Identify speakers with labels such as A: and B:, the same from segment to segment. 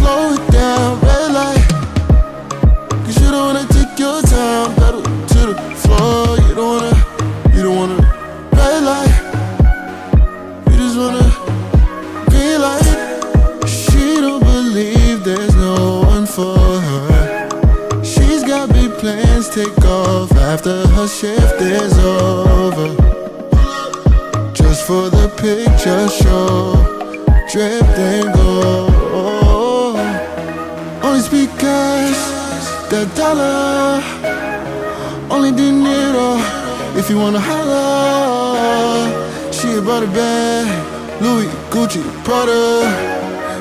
A: slow it down, red light. Cause you don't wanna take your time, pedal to the floor. You don't wanna red light. You just wanna green light. She don't believe there's no one for her. She's got big plans, take off after her shift is over. Just for the picture show, drip then go. Only speak cash, that dollar. Only dinero, if you wanna holla. She about a bag, Louis, Gucci, Prada.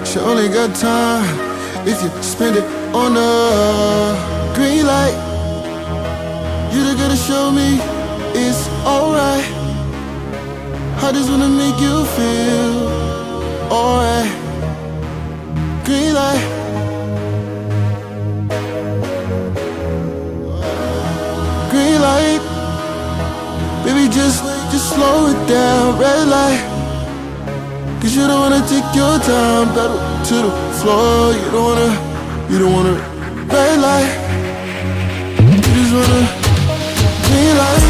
A: She only got time if you spend it on the green light. You just gotta show me it's alright. I just wanna make you feel alright. Green light. Green light. Baby, just slow it down, red light. Cause you don't wanna take your time, pedal to the floor. You don't wanna red light. You just wanna green light.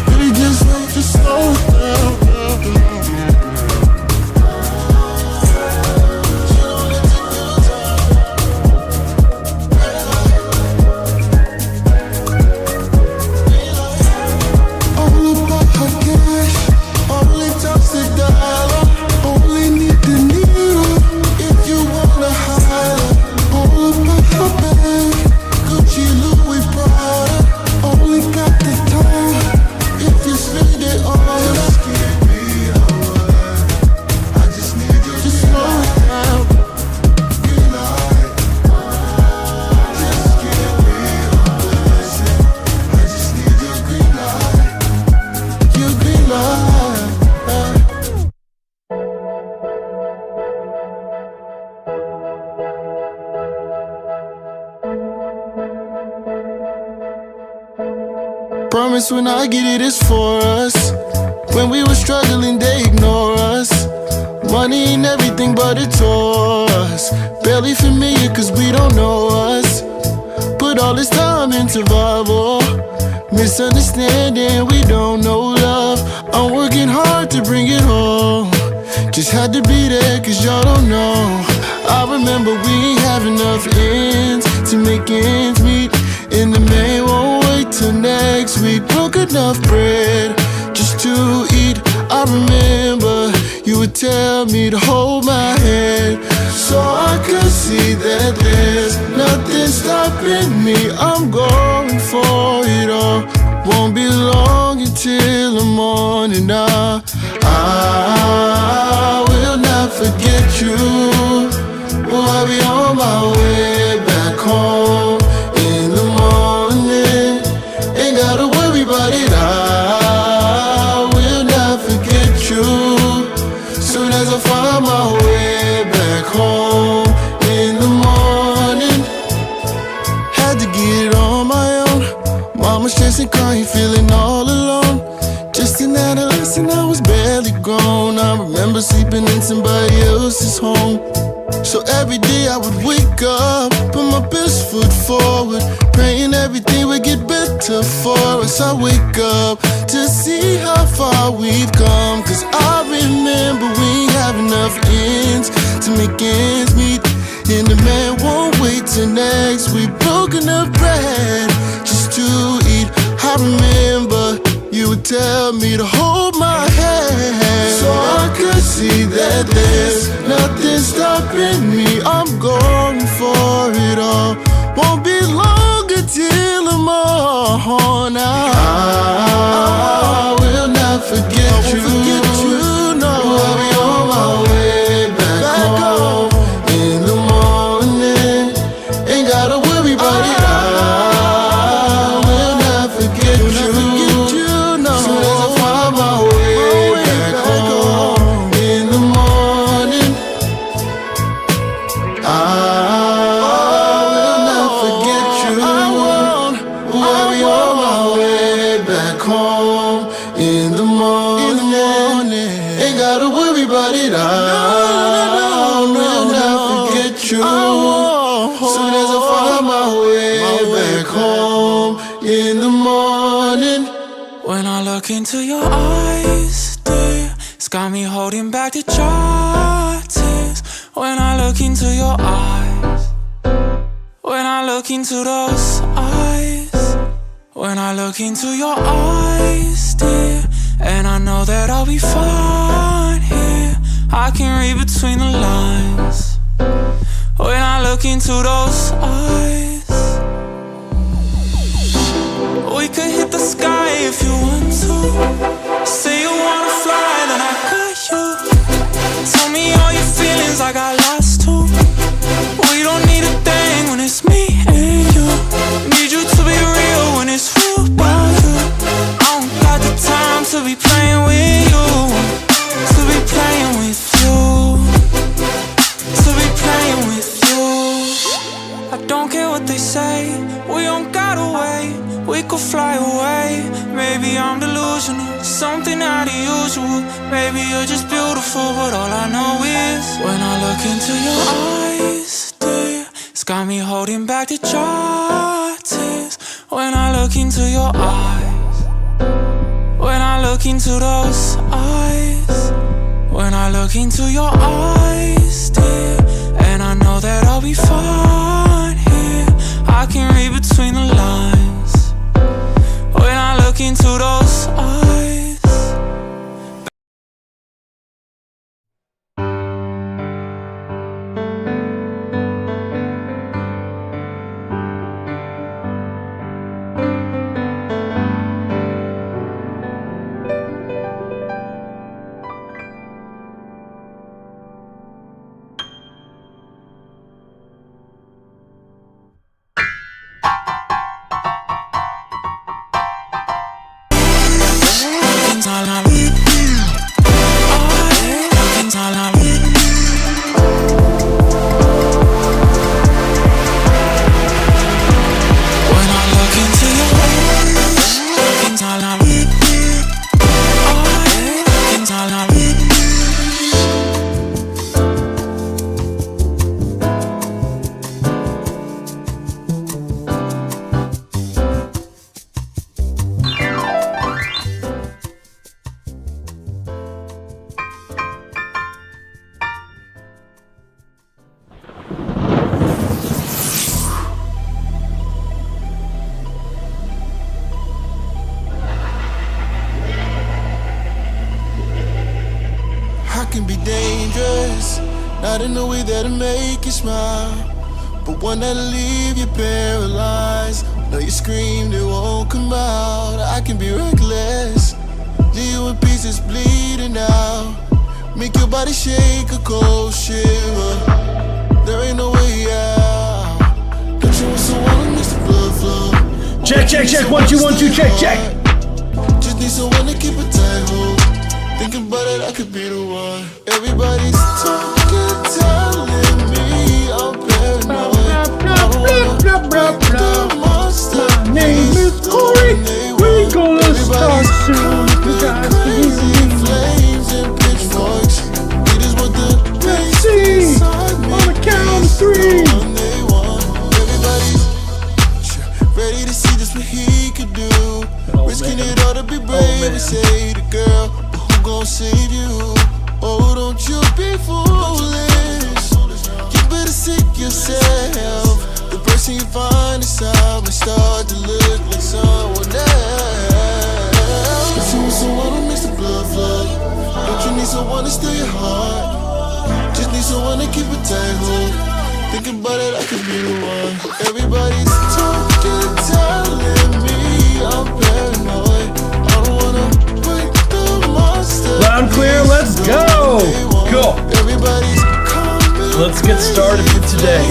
A: Baby, just slow it down. Promise when I get it, it's for us. When we were struggling, they ignore us. Money ain't everything, but it tore us. Barely familiar, cause we don't know us. Put all this time in survival. Misunderstanding, we don't know love. I'm working hard to bring it home. Just had to be there, cause y'all don't know. I remember we ain't have enough ends to make ends meet. And the man won't wait till next week. Broke enough bread just to eat. I remember you would tell me to hold my hand, so I could see that there's nothing stopping me. I'm going for it all. Won't be long until the morning. I will not forget you. Oh, I'll be on my way back home in the morning. Ain't gotta worry about it. I will not forget you. Soon as I find my way back home in the morning. Had to get it on my own. Mama stressing, crying, feeling all alone. Just an adolescent, I was barely grown. I remember sleeping in somebody else's home. So every day I would wake up, put my best foot forward, praying everything would get better for us. I wake up to see how far we've come, cause I remember we ain't have enough ends to make ends meet. And the man won't wait till next week. Broke enough bread just to eat. I remember you would tell me to hold my hand, so I could see that there's nothing stopping me. I'm going for it all. Won't be long until I'm on. I will not forget you. No, I'll be on my way back home in the morning. Ain't gotta worry about it. I will not forget you. Soon as I find my way back home in the morning, I will not forget you. I'll be on my way back home in the morning. Ain't gotta worry about it. get you. Soon as I find my way back home in the morning.
B: When I look into your eyes, dear, it's got me holding back the dry tears. When I look into your eyes, when I look into those eyes, when I look into your eyes, dear, and I know that I'll be fine here. I can read between the lines. When I look into those eyes, we could hit the sky if you want to. Say you wanna fly, then I got you. Tell me all your feelings, I got lots too. We don't need a thing when it's me and you. Need you to be real when it's real about you. I don't got the time to be playing with you. To be playing with you. To be playing with you. I don't care what they say, we don't gotta wait. We could fly away. Maybe I'm delusional, something out of usual. Maybe you're just beautiful, but all I know is when I look into your eyes, dear, it's got me holding back the dry tears. When I look into your eyes, when I look into those eyes, when I look into your eyes, dear, and I know that I'll be fine here. I can read between the lines. When I look into those eyes.
A: Can be dangerous, not in a way that'll make you smile, but one that'll leave you paralyzed. Know you screamed, it won't come out. I can be reckless, leave you in pieces bleeding out, make your body shake a cold shiver. There ain't no way out. Don't you want someone who makes the blood flow?
C: Check, check, check, 1, 2, 1, 2, check, check.
A: Just need someone to keep a tight hold. Thinking about it, I could be the one. Everybody's talking, telling me I'm paranoid. I don't wanna break the monster.
C: My name is Corey. We gonna start soon. You got
A: crazy flames and pitchforks. It is what the
C: let's see. On the count of 3.
A: Everybody's ready to see just what he could do. Risking it all to be brave and say the girl. Gon' save you. Oh, don't you be foolish. You better seek yourself. The person you find inside may start to look like someone else. If you want someone who makes the blood flow, don't you need someone to steal your heart? Just need someone to keep it tight hold. Thinking about it, I could be the one. Everybody's talking, telling me I'm paranoid. I don't wanna break the monster.
C: Loud and clear, let's go! Cool. Let's get started for today.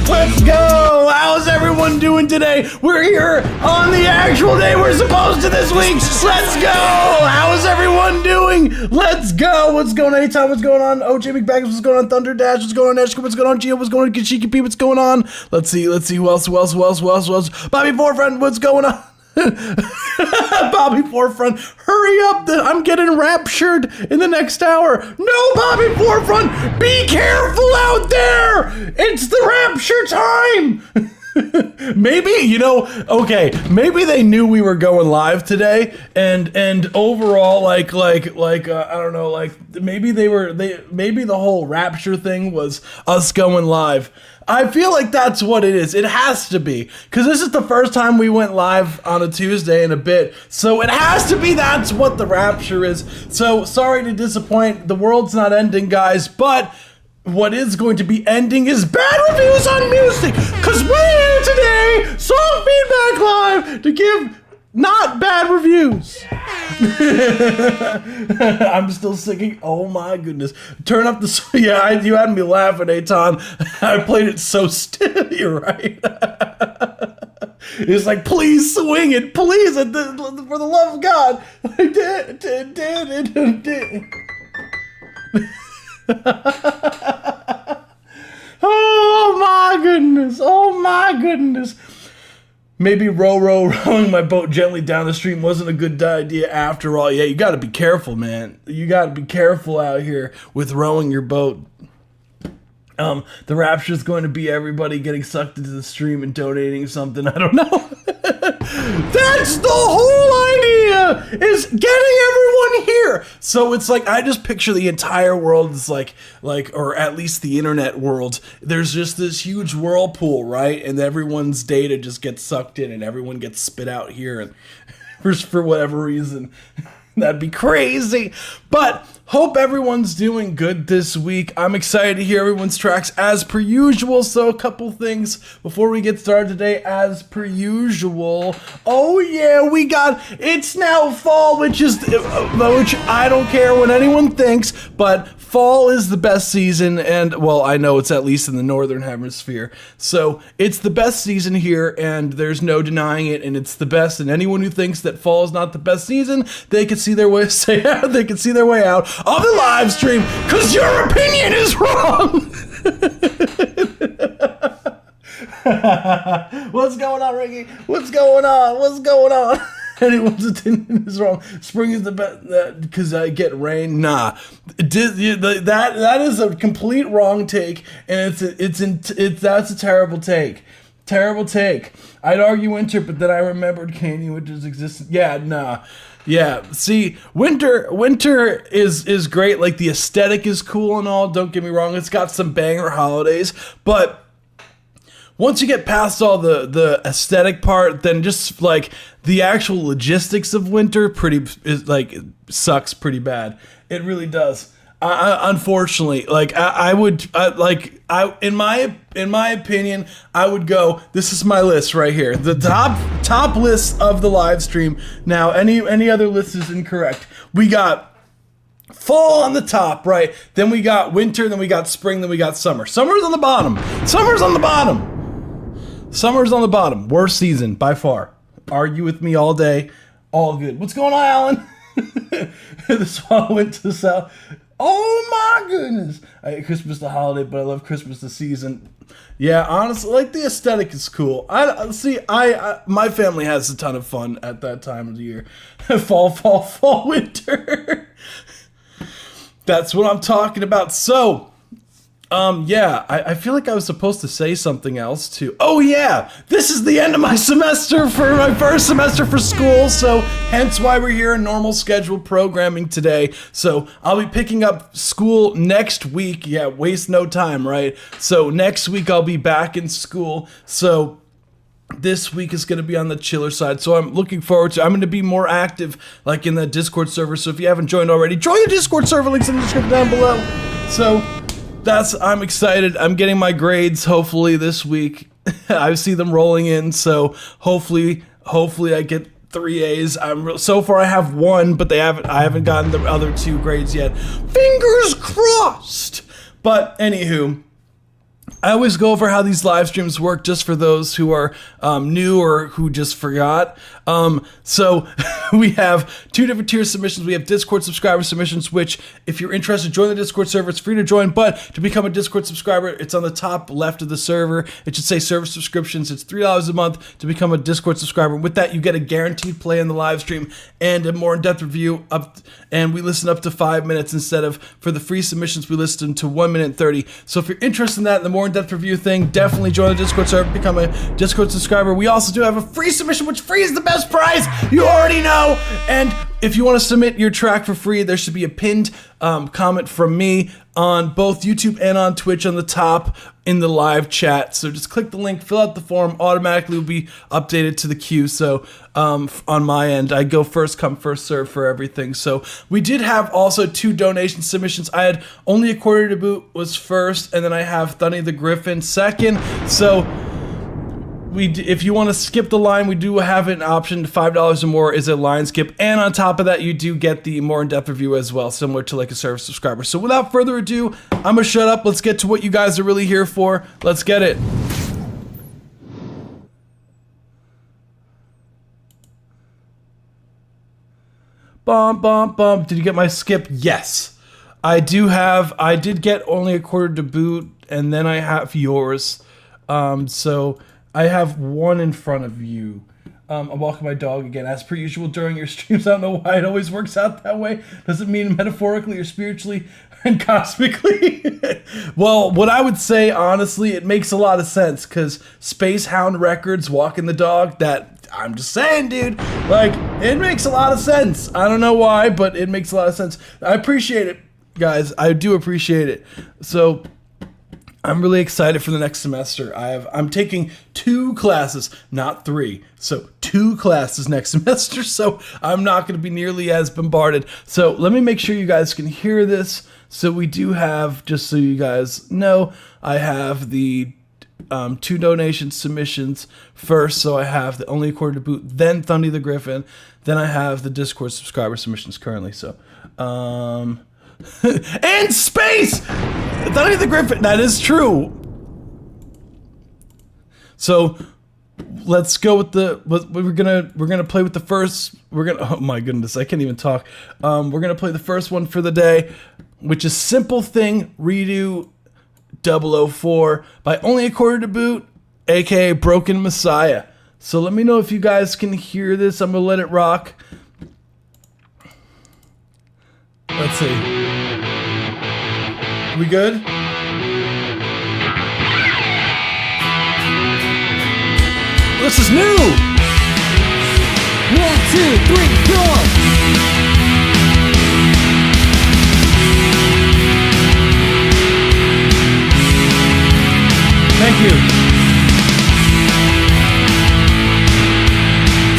C: Let's go! How's everyone doing today. We're here on the actual day we're supposed to this week. Let's go. How is everyone doing? Let's go. What's going on? Anytime, what's going on? OJ McBaggins, what's going on? Thunder Dash, what's going on? Ashka, what's going on? Gio, what's going on? Kashiki P, what's going on? Let's see who else? Bobby Forefront, what's going on? Bobby Forefront, hurry up, I'm getting raptured in the next hour. No, Bobby Forefront, be careful out there. It's the rapture time. Maybe, maybe they knew we were going live today, and overall, I don't know, maybe maybe the whole rapture thing was us going live. I feel like that's what it is. It has to be, because this is the first time we went live on a Tuesday in a bit, so it has to be that's what the rapture is. So, sorry to disappoint, the world's not ending, guys, but what is going to be ending is bad reviews on music, because we're here today, Song Feedback Live, to give not bad reviews. I'm still singing. Oh my goodness. Turn up the... Yeah, you had me laughing, Aton. I played it so still. You're right. It's like, please swing it. Please, for the love of God. Oh my goodness. Oh my goodness. Maybe rowing my boat gently down the stream wasn't a good idea after all. Yeah, you got to be careful, man. You got to be careful out here with rowing your boat. The rapture is going to be everybody getting sucked into the stream and donating something. I don't know. That's the whole idea, is getting everyone here. So it's like, I just picture the entire world as like, or at least the internet world. There's just this huge whirlpool, right? And everyone's data just gets sucked in and everyone gets spit out here. And for whatever reason, that'd be crazy. But hope everyone's doing good this week. I'm excited to hear everyone's tracks as per usual. So a couple things before we get started today, as per usual. Oh yeah, it's now fall, which I don't care what anyone thinks, but fall is the best season, and well, I know it's at least in the northern hemisphere. So it's the best season here, and there's no denying it, and it's the best. And anyone who thinks that fall is not the best season, they can see their way out of the live stream, because your opinion is wrong. What's going on, Ricky? What's going on? Anyone's opinion is wrong. Spring is the best because I get rain. Nah, that is a complete wrong take, and that's a terrible take. Terrible take. I'd argue winter, but then I remembered Canadian winter's existence. Yeah, nah. Yeah, see, winter is great. Like, the aesthetic is cool and all, don't get me wrong. It's got some banger holidays, but once you get past all the aesthetic part, then just like the actual logistics of winter sucks pretty bad. It really does. Unfortunately, in my opinion, I would go, this is my list right here. The top list of the live stream. Now, any other list is incorrect. We got fall on the top, right? Then we got winter, then we got spring, then we got summer. Summer's on the bottom. Worst season by far. Argue with me all day. All good. What's going on, Alan? The song went to the south. Oh my goodness. I hate Christmas the holiday, but I love Christmas the season. Yeah, honestly, like, the aesthetic is cool. My family has a ton of fun at that time of the year. fall, winter. That's what I'm talking about. So, I feel like I was supposed to say something else too. Oh yeah, this is the end of my semester for my first semester for school, so hence why we're here in normal scheduled programming today. So I'll be picking up school next week. Yeah, waste no time, right? So next week I'll be back in school. So this week is going to be on the chiller side, so I'm looking forward to. I'm going to be more active, like, in the Discord server. So if you haven't joined already, join the Discord server. Links in the description down below. So I'm excited. I'm getting my grades hopefully this week. I see them rolling in, so hopefully I get 3 A's. So far I have 1, but I haven't gotten the other 2 grades yet. Fingers crossed. But anywho, I always go over how these live streams work just for those who are new or who just forgot. So we have 2 different tier submissions. We have Discord subscriber submissions, which if you're interested, join the Discord server. It's free to join, but to become a Discord subscriber, it's on the top left of the server. It should say server subscriptions. It's $3 a month to become a Discord subscriber. With that, you get a guaranteed play in the live stream and a more in-depth review and we listen up to 5 minutes instead of, for the free submissions, we listen to 1 minute 30. So if you're interested in that and the more in-depth review thing, definitely join the Discord server, become a Discord subscriber. We also do have a free submission, which free is the best prize. You already know. And if you want to submit your track for free, there should be a pinned comment from me on both YouTube and on Twitch on the top in the live chat. So just click the link, fill out the form, automatically will be updated to the queue. So on my end, I go first come, first serve for everything. So we did have also 2 donation submissions. I had Only a Quarter to Boot was first, and then I have Thunny the Griffin second. So if you want to skip the line, we do have an option. $5 or more is a line skip, and on top of that, you do get the more in-depth review as well, similar to like a service subscriber. So without further ado, I'm gonna shut up. Let's get to what you guys are really here for. Let's get it. Bum bum bum. Did you get my skip? Yes, I did get Only a Quarter to Boot, and then I have yours. So I have one in front of you. I'm walking my dog again, as per usual during your streams. I don't know why it always works out that way. Does it mean metaphorically or spiritually and cosmically? Well, what I would say, honestly, it makes a lot of sense, because Space Hound Records, Walking the Dog, that, I'm just saying, dude, like, it makes a lot of sense. I don't know why, but it makes a lot of sense. I appreciate it, guys. I do appreciate it. So I'm really excited for the next semester. I'm taking 2 classes, not 3. So 2 classes next semester. So I'm not going to be nearly as bombarded. So let me make sure you guys can hear this. So we do have, just so you guys know, I have the 2 donation submissions first. So I have the Only a Quarter to Boot, then Thunny the Griffin, then I have the Discord subscriber submissions currently. So and space! Thunny the Griffin, that is true. So let's go with we're gonna play with the first, oh my goodness, I can't even talk. We're gonna play the first one for the day, which is Simple Thing Redo 004 by Only a Quarter to Boot, aka Broken Messiah. So let me know if you guys can hear this. I'm gonna let it rock. Let's see. We good? This is new!
D: 1, 2, 3, go!
C: Thank you.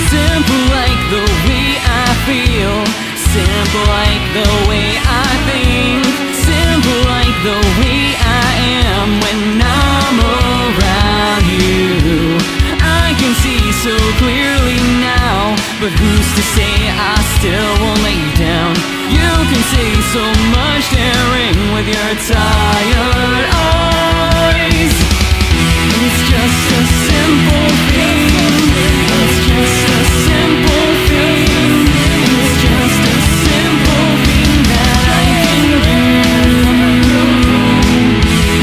D: Simple like the way I feel, simple like the way I think, simple like the way I am when I'm around you. I can see so clearly now, but who's to say I still won't let you down? You can say so much daring with your tired eyes. It's just a simple thing. It's just a simple thing. It's just a simple thing that I can do.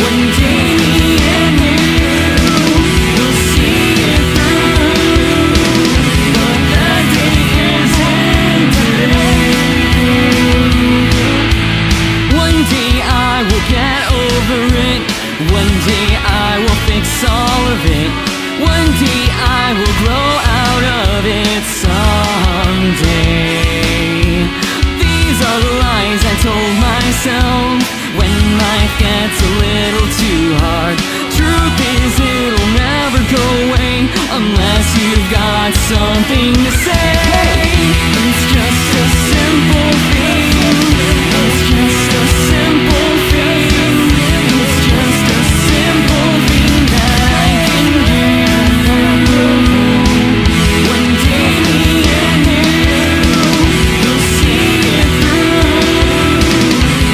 D: One day me and you will see it through, but that day isn't today. One day I will get over it. One day I will fix all of it. One day I will grow out of it someday. These are the lies I told myself when life gets a little too hard. Truth is it'll never go away unless you've got something to say. It's just a simple thing. It's just a simple thing. It's just a simple thing that I can do. One day me and you will see it through,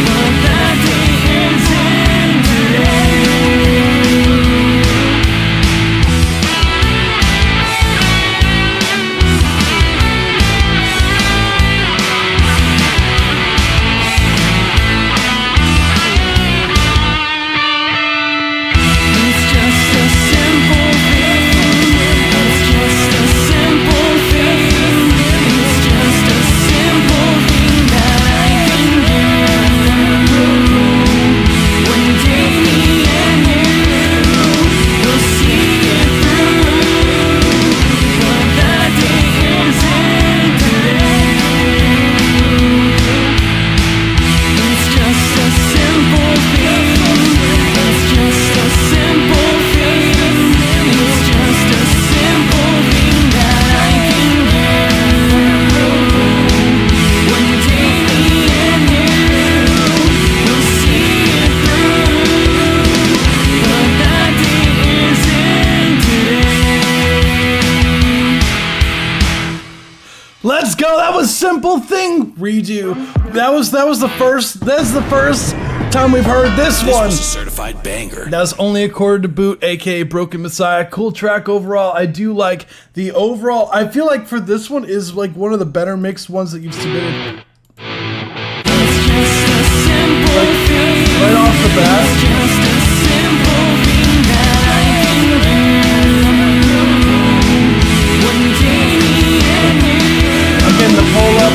D: but that day isn't today.
C: Let's go. That was Simple Thing redo. That's the first time we've heard this one.
E: was a certified banger.
C: That was Only a Quarter to Boot, aka Broken Messiah. Cool track overall. I do like the overall. I feel like for this one is like one of the better mixed ones that you've submitted. Right off the bat. I'm getting the pull up.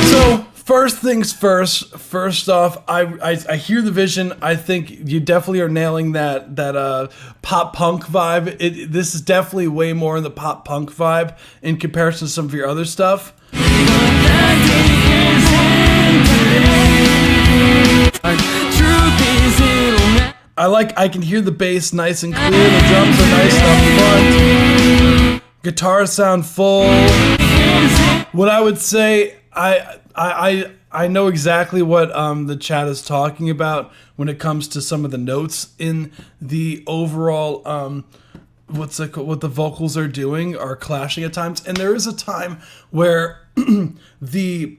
C: So first things first. First off, I hear the vision. I think you definitely are nailing that pop punk vibe. This is definitely way more in the pop punk vibe in comparison to some of your other stuff. I can hear the bass nice and clear. The drums are nice and up front. Guitars sound full. What I would say, I know exactly what the chat is talking about when it comes to some of the notes in the overall what the vocals are doing are clashing at times, and there is a time where the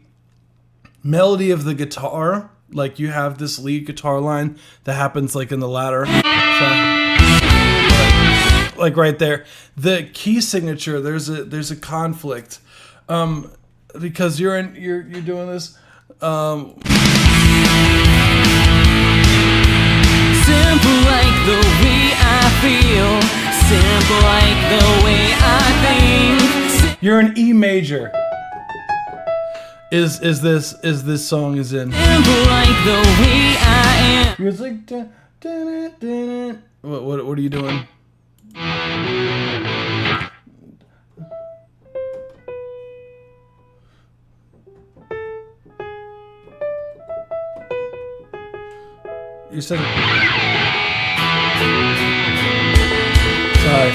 C: melody of the guitar, like you have this lead guitar line that happens like in the latter, like right there. The key signature, there's a conflict, because you're doing this.
D: Simple like the way I feel, simple like the way I think.
C: You're in E major. Is this song is in?
D: Simple like the way I am.
C: It's like what are you doing? You said sorry.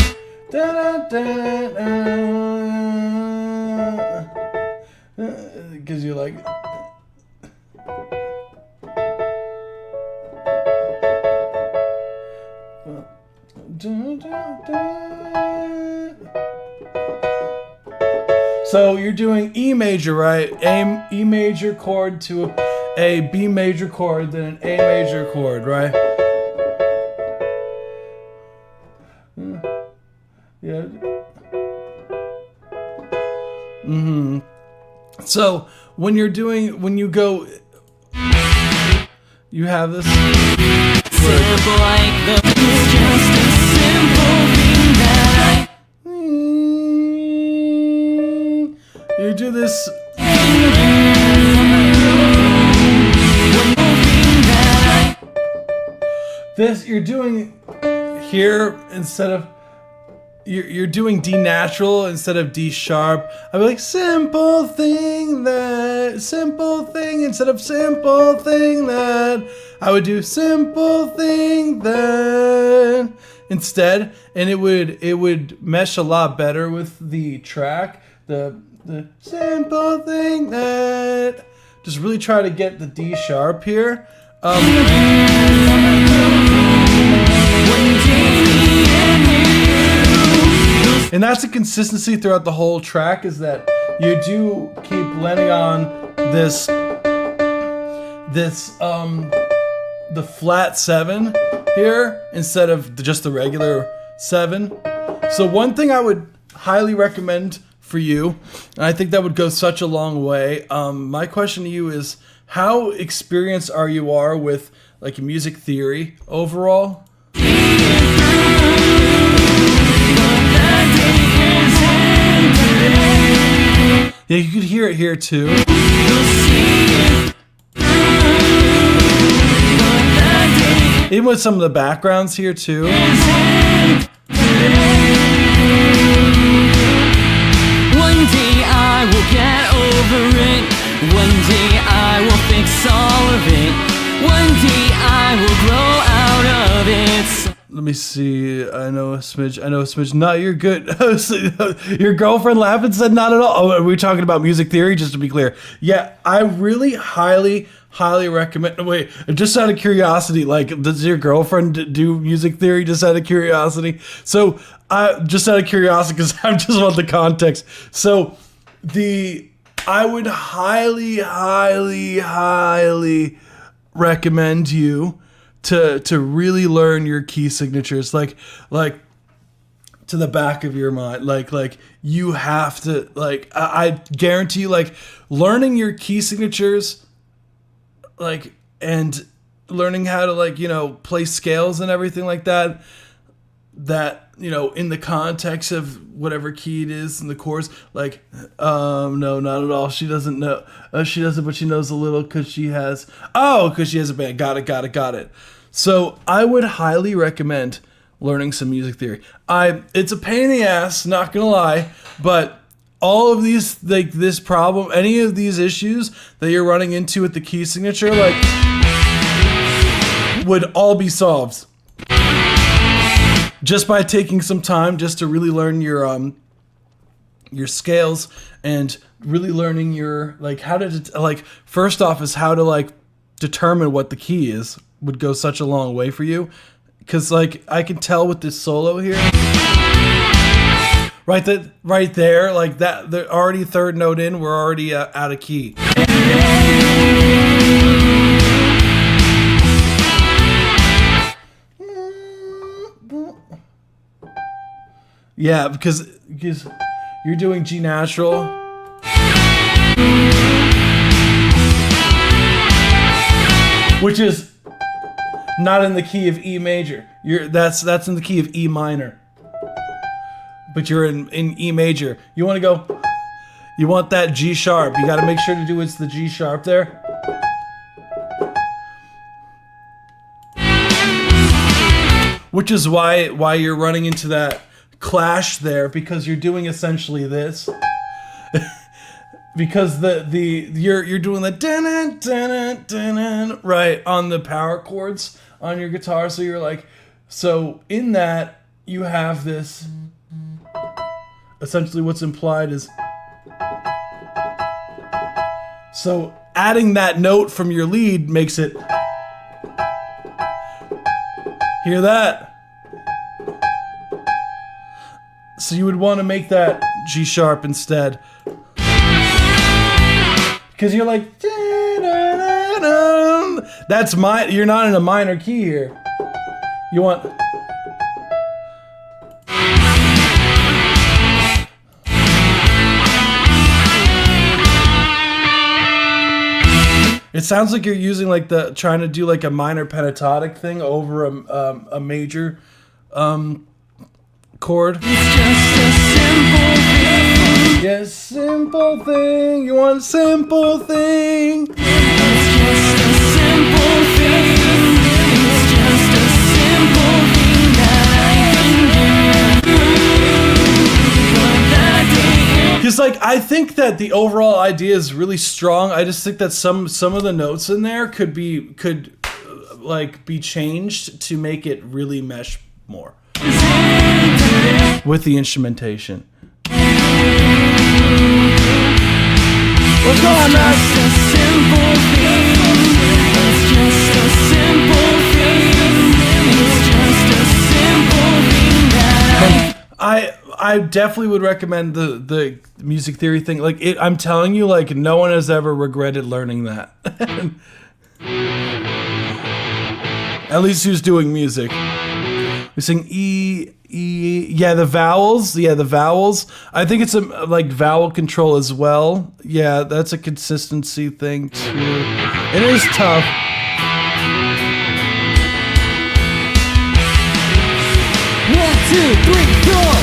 C: Because you like so you're doing E major, right? E major chord to a B major chord, then an A major chord, right? Yeah. So when you go, you have this.
D: Simple like the it's just a simple thing that
C: you do this. This you're doing here instead of you're doing D natural instead of D sharp. I'd be like simple thing instead of simple thing that. I would do simple thing that instead, and it would mesh a lot better with the track. The simple thing that. Just really try to get the D sharp here. And that's a consistency throughout the whole track, is that you do keep landing on the flat 7 here instead of just the regular 7. So one thing I would highly recommend for you, and I think that would go such a long way. My question to you is, how experienced are you with like music theory overall? Yeah, you could hear it here too. Even with some of the backgrounds here too.
D: one day I will get over it. One day I will fix all of it. One day I will grow out of it.
C: Let me see. I know a smidge. No, you're good. Your girlfriend laughed and said not at all. Oh, are we talking about music theory? Just to be clear. Yeah, I really highly highly recommend. Wait, just out of curiosity, like, does your girlfriend do music theory? Just out of curiosity. So, just out of curiosity, because I just want the context. So, I would highly, highly, highly recommend you to really learn your key signatures, like to the back of your mind. Like you have to, like, I guarantee you, like, learning your key signatures, like, and learning how to, like, you know, play scales and everything like that, you know, in the context of whatever key it is in the chorus, like, no, not at all. She doesn't know. She doesn't, but she knows a little because she has a band. Got it. So I would highly recommend learning some music theory. It's a pain in the ass, not gonna lie, but all of these, like, this problem, any of these issues that you're running into with the key signature, like, would all be solved just by taking some time just to really learn your scales and really learning your, like, how to, like, first off is how to, like, determine what the key is would go such a long way for you. Because, like, I can tell with this solo here, right there, like, that, they're already third note in, we're already out of key. Yeah, because you're doing G natural. Which is not in the key of E major. That's in the key of E minor. But you're in E major. You want to go, you want that G sharp. You got to make sure to do it's the G sharp there. Which is why you're running into that clash there, because you're doing essentially this. Because you're doing the dun dun dun right on the power chords on your guitar, so you're like, so in that you have this, essentially what's implied is, so adding that note from your lead makes it, hear that? So you would want to make that G sharp instead. Because you're like, you're not in a minor key here. You want, it sounds like you're using, like, trying to do, like, a minor pentatonic thing over a major chord.
D: It's just a simple thing.
C: Yes, simple thing. You want simple thing.
D: It's just a simple thing. It's just a simple thing that I can do.
C: Because, like, I think that the overall idea is really strong. I just think that some of the notes in there could be changed to make it really mesh more with the instrumentation. What's going on, man?
D: It's just a simple thing. It's just a simple thing. It's just a simple thing that
C: I definitely would recommend the music theory thing. Like, I'm telling you, like, no one has ever regretted learning that. At least who's doing music. We sing E. Yeah, the vowels. I think it's like vowel control as well. Yeah, that's a consistency thing too. It is tough.
D: One, two, three, four.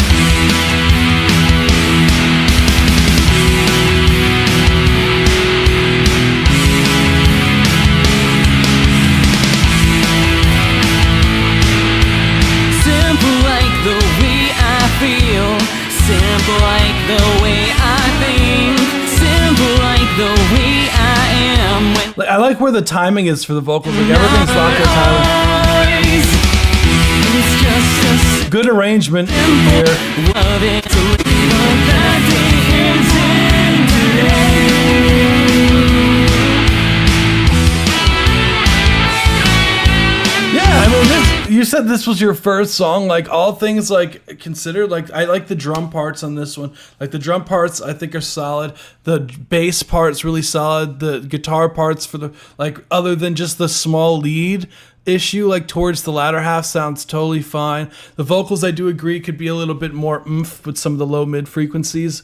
D: Simple like the way I feel. Simple like the way I think. Simple like the way I am. When
C: I like where the timing is for the vocals. Like, everything's locked in timing.
D: it's just a
C: Good arrangement here.
D: love it to live what that day is in today.
C: said this was your first song, like all things like considered, like I like the drum parts on this one. Like the drum parts I think are solid. The bass part's really solid. The guitar parts for the like other than just the small lead issue, like towards the latter half sounds totally fine. The vocals I do agree could be a little bit more oomph with some of the low mid frequencies.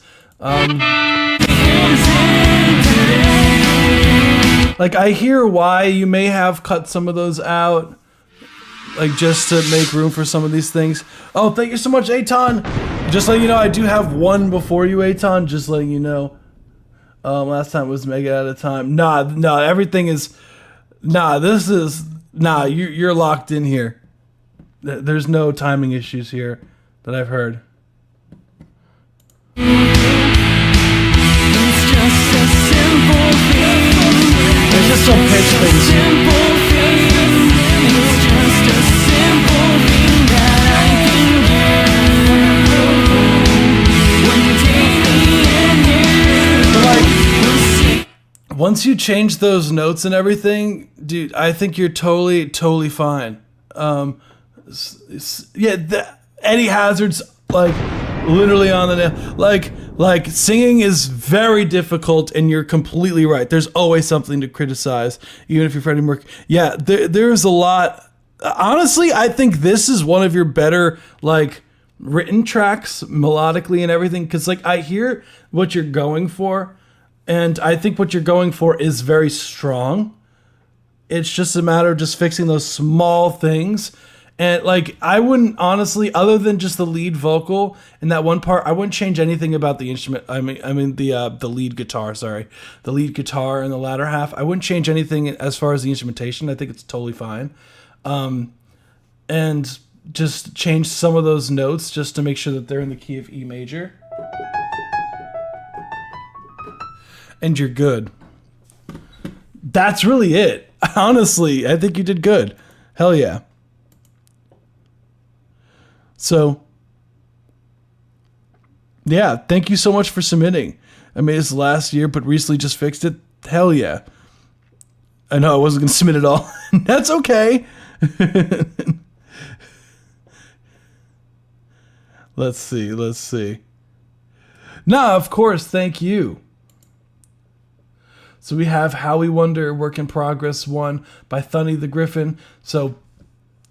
C: Like I hear why you may have cut some of those out, like just to make room for some of these things. Oh, thank you so much, Aton. Just letting you know, I do have one before you, Aton. Just letting you know. Last time was mega at a time. Nah, everything is. This is. You're locked in here. There's no timing issues here that I've heard.
D: It's just a simple thing.
C: There's just some pitch things.
D: Simple thing. It's just a simple thing that I can do. When you take me in here,
C: But like, once you change those notes and everything, dude, I think you're totally fine. Eddie Hazard's like literally on the nail. Like singing is very difficult, and you're completely right. There's always something to criticize, even if you're Freddie Mercury. Yeah, there's a lot. Honestly, I think this is one of your better like written tracks melodically and everything, because like I hear what you're going for, and I think what you're going for is very strong. It's just a matter of just fixing those small things. And like, I wouldn't honestly, other than just the lead vocal in that one part, I wouldn't change anything about the instrument. I mean the lead guitar. Sorry, the lead guitar in the latter half. I wouldn't change anything as far as the instrumentation. I think it's totally fine, and just change some of those notes just to make sure that they're in the key of E major, and you're good. That's really it. Honestly, I think you did good. Hell yeah. So, yeah, thank you so much for submitting. I made this last year, but recently just fixed it. Hell yeah. I know I wasn't going to submit it all. That's okay. Let's see. Nah, of course, thank you. So we have How We Wonder, Work in Progress 1 by Thunny the Griffin. So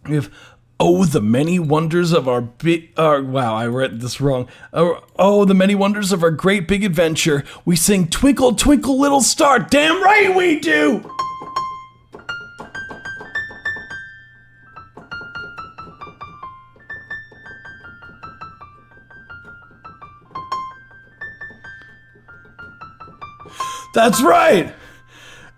C: we have Oh, the Many Wonders of Our Big... wow, I read this wrong. Oh, the Many Wonders of Our Great Big Adventure. We sing Twinkle, Twinkle, Little Star. Damn right we do! That's right!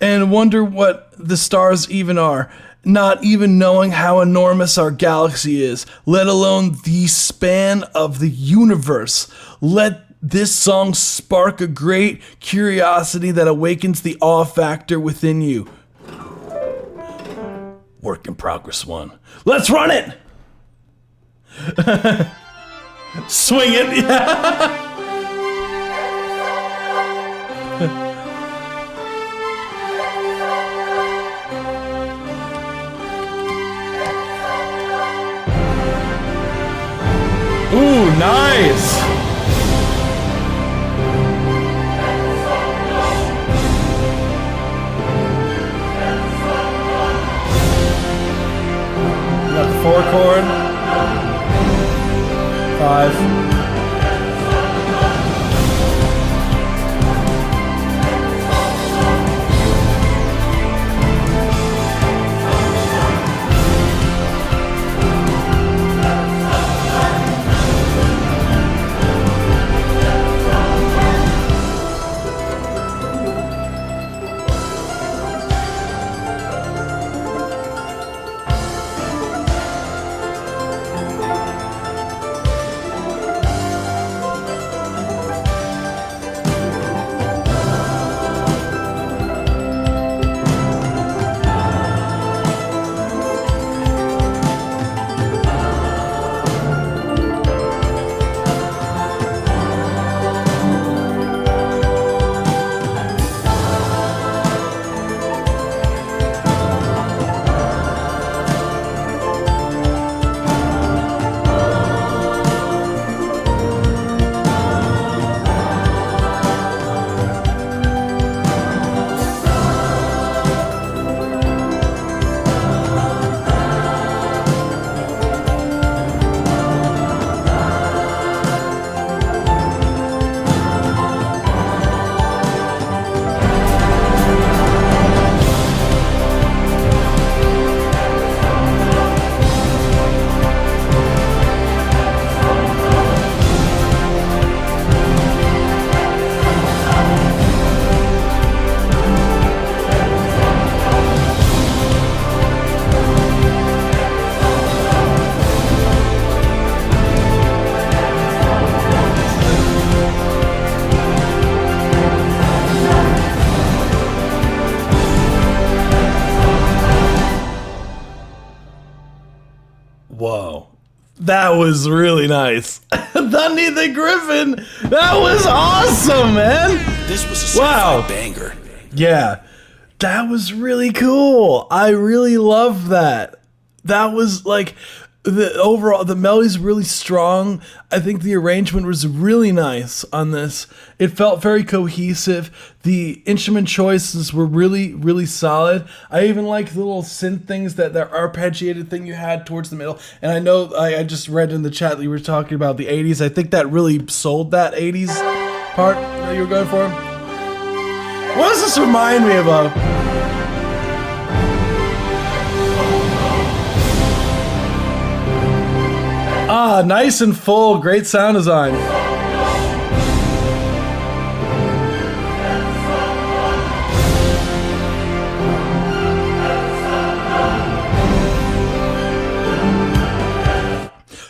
C: And wonder what the stars even are. Not even knowing how enormous our galaxy is, let alone the span of the universe. Let this song spark a great curiosity that awakens the awe factor within you. Work in Progress 1. Let's run it! Swing it, yeah. Ooh, nice! We got the 4 chord. 5. That was really nice. Thundy the Griffin. That was awesome, man.
E: This was a
C: Wow.
E: banger.
C: Yeah. That was really cool. I really loved that. That was like the melody's really strong. I think the arrangement was really nice on this. It felt very cohesive. The instrument choices were really, really solid. I even like the little synth things, that arpeggiated thing you had towards the middle. And I know I just read in the chat that you were talking about the 80s. I think that really sold that 80s part that you were going for. What does this remind me of? Ah, nice and full. Great sound design.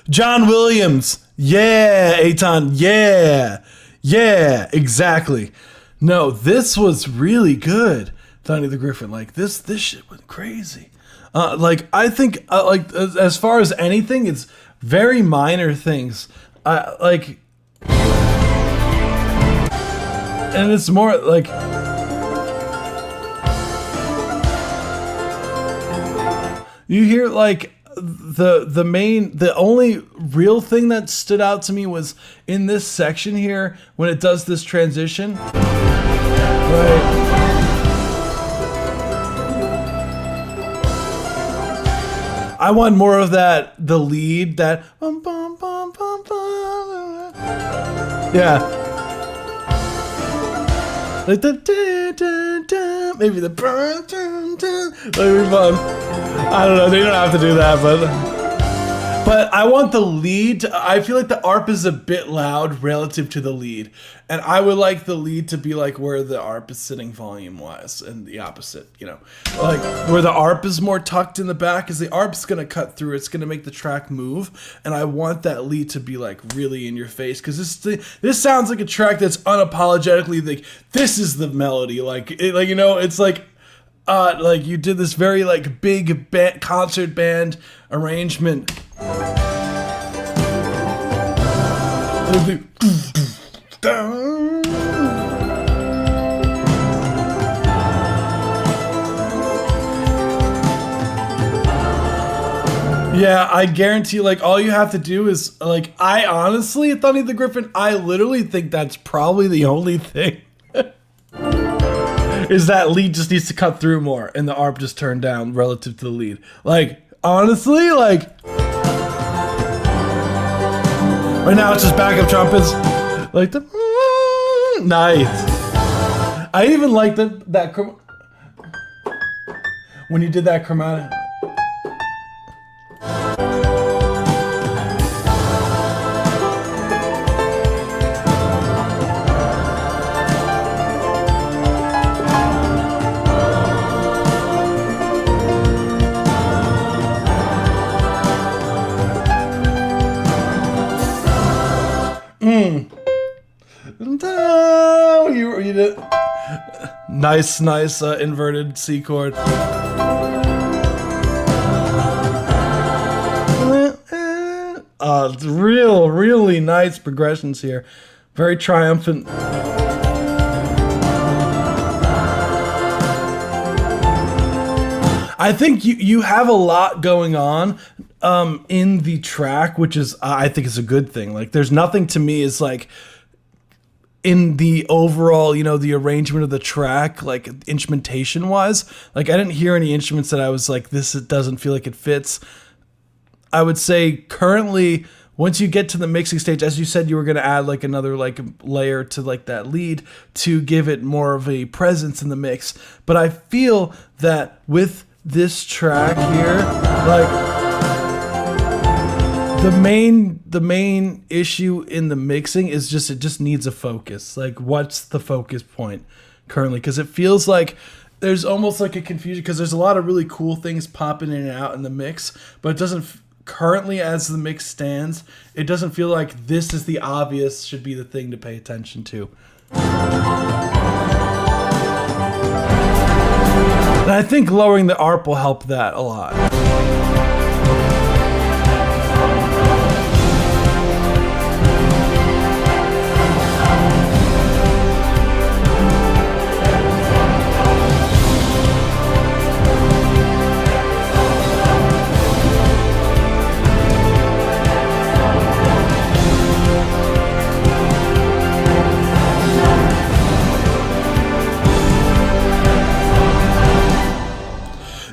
C: John Williams. Yeah, Eitan. Yeah. Yeah, exactly. No, this was really good. Thundy the Griffin. Like, this shit went crazy. Like, I think, like, as far as anything, it's very minor things. Like, and it's more like, you hear like the only real thing that stood out to me was in this section here when it does this transition. Right. I want more of that, the lead, that bum, bum, bum, bum, bum. Yeah. Like the maybe the maybe fun. I don't know, they don't have to do that, but I want the lead to, I feel like the ARP is a bit loud relative to the lead. And I would like the lead to be like where the ARP is sitting volume wise, and the opposite, you know. Like where the ARP is more tucked in the back, is the ARP's gonna cut through, it's gonna make the track move. And I want that lead to be like really in your face, because this sounds like a track that's unapologetically like, this is the melody. Like you know, it's like you did this very like big concert band arrangement. Yeah, I guarantee, like, all you have to do is, like, I honestly, Thundy the Griffin, I literally think that's probably the only thing. Is that lead just needs to cut through more, and the ARP just turned down relative to the lead. Like, honestly, like, right now it's just backup trumpets. Like, the, nice. I even like that when you did that chromatic. No, you did nice inverted C chord. Really nice progressions here. Very triumphant. I think you have a lot going on in the track, which is I think is a good thing. Like, there's nothing to me is like in the overall, you know, the arrangement of the track, like instrumentation wise. Like, I didn't hear any instruments that I was like, this, it doesn't feel like it fits. I would say currently, once you get to the mixing stage, as you said, you were going to add like another like layer to like that lead to give it more of a presence in the mix. But I feel that with this track here, like the main issue in the mixing is just, it just needs a focus. Like, what's the focus point currently? Because it feels like there's almost like a confusion, because there's a lot of really cool things popping in and out in the mix, but it doesn't currently, as the mix stands, it doesn't feel like this is the obvious should be the thing to pay attention to. And I think lowering the ARP will help that a lot.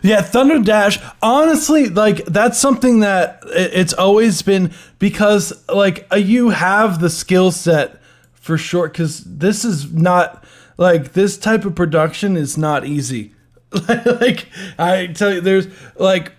C: Yeah, Thunder Dash. Honestly, like that's something that it's always been, because like you have the skill set for sure. Because this is not like, this type of production is not easy. Like I tell you, there's like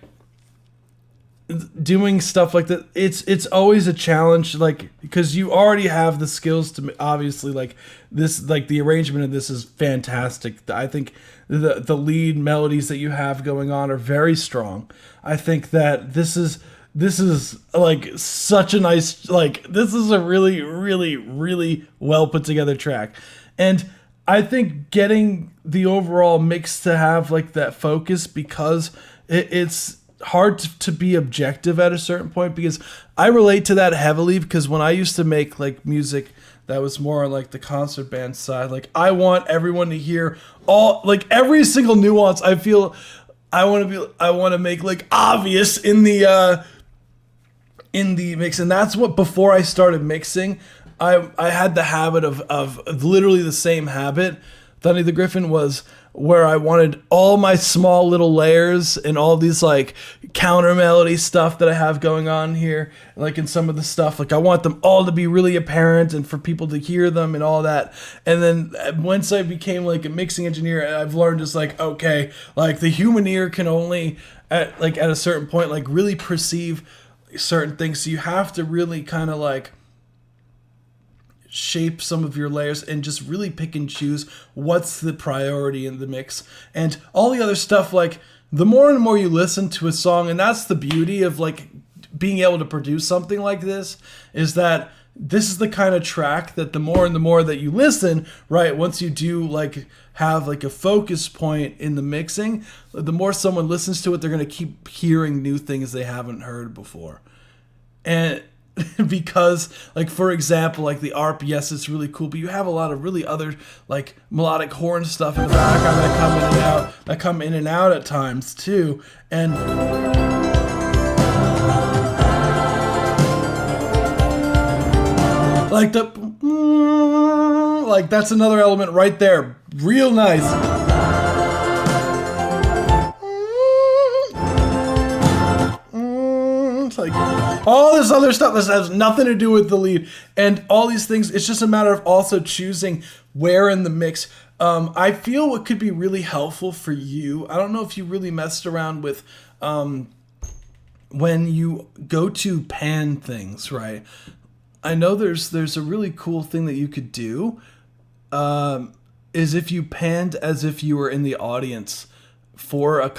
C: doing stuff like that. It's always a challenge, like because you already have the skills to obviously like this, like the arrangement of this is fantastic. I think the lead melodies that you have going on are very strong. I think that this is like such a nice, like this is a really, really, really well put together track. And I think getting the overall mix to have like that focus, because it's hard to be objective at a certain point, because I relate to that heavily, because when I used to make like music that was more on like the concert band side, like I want everyone to hear all, like every single nuance. I feel I want to make like obvious in the mix. And that's what, before I started mixing, I had the habit of literally the same habit. Thunny the Griffin was where I wanted all my small little layers and all these like counter melody stuff that I have going on here, like in some of the stuff, like I want them all to be really apparent and for people to hear them and all that. And then once I became like a mixing engineer, I've learned just like, okay, like the human ear can only at a certain point like really perceive certain things. So you have to really kind of like shape some of your layers and just really pick and choose what's the priority in the mix. And all the other stuff, like the more and more you listen to a song, and that's the beauty of like being able to produce something like this, is that this is the kind of track that the more and the more that you listen, right, once you do like have like a focus point in the mixing, the more someone listens to it, they're going to keep hearing new things they haven't heard before. And because like, for example, like the ARP, yes, it's really cool, but you have a lot of really other like melodic horn stuff in the background that come in and out at times too. And like like that's another element right there, real nice. Like all this other stuff that has nothing to do with the lead and all these things. It's just a matter of also choosing where in the mix. I feel what could be really helpful for you, I don't know if you really messed around with when you go to pan things, right? I know there's a really cool thing that you could do, is if you panned as if you were in the audience for a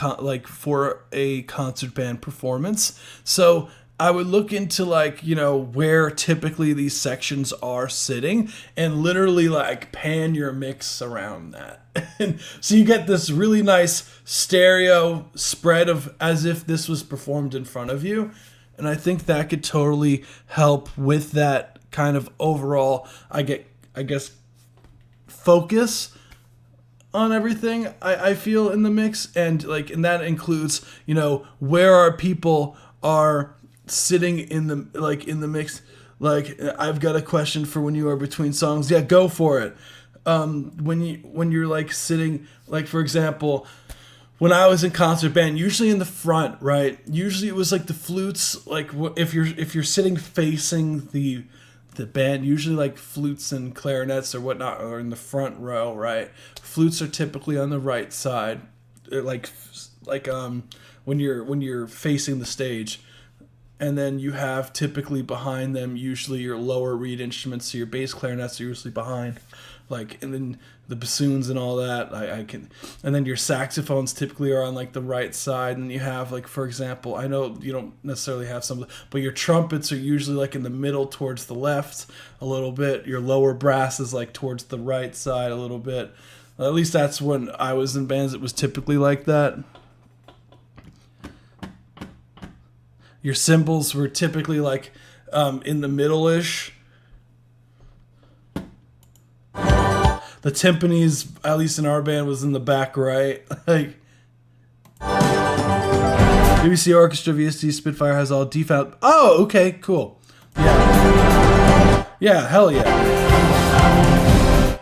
C: concert band performance. So I would look into like, you know, where typically these sections are sitting and literally like pan your mix around that. And so you get this really nice stereo spread of as if this was performed in front of you. And I think that could totally help with that kind of overall, I guess, focus on everything I feel in the mix. And like, and that includes, you know, where our people are sitting in the mix. Like, I've got a question for when you are between songs. Yeah, go for it. When you're like sitting, like for example, when I was in concert band, usually in the front, right? Usually it was like the flutes, like if you're sitting facing the band, usually like flutes and clarinets or whatnot are in the front row, right? Flutes are typically on the right side, like when you're facing the stage. And then you have typically behind them usually your lower reed instruments, so your bass clarinets are usually behind, like, and then the bassoons and all that. And then your saxophones typically are on like the right side, and you have like, for example, I know you don't necessarily have some, but your trumpets are usually like in the middle towards the left a little bit. Your lower brass is like towards the right side a little bit. At least that's when I was in bands. It was typically like that. Your cymbals were typically like in the middle-ish. The timpanis, at least in our band, was in the back right. Like BBC Orchestra VST Spitfire has all D-flat. Oh, okay, cool. Yeah, hell yeah.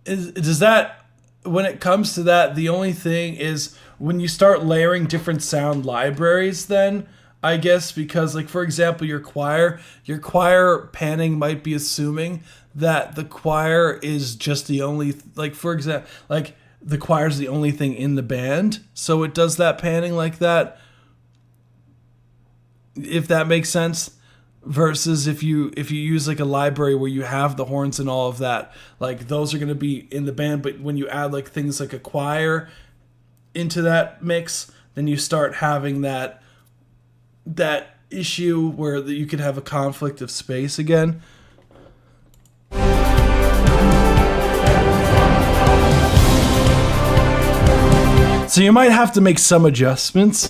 C: Does that, when it comes to that, the only thing is when you start layering different sound libraries, then I guess, because like for example your choir panning might be assuming that the choir is just the only, like for example, like the choir is the only thing in the band, so it does that panning like that, if that makes sense. Versus if you use like a library where you have the horns and all of that, like those are going to be in the band, but when you add like things like a choir into that mix, then you start having that issue where you could have a conflict of space again. So you might have to make some adjustments.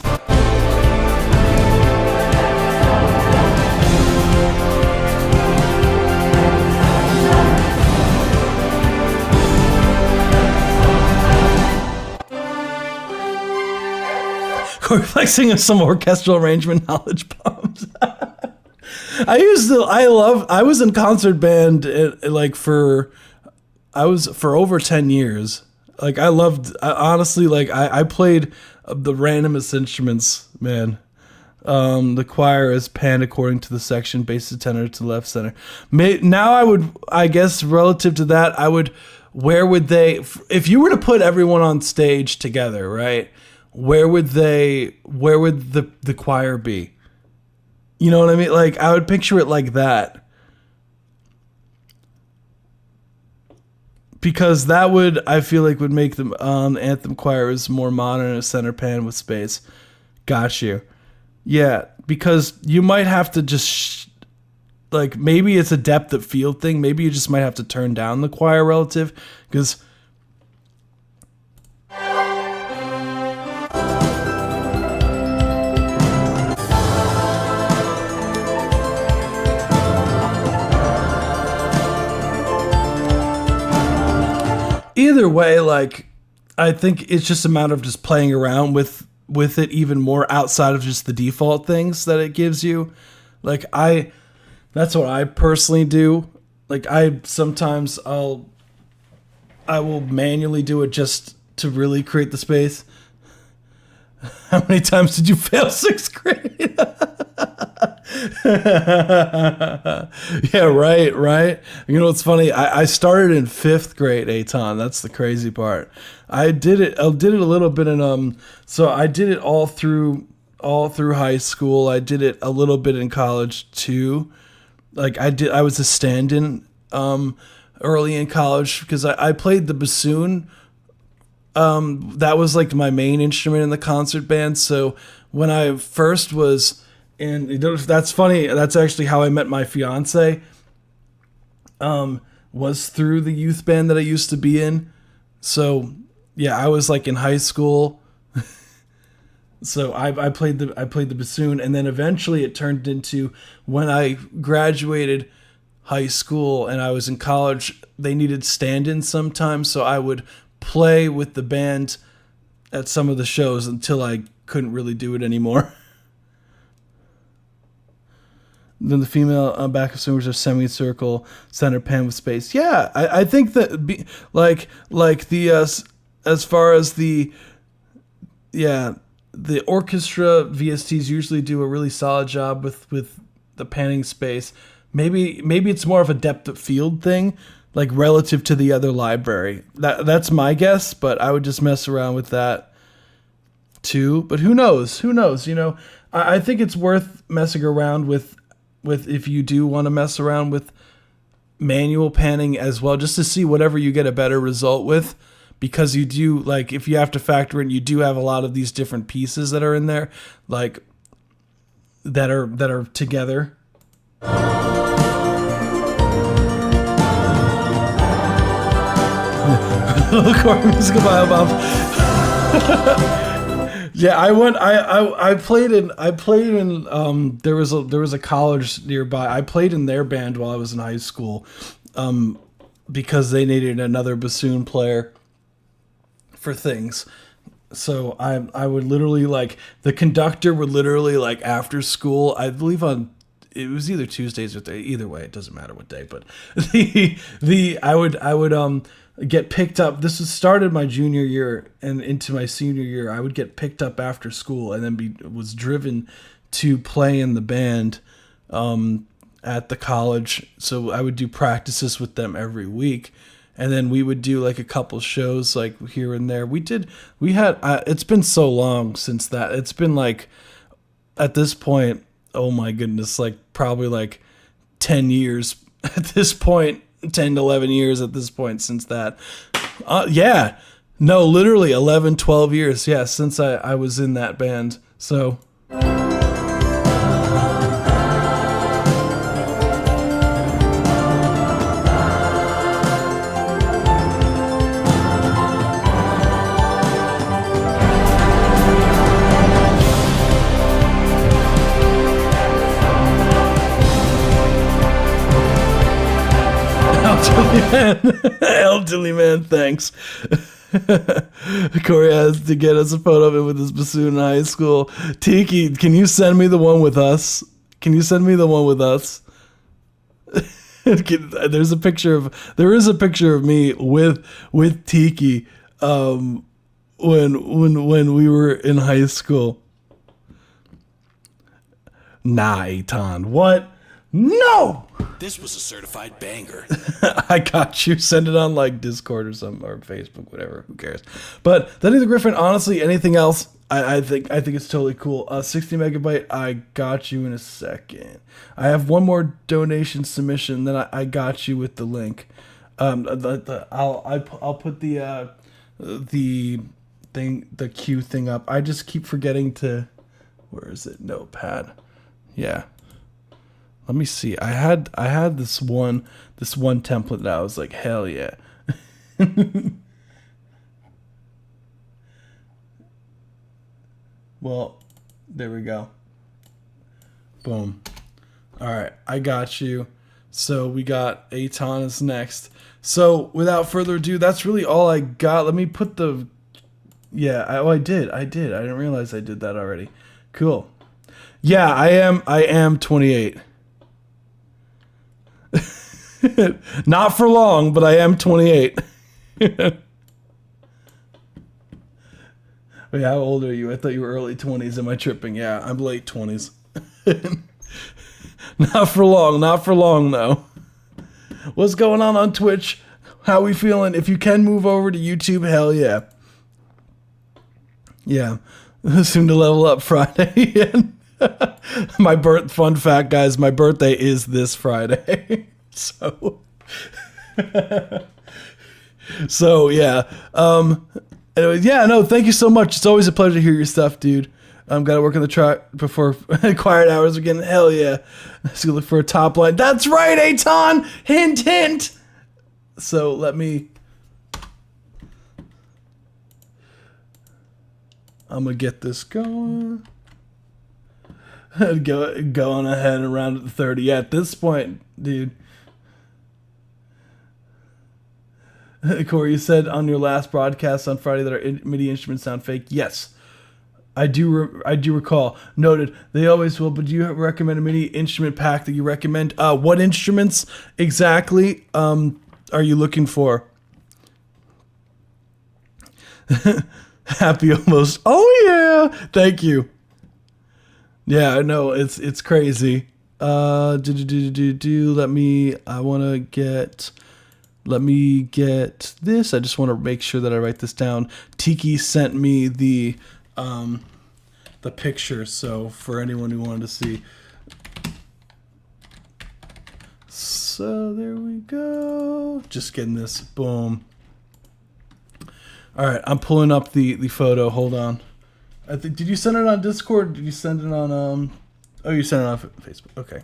C: Flexing of some orchestral arrangement knowledge bombs. I was in concert band for over 10 years. Like honestly, like I played the randomest instruments, man. The choir is panned according to the section, bass to tenor to left center. Now I guess relative to that, where would they, if you were to put everyone on stage together, right? Where would the choir be? You know what I mean? Like I would picture it like that. Because that I feel like would make the anthem choirs more modern and a center pan with space. Got you. Yeah, because you might have to just like, maybe it's a depth of field thing. Maybe you just might have to turn down the choir relative, because either way, like, I think it's just a matter of just playing around with it even more outside of just the default things that it gives you. Like that's what I personally do. Like sometimes I will manually do it just to really create the space. How many times did you fail 6th grade? Yeah, right. You know what's funny? I started in 5th grade, Aton. That's the crazy part. I did it a little bit in so I did it all through high school. I did it a little bit in college too. Like I was a stand-in early in college because I played the bassoon. That was like my main instrument in the concert band. So when I first was in, that's funny. That's actually how I met my fiance. Was through the youth band that I used to be in. So yeah, I was like in high school. So I played the bassoon, and then eventually it turned into, when I graduated high school and I was in college, they needed stand-ins sometimes, so I would play with the band at some of the shows until I couldn't really do it anymore. Then the female backup singers are semicircle, center pan with space. Yeah, I think that as far as the orchestra VSTs usually do a really solid job with the panning space. Maybe it's more of a depth of field thing, like relative to the other library. That's my guess, but I would just mess around with that too. But who knows? You know, I think it's worth messing around with if you do want to mess around with manual panning as well, just to see whatever you get a better result with. Because you do, like, if you have to factor in, you do have a lot of these different pieces that are in there, like, that are together. Core musical bio. Yeah, I played in there was a college nearby. I played in their band while I was in high school, because they needed another bassoon player for things. So I would literally, like, the conductor would literally, like, after school, I believe it was either Tuesdays or either way, it doesn't matter what day, but I would get picked up. This was started my junior year and into my senior year. I would get picked up after school and then was driven to play in the band at the college. So I would do practices with them every week. And then we would do like a couple shows like here and there. It's been so long since that. It's been like, at this point, oh my goodness, like probably like 10 years at this point, 10 to 11 years at this point since that. Yeah, no, literally 11, 12 years. Yeah, since I was in that band. So... Elderly man, thanks. Corey has to get us a photo of him with his bassoon in high school. Tiki, can you send me the one with us? There is a picture of me with Tiki when we were in high school. Nah, Eitan, what? No!
E: This was a certified banger.
C: I got you. Send it on like Discord or something, or Facebook, whatever. Who cares? But Danny the Griffin, honestly, anything else, I think it's totally cool. 60 megabyte, I got you in a second. I have one more donation submission, then I got you with the link. I'll put the Q thing up. I just keep forgetting to. Where is it? Notepad. Yeah. Let me see. I had this one template that I was like, hell yeah. Well, there we go. Boom. All right, I got you. So we got Eitan is next. So without further ado, that's really all I got. Let me put the. Yeah. I did. I didn't realize I did that already. Cool. Yeah, I am 28. Not for long, but I am 28. Wait, how old are you? I thought you were early 20s. Am I tripping? Yeah, I'm late 20s. Not for long though. What's going on Twitch? How we feeling? If you can move over to YouTube, hell yeah. Yeah, soon to level up Friday. Fun fact, guys, my birthday is this Friday. So yeah. Anyway, yeah, no, thank you so much. It's always a pleasure to hear your stuff, dude. Gotta work on the track before quiet hours again. Hell yeah. Let's go look for a top line. That's right, Eitan! Hint, hint! So let me... I'm gonna get this going. Going ahead and around at the 30. Yeah, at this point, dude... Corey, you said on your last broadcast on Friday that our MIDI instruments sound fake. Yes, I do recall. Noted. They always will. But do you recommend a MIDI instrument pack that you recommend? What instruments exactly are you looking for? Happy almost. Oh yeah, thank you. Yeah, I know it's crazy. Let me get this. I just want to make sure that I write this down. Tiki sent me the picture, so for anyone who wanted to see. So there we go. Just getting this. Boom. All right, I'm pulling up the photo. Hold on. I think, did you send it on Discord? Did you send it on oh, you sent it on Facebook. Okay.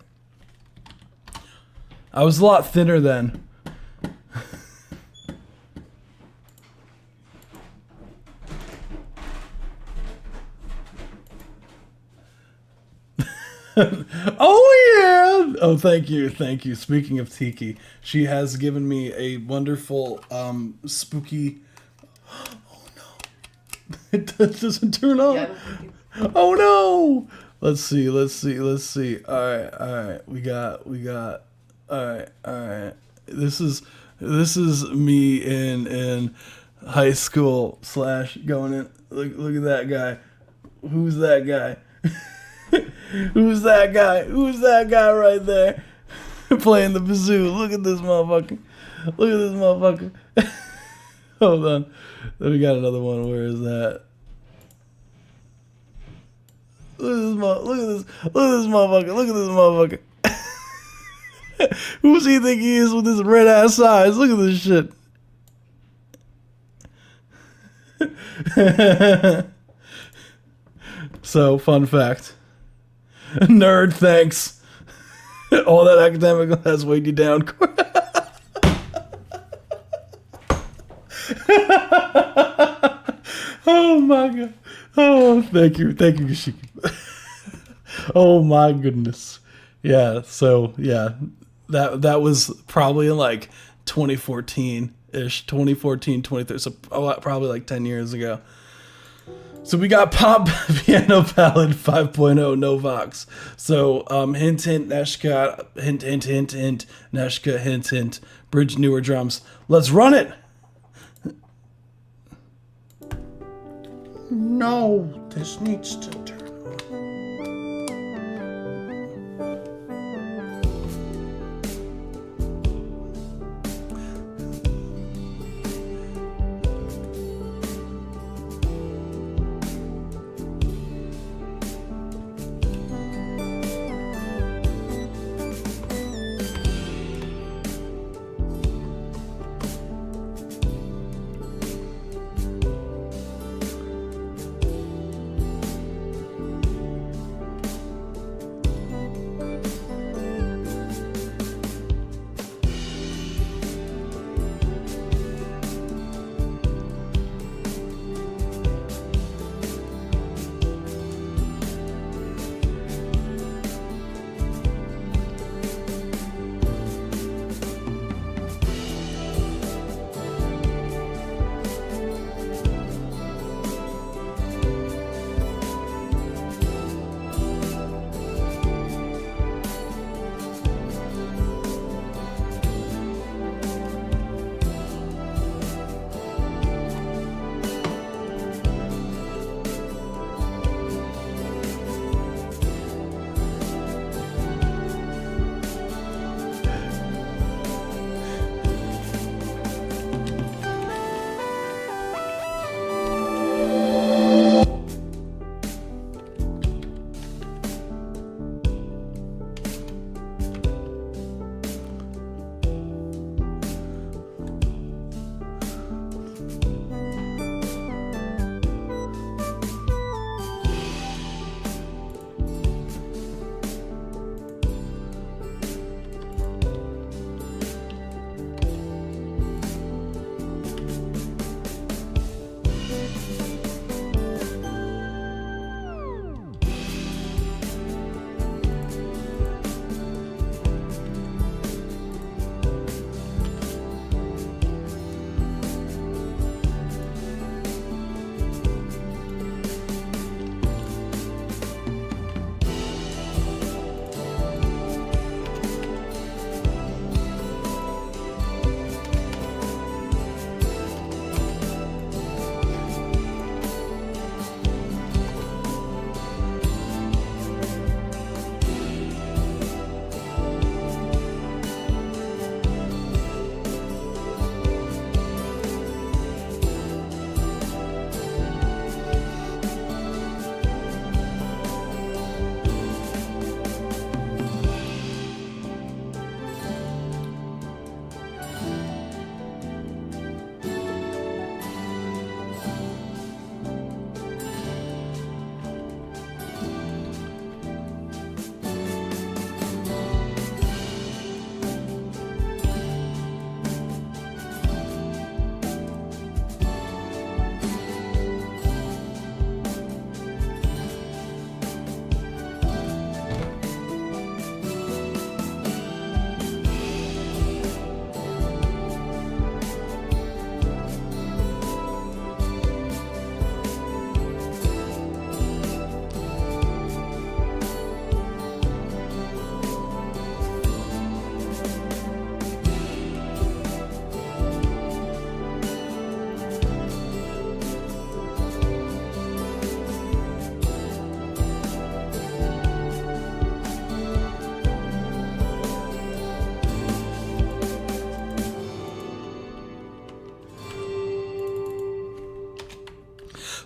C: I was a lot thinner then. Oh yeah! Oh, thank you. Speaking of Tiki, she has given me a wonderful spooky. Oh no! It doesn't turn on. Yeah, oh no! Let's see. All right. We got. All right. This is This is me in high school / going in. Look at that guy. Who's that guy? Who's that guy? Who's that guy right there? Playing the bazoo. Look at this motherfucker. Look at this motherfucker. Hold on. Then we got another one. Where is that? Look at this motherfucker. Look at this motherfucker. Who's he think he is with his red ass eyes? Look at this shit. So, fun fact. Nerd, thanks. All that academic has weighed you down. Oh my god. Oh, thank you, Kashiki. Oh my goodness. Yeah, so yeah, that was probably in like 2014-ish, 2014, 2013, so probably like 10 years ago. So we got Pop Piano Ballad 5.0 No Vox. So hint hint Neshka, hint hint hint hint Neshka, hint hint bridge newer drums. Let's run it. No, this needs to turn on.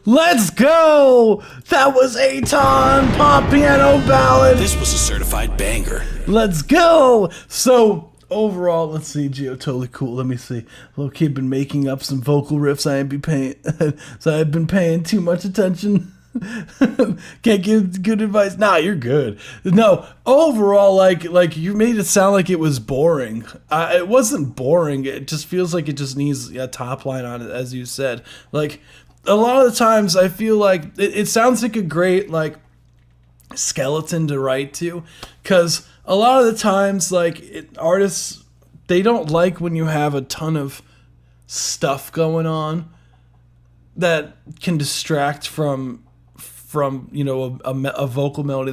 C: Let's go! That was Aton Pop Piano Ballad.
E: This was a certified banger.
C: Let's go! So, overall, let's see, Gio, totally cool. Let me see. Low kid been making up some vocal riffs. So I've been paying too much attention. Can't give good advice. Nah, you're good. No, overall, like you made it sound like it was boring. It wasn't boring. It just feels like it just needs a top line on it, as you said. Like a lot of the times, I feel like it sounds like a great like skeleton to write to, because a lot of the times, like artists, they don't like when you have a ton of stuff going on that can distract from you know a vocal melody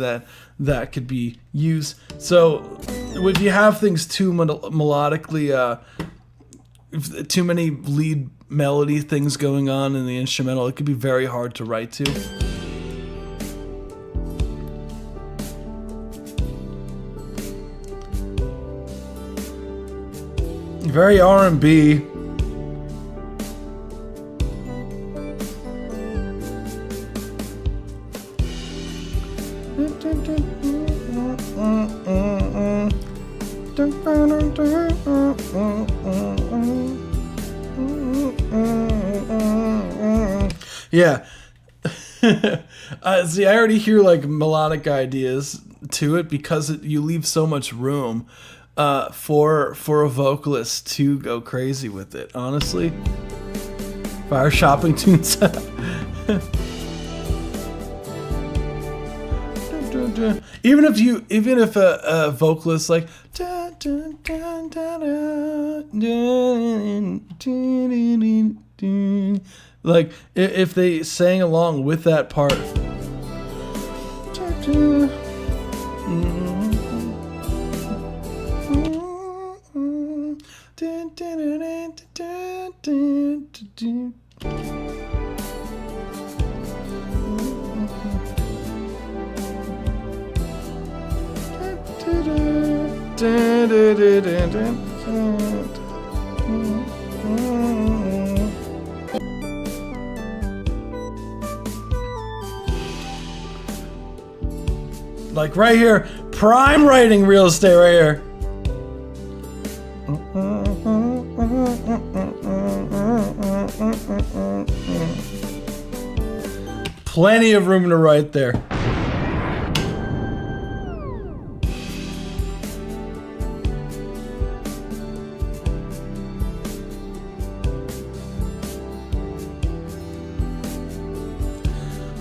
C: that could be used. So if you have things too melodically, too many lead melody things going on in the instrumental, it could be very hard to write to. Very R&B. Yeah. See, I already hear like melodic ideas to it because you leave so much room for a vocalist to go crazy with it. Honestly, fire shopping tunes. Even if a vocalist like like if they sang along with that part, like right here, prime writing real estate right here. Plenty of room to write there.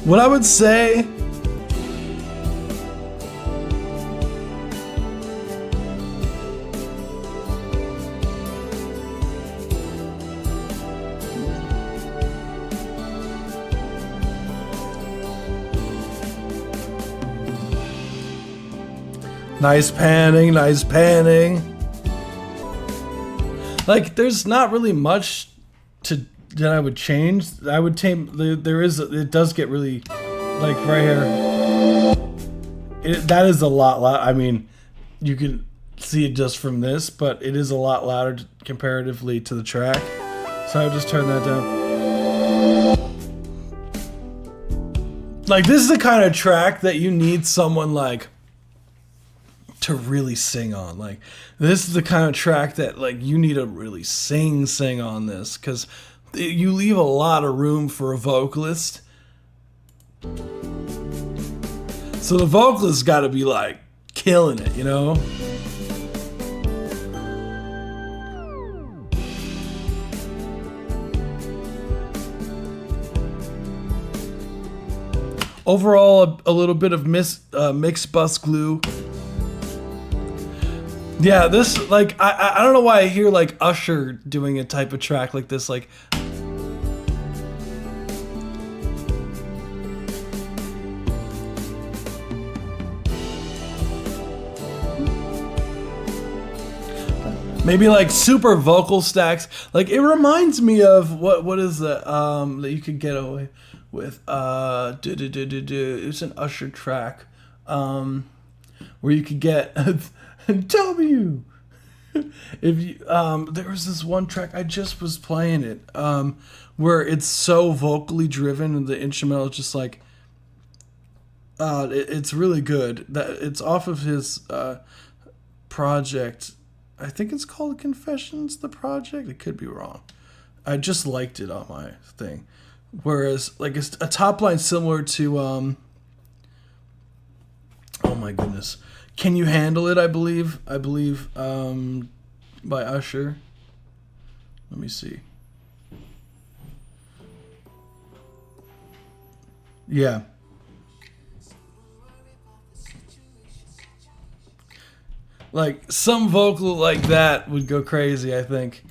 C: What I would say, nice panning, nice panning. Like, there's not really much that I would change. I would tame. It does get really, like right here. That is a lot. I mean, you can see it just from this, but it is a lot louder comparatively to the track. So I would just turn that down. Like, this is the kind of track that you need someone like to really sing on. Like, this is the kind of track that like you need to really sing on this, because you leave a lot of room for a vocalist. So the vocalist got to be like killing it, you know? Overall, a little bit of mixed bus glue. Yeah, this, like, I don't know why I hear like Usher doing a type of track like this, like. Maybe like super vocal stacks. Like, it reminds me of what is that that you could get away with? It's an Usher track where you could get W. If you there was this one track I just was playing it where it's so vocally driven and the instrumental is just like it's really good. That it's off of his project. I think it's called Confessions, the project. It could be wrong. I just liked it on my thing. Whereas like it's a top line similar to oh my goodness. Can You Handle It, I believe by Usher. Let me see. Yeah. Like some vocal like that would go crazy, I think.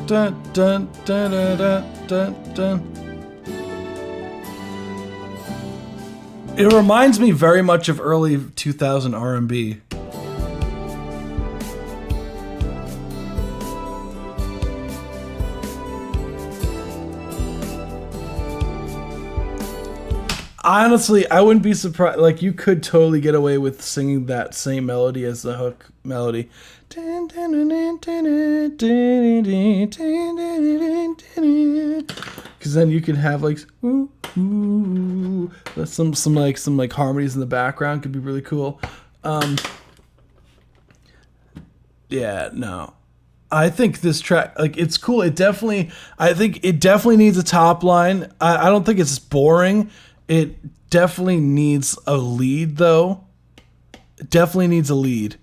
C: Dun, dun, dun, dun, dun, dun, dun. It reminds me very much of early 2000 R&B. Honestly, I wouldn't be surprised. Like, you could totally get away with singing that same melody as the hook melody. Because then you could have like ooh, ooh, some harmonies in the background could be really cool. Yeah, no. I think this track, like, it's cool. I think it definitely needs a top line. I don't think it's boring. It definitely needs a lead, though. It definitely needs a lead,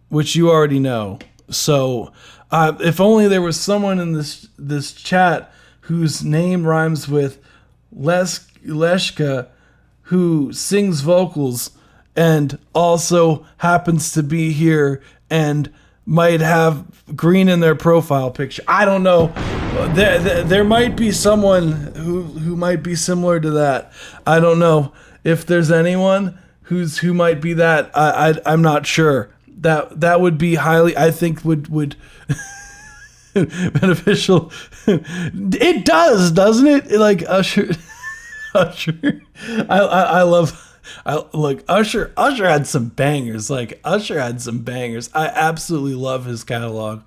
C: which you already know. So, if only there was someone in this chat whose name rhymes with Leshka, who sings vocals and also happens to be here and might have green in their profile picture. I don't know. There might be someone who might be similar to that. I don't know if there's anyone who might be that. I'm not sure. That would be highly, I think, would beneficial. It does, doesn't it? Like Usher. I love. Look, Usher had some bangers. Like, Usher had some bangers. I absolutely love his catalog.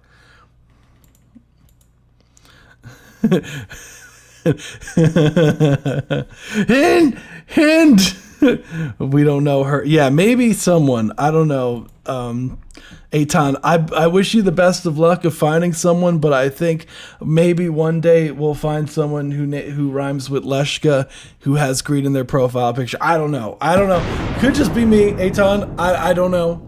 C: and we don't know her. Yeah, maybe someone. I don't know. Eitan, I wish you the best of luck of finding someone, but I think maybe one day we'll find someone who rhymes with Leshka, who has green in their profile picture. I don't know. Could just be me, Eitan. I don't know.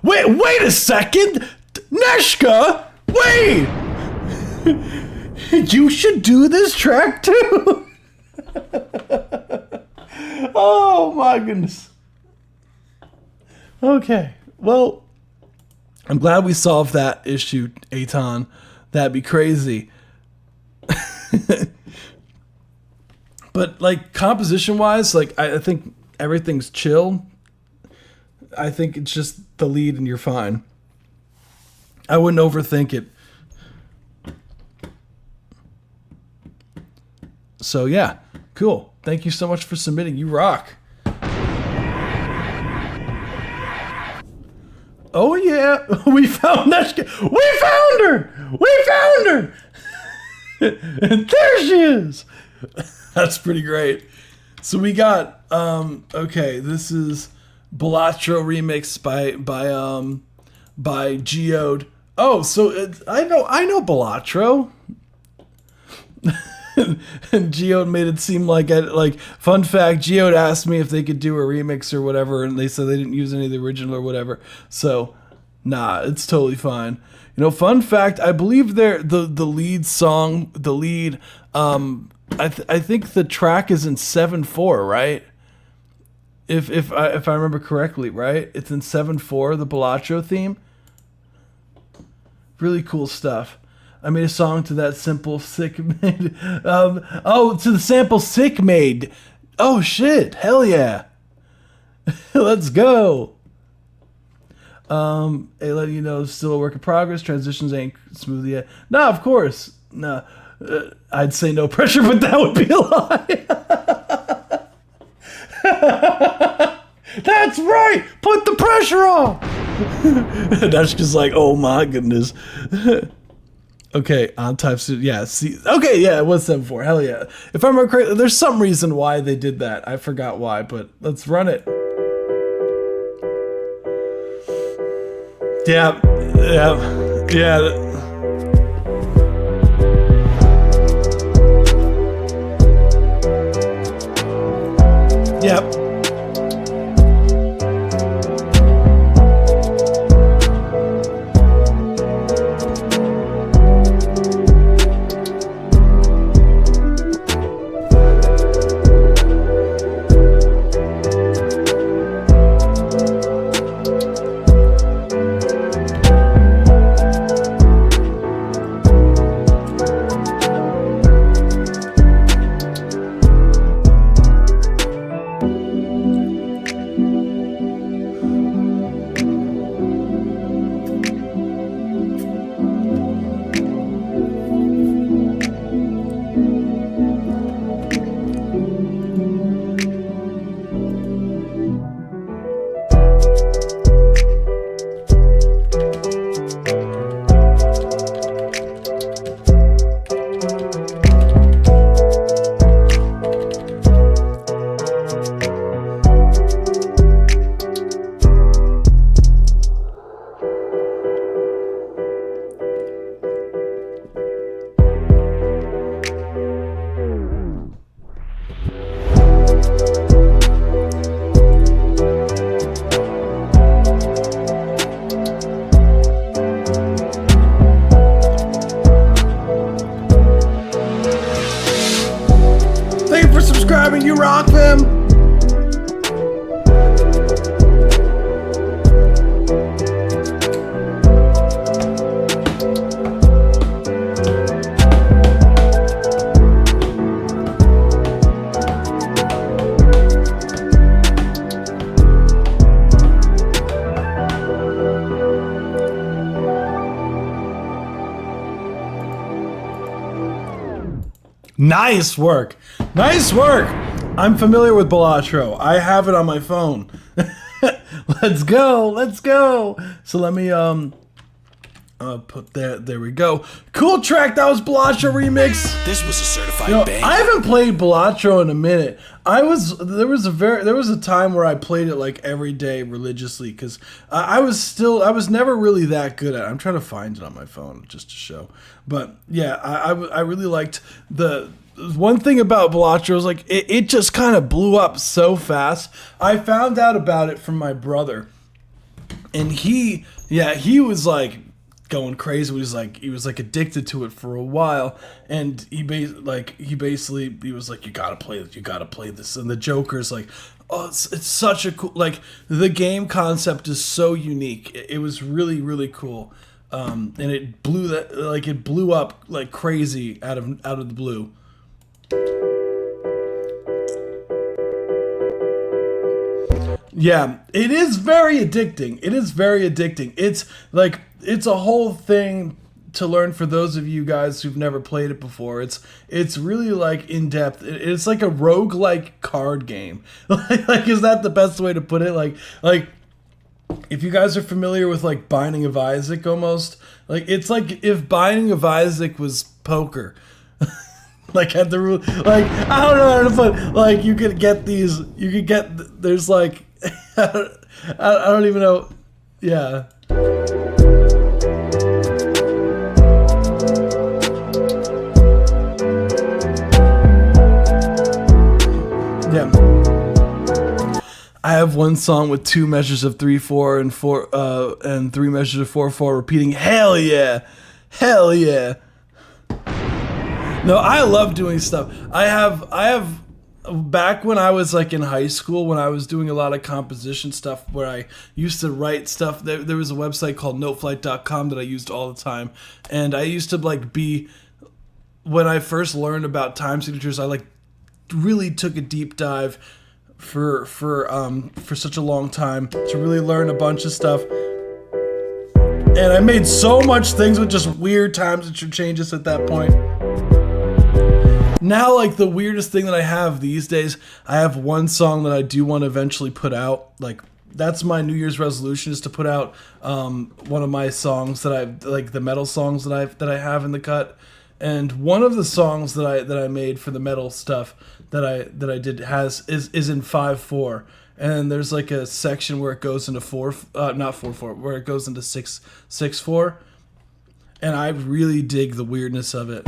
C: Wait a second, Neshka. Wait. You should do this track too. Oh my goodness. Okay, well, I'm glad we solved that issue, Eitan. That'd be crazy. But like composition-wise, like I think everything's chill. I think it's just the lead and you're fine. I wouldn't overthink it. So yeah, cool. Thank you so much for submitting. You rock. Oh yeah, we found that. We found her. And there she is. That's pretty great. So we got okay. This is Balatro remix by Geode. Oh, so I know Balatro. And Geode made it seem like fun fact, Geode asked me if they could do a remix or whatever, and they said they didn't use any of the original or whatever. So, nah, it's totally fine. You know, fun fact, I believe the lead song, I think the track is in 7/4, right? If I remember correctly, right? It's in 7/4, the Balatro theme. Really cool stuff. I made a song to that sample Sick made. To the sample Sick made. Oh shit! Hell yeah! Let's go. Hey, letting you know, still a work in progress. Transitions ain't smooth yet. No, of course. No, I'd say no pressure, but that would be a lie. That's right. Put the pressure on. That's just like, oh my goodness. Okay, on type suit. Yeah, see. Okay, yeah, what's that for? Hell yeah. If I'm correct, there's some reason why they did that. I forgot why, but let's run it. Yeah, yeah, yeah. Yep. Subscribing, you rock them. Nice work. Nice work. I'm familiar with Balatro. I have it on my phone. Let's go. Let's go. So let me put that. There we go. Cool track. That was Balatro remix.
E: This was a certified banger.
C: I haven't played Balatro in a minute. There was a time where I played it like every day religiously because I was never really that good at it. I'm trying to find it on my phone just to show. But yeah, I really liked the one thing about Balatro is like it just kind of blew up so fast. I found out about it from my brother, and he was like going crazy. He was like addicted to it for a while, and he was like, you gotta play this. And the Joker's like, oh, it's such a cool, like the game concept is so unique. It was really, really cool. And it blew up like crazy out of the blue. Yeah, it is very addicting. It's a whole thing to learn for those of you guys who've never played it before. It's really like in depth. It's like a roguelike card game. Like is that the best way to put it? Like if you guys are familiar with like Binding of Isaac almost, like it's like if Binding of Isaac was poker. Like at the rule, like I don't know how to put. Like you could get these. You could get. There's like, I don't even know. Yeah. Yeah. I have one song with 2 measures of 3/4 and 4 and 3 measures of 4/4 repeating. Hell yeah, hell yeah. No, I love doing stuff. I have back when I was like in high school, when I was doing a lot of composition stuff where I used to write stuff, there was a website called noteflight.com that I used all the time. And I used to like when I first learned about time signatures, I like really took a deep dive for such a long time to really learn a bunch of stuff. And I made so much things with just weird time signature changes at that point. Now, like, the weirdest thing that I have these days, I have one song that I do want to eventually put out. Like, that's my New Year's resolution, is to put out one of my songs that I like, the metal songs that I have in the cut. And one of the songs that I made for the metal stuff that I did is in 5/4. And there's like a section where it goes into not 4/4, where it goes into 6/4. And I really dig the weirdness of it.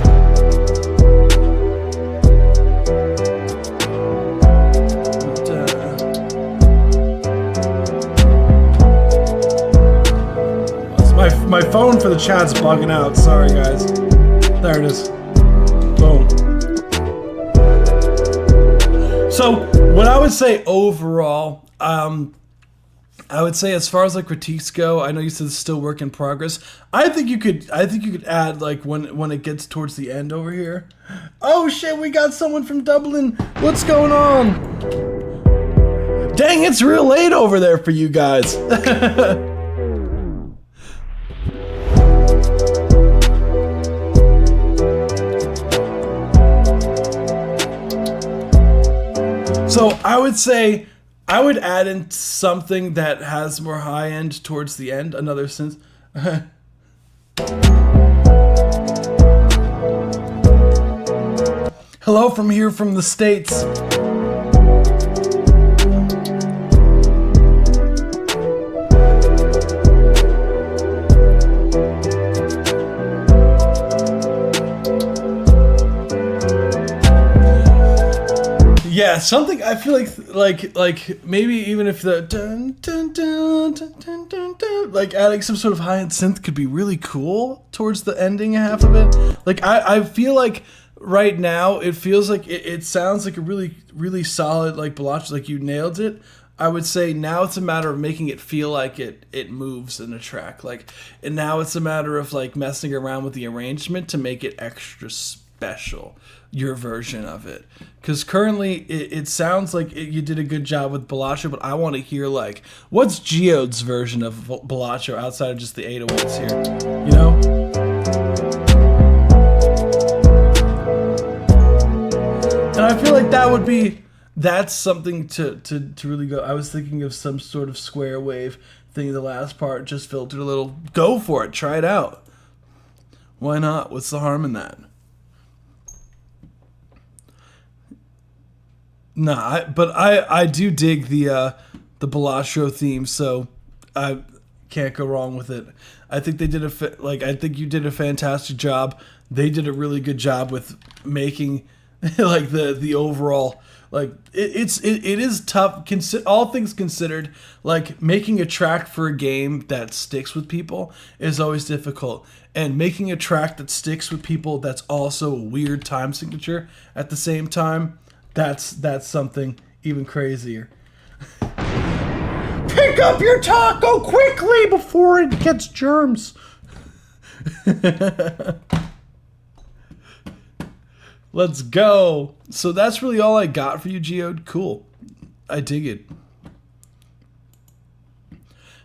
C: My phone for the chat's bugging out. Sorry, guys. There it is. Boom. So, what I would say overall, I would say as far as like critiques go, I know you said it's still work in progress. I think you could add, like, when it gets towards the end over here. Oh shit, we got someone from Dublin. What's going on? Dang, it's real late over there for you guys. So I would say I would add in something that has more high end towards the end. Another sense. Hello from here from the States. Yeah, something I feel like maybe even if the dun, dun, dun, dun, dun, dun, dun, like adding some sort of high-end synth could be really cool towards the ending half of it. Like I feel like right now it feels like it sounds like a really, really solid, like, Balacho, like you nailed it. I would say now it's a matter of making it feel like it moves in a track. Like, and now it's a matter of like messing around with the arrangement to make it extra special, your version of it. Because currently it sounds like you did a good job with Balacho, but I want to hear, like, what's Geode's version of Balacho outside of just the 808s here, you know? And I feel like that's something to really go. I was thinking of some sort of square wave thing in the last part, just filtered a little. Go for it, try it out. Why not? What's the harm in that? Nah, but I do dig the Balacho theme, so I can't go wrong with it. I think they did I think you did a fantastic job. They did a really good job with making like the overall, like, it is tough. All things considered, like, making a track for a game that sticks with people is always difficult, and making a track that sticks with people that's also a weird time signature at the same time, that's something even crazier. Pick up your taco quickly before it gets germs. Let's go. So that's really all I got for you, Geode. Cool. I dig it.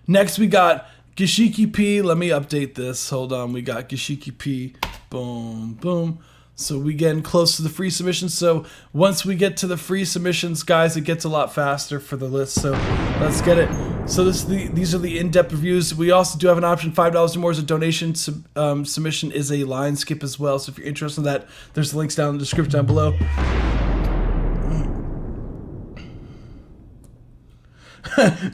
C: Next we got Gashiki P. Let me update this. Hold on. We got Gashiki P. Boom, boom. So we getting close to the free submissions. So once we get to the free submissions, guys, it gets a lot faster for the list. So let's get it. So these are the in-depth reviews. We also do have an option, $5 or more as a donation. Submission is a line skip as well. So if you're interested in that, there's the links down in the description down below.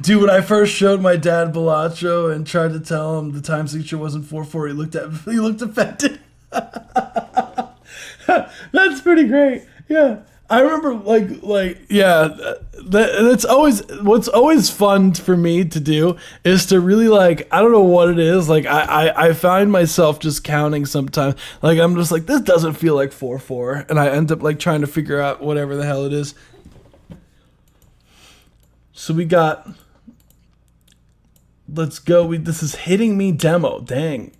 C: Dude, when I first showed my dad Balacho and tried to tell him the time signature wasn't 4/4, he looked offended. That's pretty great. Yeah, I remember that's always what's always fun for me to do is to really, like, I don't know what it is, like I find myself just counting sometimes, like I'm just like, this doesn't feel like 4/4, and I end up like trying to figure out whatever the hell it is. So we got, let's go. This is Hitting Me demo. Dang.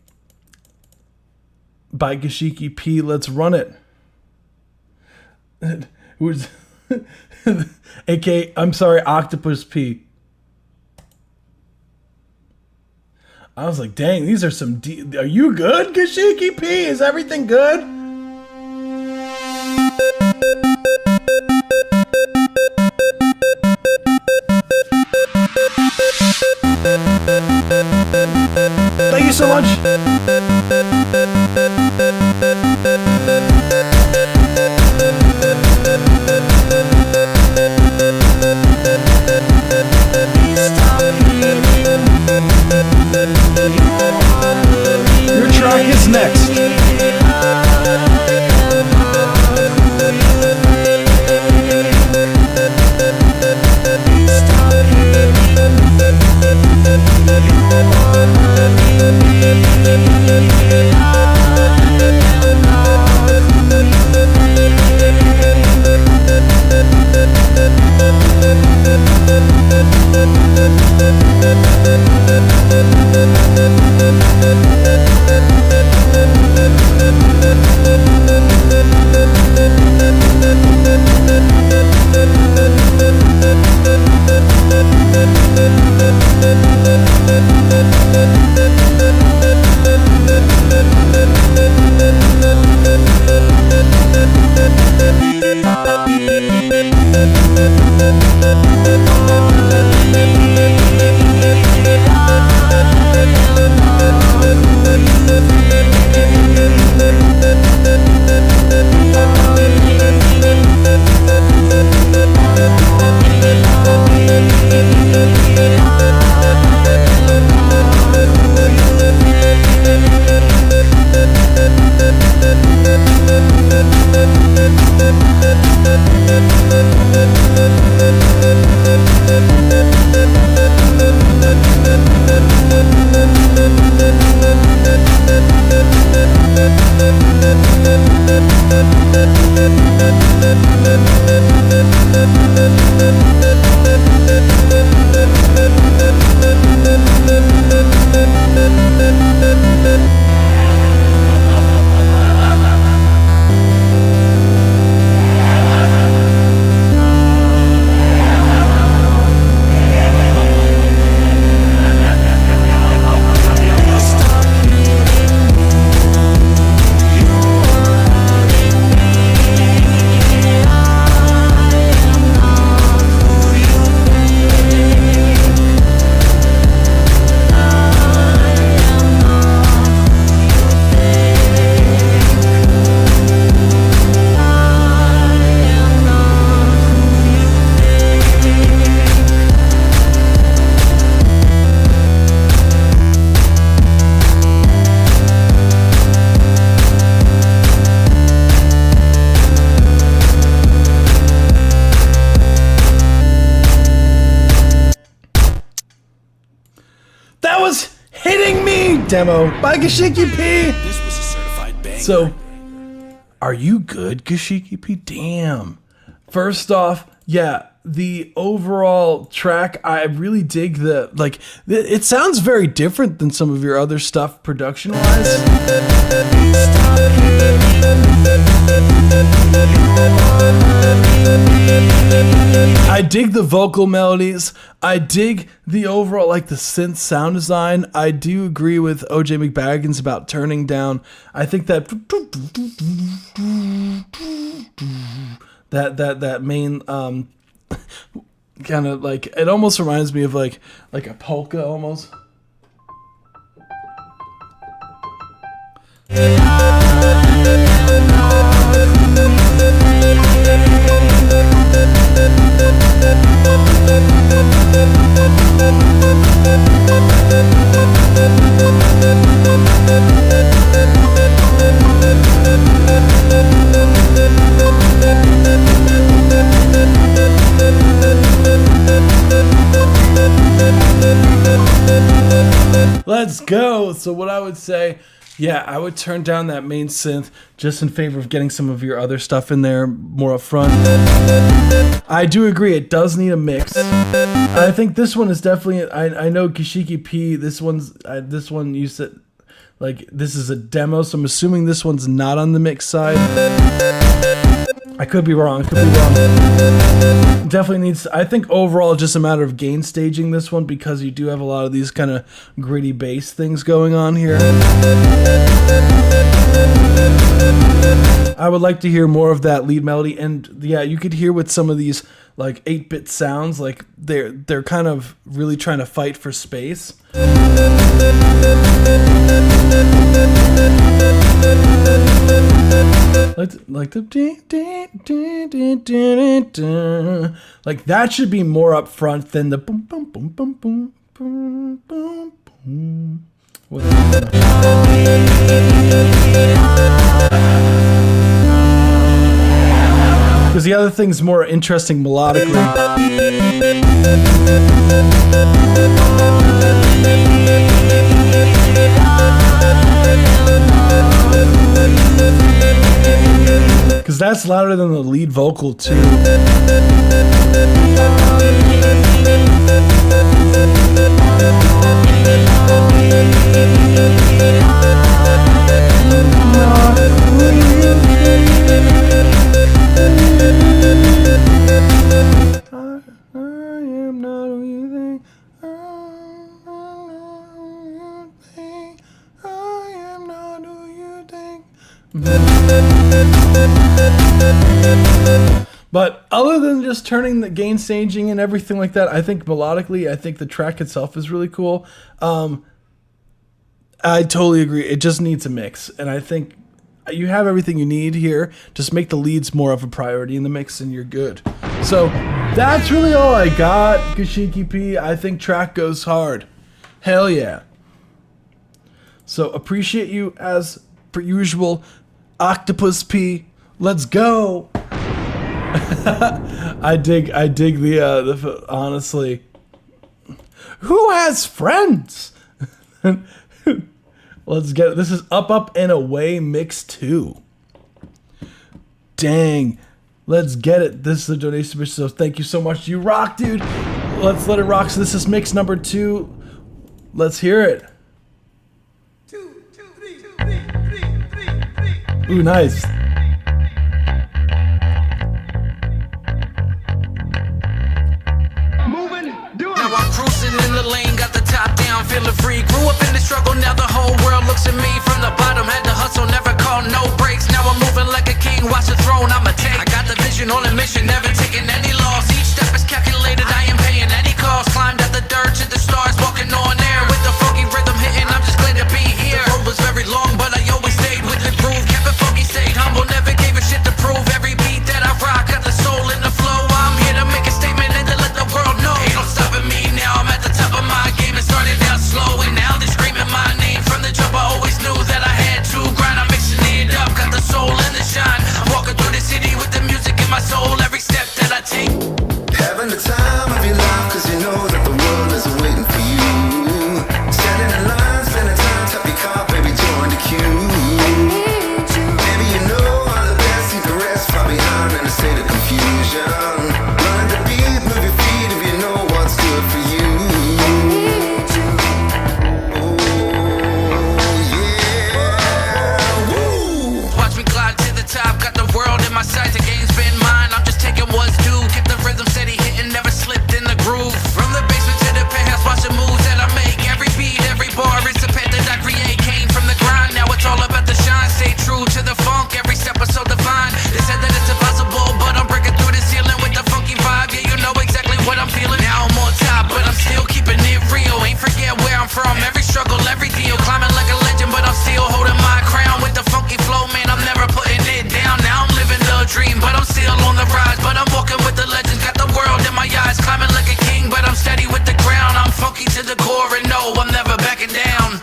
C: By Gashiki P. Let's run it. who's aka I'm sorry, Octopus P. I was like, dang, these are some are you good, Kashiki P? Is everything good? Thank you so much. Your track is next. Demo by Kashiki P.
E: This was a certified banger.
C: So, are you good, Kashiki P? Damn. First off, yeah, the overall track, I really dig it sounds very different than some of your other stuff production-wise. I dig the vocal melodies. I dig the overall, the synth sound design. I do agree with OJ McBaggins about turning down. I think that main kind of it almost reminds me of like a polka almost. Let's go. So what I would say, yeah, I would turn down that main synth just in favor of getting some of your other stuff in there more up front. I do agree, it does need a mix. I think this one is definitely, I know Kashiki P, this one you said, this is a demo, so I'm assuming this one's not on the mix side. I could be wrong. Definitely needs. I think overall, just a matter of gain staging this one because you do have a lot of these kind of gritty bass things going on here. I would like to hear more of that lead melody, and yeah, you could hear with some of these like 8-bit sounds, like they're kind of really trying to fight for space. Like that should be more up front than the boom boom boom boom boom boom boom boom. Because the other thing's more interesting melodically. Because that's louder than the lead vocal too. But other than just turning the gain staging and everything like that, I think melodically, I think the track itself is really cool. I totally agree. It just needs a mix. And I think you have everything you need here. Just make the leads more of a priority in the mix and you're good. So that's really all I got, Kashiki P. I think track goes hard. Hell yeah. So appreciate you as per usual. Octopus P. Let's go. I dig the honestly. Who has friends? Let's get it. This is Up and Away Mix 2. Dang. Let's get it. This is a donation, so thank you so much. You rock, dude. Let's let it rock. So this is mix number 2. Let's hear it. Ooh, nice.
F: Now I'm cruising in the lane, got the top down, feeling free. Grew up in the struggle, now the whole world looks at me from the bottom. Had to hustle, never call no breaks. Now I'm moving like a king, watch the throne, I'ma take. I got the vision on a mission, never taking any loss. Each step is calculated, I am paying any cost. Climbed out the dirt to the stars, walking on air with the funky rhythm hitting. I'm just glad to be here. The road was very long, but I always stayed with the groove. Kept it funky, stayed humble, never gave a shit to prove. Every beat that I rock, got the soul in the flow. I'm here to make a statement and to let the world know. Ain't no stopping me now, I'm at the top of my game. It started out slow and now they're screaming my name. From the jump I always knew that I had to grind. I'm mixing it up, got the soul and the shine. I'm walking through the city with the music in my soul. Every step that I take,
A: Having the time of your life, cause you know that the world is waiting for you. Standing in line, spending time, tap your car, baby, join the queue. Maybe you know all the best, leave the rest far behind in a state of confusion. Learn to beat, move your feet if you know what's good for you. Oh, yeah, woo!
F: watch me glide to the top. Got the world in my sights, the game's been mine. I'm just taking what's due. Keep the rhythm steady, hitting, never slipped in the groove. From the basement to the penthouse, watch the moves that I make. Every beat, every bar is a pet that I create. Came from the grind, now it's all about the shine. Stay true to the funk, every step is so divine. They said that it's impossible, but I'm breaking through the ceiling with the funky vibe. Yeah, you know exactly what I'm feeling. Now I'm on top, but I'm still keeping it real. Ain't forget where I'm from, every struggle, every deal. Climbing like a legend, but I'm still holding my crown. With the funky flow, man, I'm never putting it down. Now I'm living the dream, but I'm still on the rise. But I'm walking with the legends, got the world in my eyes. Climbing like a king, but I'm steady with the crown. I'm funky to the core and no, I'm never backing down.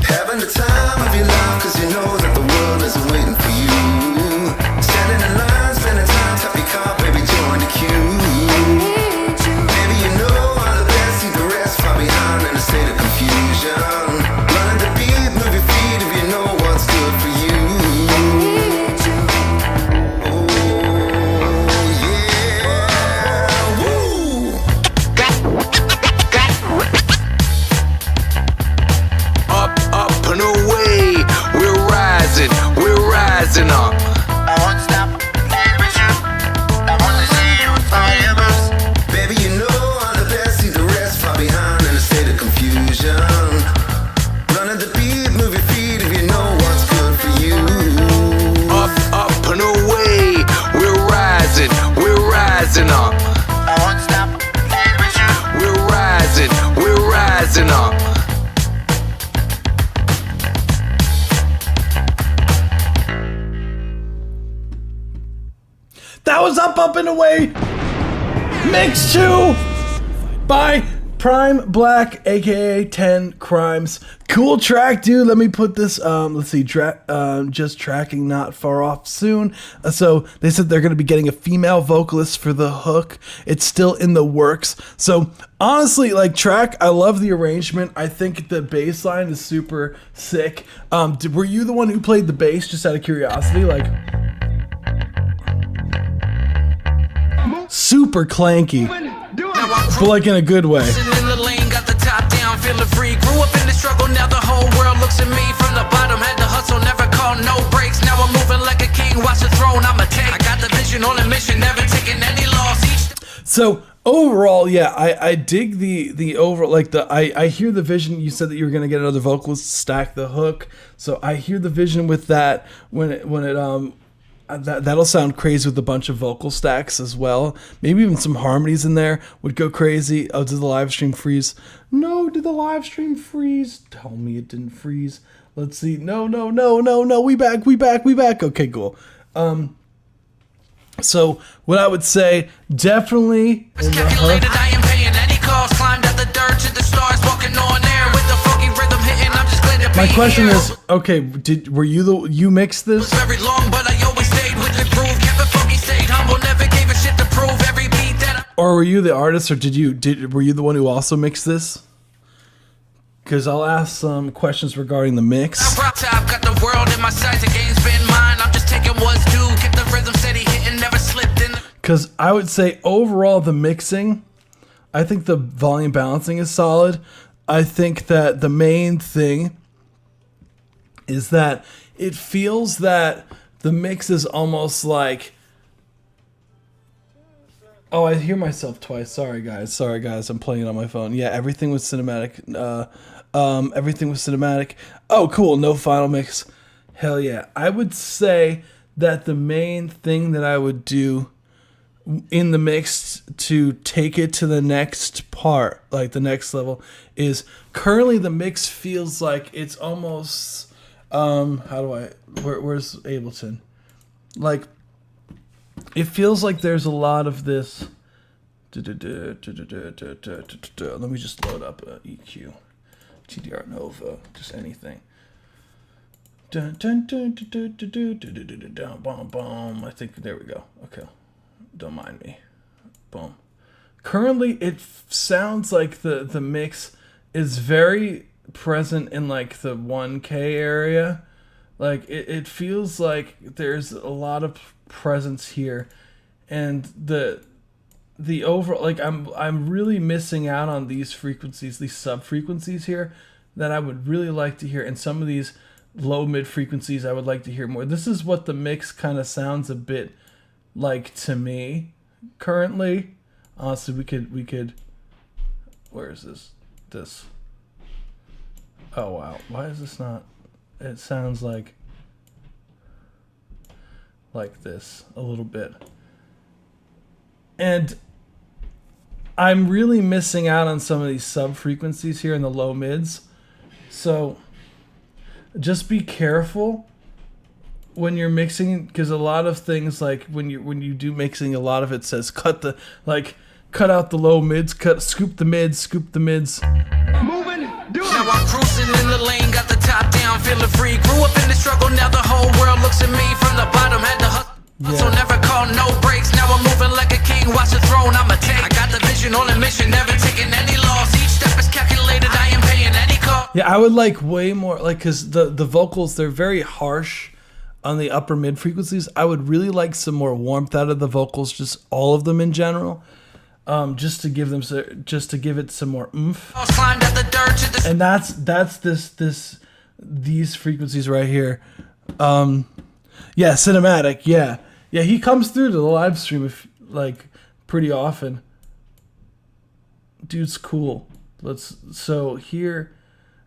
A: Having the time of your life, cause you know that the world is waiting for you. Standing in line, spending time, tap your car, baby, join the queue. Maybe you know all the best, leave the rest far behind in a state of confusion. Learn to beat, move your feet if you know what's good for you. Oh, yeah, woo!
C: giving away Mix 2 by Prime Black, aka 10 Crimes. Cool track, dude. Let me put this, let's see, just tracking not far off soon. So they said they're going to be getting a female vocalist for the hook. It's still in the works. So honestly, like, track, I love the arrangement. I think the bass line is super sick. Were you the one who played the bass, just out of curiosity? Like, super clanky, but like in a good way.
F: Sitting in the lane, got the top down, feeling free. Grew up in the struggle, now the whole world looks at me from the bottom. Had to hustle, never call no breaks. Now I'm moving like a king, watch the throne, I'ma take. I got the vision on a mission, never taking any loss.
C: So overall, yeah, I dig the overall, like, I hear the vision. You said that you were gonna get another vocalist to stack the hook, so I hear the vision with that. That'll sound crazy with a bunch of vocal stacks as well. Maybe even some harmonies in there would go crazy. Oh, did the live stream freeze? No, did the live stream freeze? Tell me it didn't freeze. Let's see. No. We back. Okay, cool. So what I would say, definitely.
F: It's calculated, I am paying any cost. Climbed out the dirt to the stars, walking on air with the funky rhythm hitting. I'm just glad to be
C: My question
F: here.
C: is, okay, were you mixed this?
F: It was very long, but I always stayed with the groove. Kept it funky, stayed humble, never gave a shit to prove. Every beat that
C: Or were you the artist, or were you the one who also mixed this? Because I'll ask some questions regarding the mix.
F: I rock top, got the world in my sights. The game's been mine. I'm just taking what's due. Kept the rhythm steady, hitting, never slipped in.
C: Because I would say overall the mixing, I think the volume balancing is solid. I think that the main thing is that it feels that the mix is almost like, oh, I hear myself twice. Sorry guys. I'm playing it on my phone. Yeah, everything was cinematic. Everything was cinematic. Oh, cool. No final mix. Hell yeah. I would say that the main thing that I would do in the mix to take it to the next part, like the next level, is currently the mix feels like it's almost, where's Ableton? Like, it feels like there's a lot of this. Let me just load up EQ, TDR Nova, just anything. I think there we go. Okay, don't mind me. Boom. Currently, it sounds like the mix is very present in like the 1K area. Like it feels like there's a lot of presence here, and the overall, like, I'm really missing out on these frequencies, these sub frequencies here that I would really like to hear, and some of these low mid frequencies I would like to hear more. This is what the mix kind of sounds a bit like to me currently. Honestly, we could where is this oh wow, why is this not, it sounds like this a little bit, and I'm really missing out on some of these sub frequencies here in the low mids. So just be careful when you're mixing, because a lot of things, like when you do mixing, a lot of it says cut out the low mids, scoop the mids.
F: Now I'm cruising in the lane, got the top down, feeling free. Grew up in the struggle, now the whole world looks at me from the bottom. Had to hustle, so never call no breaks. Now I'm moving like a king, watch the throne, I'ma take. I got the vision on a mission, never taking any loss. Each step is calculated, I am paying any cost.
C: Yeah, I would like way more, like, because the vocals, they're very harsh on the upper mid frequencies. I would really like some more warmth out of the vocals, just all of them in general. Just to give it some more oomph. And that's these frequencies right here. Yeah, cinematic. Yeah, he comes through to the live stream pretty often. Dude's cool. So here,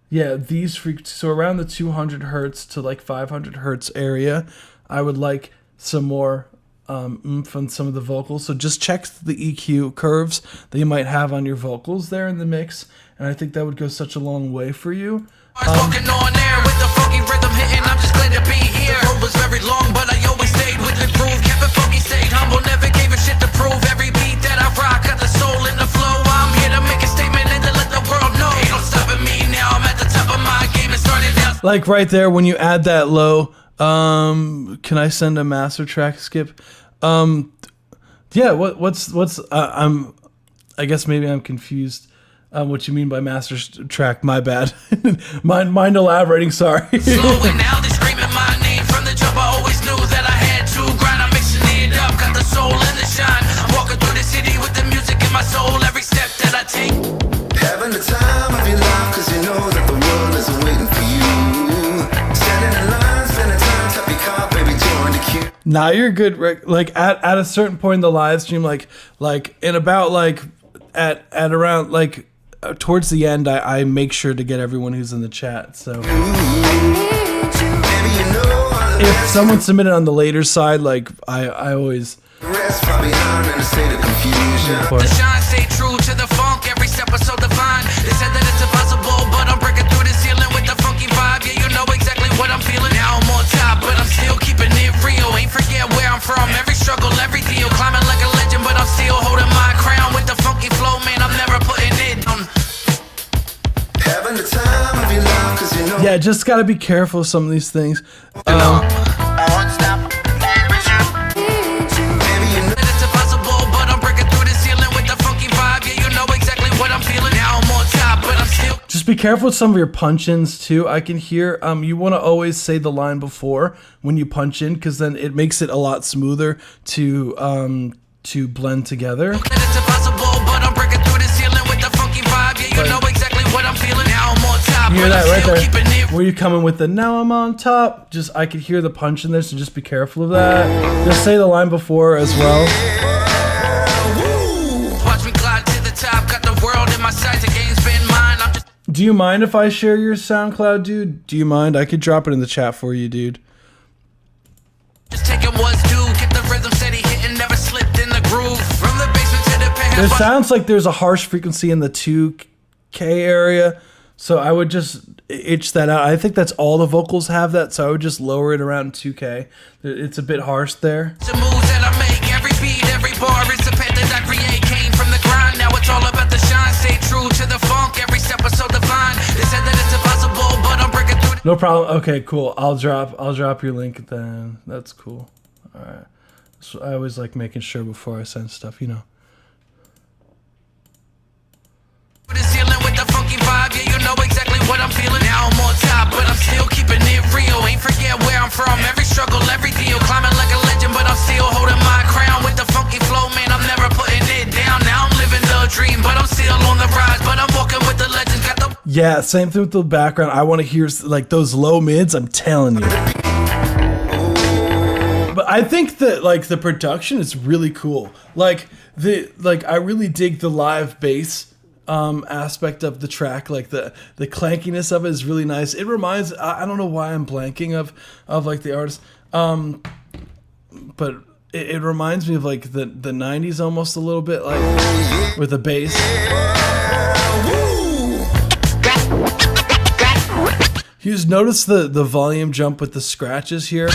C: yeah, these frequencies. So around the 200 hertz to like 500 hertz area, I would like some more oomph on some of the vocals. So just check the EQ curves that you might have on your vocals there in the mix, and I think that would go such a long way for you.
F: Smoking on air with the funky rhythm hitting. I'm just glad to be here. The road was very long, but I always stayed with the groove. Kept it funky, stayed humble, never gave a shit to prove. Every beat that I rock got the soul in the flow. I'm here to make a statement and to let the world know. Ain't no stopping me now. I'm at the top of my game and started out.
C: Like right there when you add that low, can I send a master track skip? Yeah, what's I guess maybe I'm confused. What you mean by master track? My bad. mind elaborating. Sorry.
F: Slowing now, they screaming my name from the jump. I always knew that I had to grind. I'm mixing it up, got the soul and the shine. I'm walking through the city with the music in my soul. Every step that I take.
G: Having the time of your life, cause you know that the world is waiting for you. Standing in line, spending time, tap your car, baby, join the queue.
C: Now you're good, Rick. Like at a certain point in the live stream, like in about like at around like towards the end, I make sure to get everyone who's in the chat. So
G: Baby, you know
C: if someone submitted on the later side, like I always.
G: the rest far behind in a state of confusion.
F: The shine, stay true to the funk. Every step is so divine. They said that it's impossible, but I'm breaking through the ceiling with the funky vibe. Yeah, you know exactly what I'm feeling. Now I'm on top, but I'm still keeping it real. Ain't forget where I'm from. Every struggle, every deal. Climbing like a legend, but I'm still holding my crown with the funky flow. Man, I'm never putting it down.
G: Having the time of your life, cause you know
C: Yeah, just gotta be careful of some of these things.
G: baby, you know
F: That it's impossible, but I'm breaking through the ceiling with the funky vibe. Yeah, you know exactly what I'm feeling. Now I'm on top, but I'm still.
C: Just be careful with some of your punch-ins too. I can hear you want to always say the line before when you punch in, because then it makes it a lot smoother to blend together.
F: That it's impossible, but I'm breaking through the ceiling with the funky vibe. Yeah, you know exactly what I'm feeling. Now I'm on top,
C: You hear
F: but
C: that
F: I'm
C: right
F: still
C: there?
F: keeping it.
C: Where you coming with the now I'm on top? Just I could hear the punch in there, so just be careful of that. Just say the line before as well.
F: Watch me glide to the top, got the world in my sights, the game's been mine. I'm just
C: Do you mind if I share your SoundCloud, dude? Do you mind? I could drop it in the chat for you, dude.
F: taking what's due, kept the rhythm steady, hitting, never slipped in the groove. From the basement to the
C: It
F: penthouse.
C: sounds like there's a harsh frequency in the 2K area, so I would just itch that out. I think that's all the vocals have that, so I would just lower it around 2K. It's a bit harsh there.
F: The moves that I make, every beat, every bar is a pet that I create. Came from the grind, now it's all about the shine. Stay true to the funk, every step is so divine. They said that it's impossible, but I'm breaking through.
C: No problem. Okay, cool. I'll drop your link then. That's cool. All right. So I always like making sure before I send stuff, you know.
F: The ceiling with the funky vibe, yeah, you know exactly what I'm feeling. Now I'm on top, but I'm still keeping it real. Ain't forget where I'm from. Every struggle, every deal. Climbing like a legend, but I'm still holding my crown with the funky flow. Man, I'm never putting it down. Now I'm living the dream, but I'm still on the rise. But I'm walking with the legends. Got the
C: Yeah, same thing with the background. I want to hear like those low mids. I'm telling you. But I think that like the production is really cool. Like I really dig the live bass aspect of the track. Like the clankiness of it is really nice. It reminds I don't know why I'm blanking of like the artist, but it reminds me of like the 90s almost a little bit, like with the bass. You just notice the volume jump with the scratches here,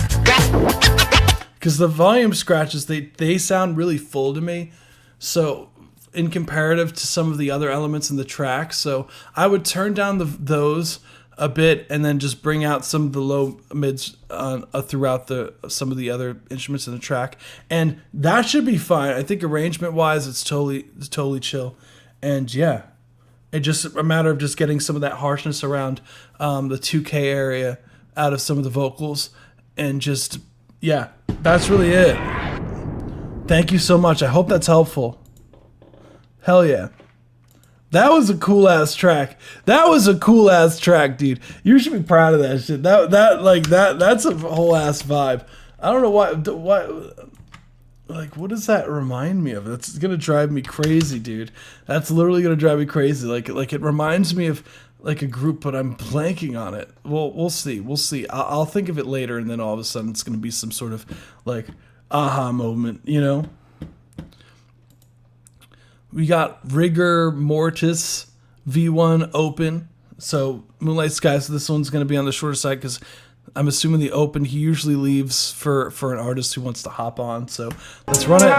C: because the volume scratches they sound really full to me. So in comparative to some of the other elements in the track, so I would turn down those a bit and then just bring out some of the low mids throughout some of the other instruments in the track, and that should be fine. I think arrangement wise, it's totally chill, and yeah. It's just a matter of just getting some of that harshness around the 2K area out of some of the vocals. And just, yeah, that's really it. Thank you so much. I hope that's helpful. Hell yeah. That was a cool-ass track. That's a dude. You should be proud of that shit. That's a whole-ass vibe. I don't know why. Like, what does that remind me of? That's gonna drive me crazy, dude. That's literally gonna drive me crazy. Like it reminds me of like a group, but I'm blanking on it. Well, we'll see. I'll think of it later, and then all of a sudden it's gonna be some sort of like aha moment, you know? We got Rigor Mortis V1 open. So Moonlight Sky. So this one's going to be on the shorter side because I'm assuming the open he usually leaves for an artist who wants to hop on. So let's run it.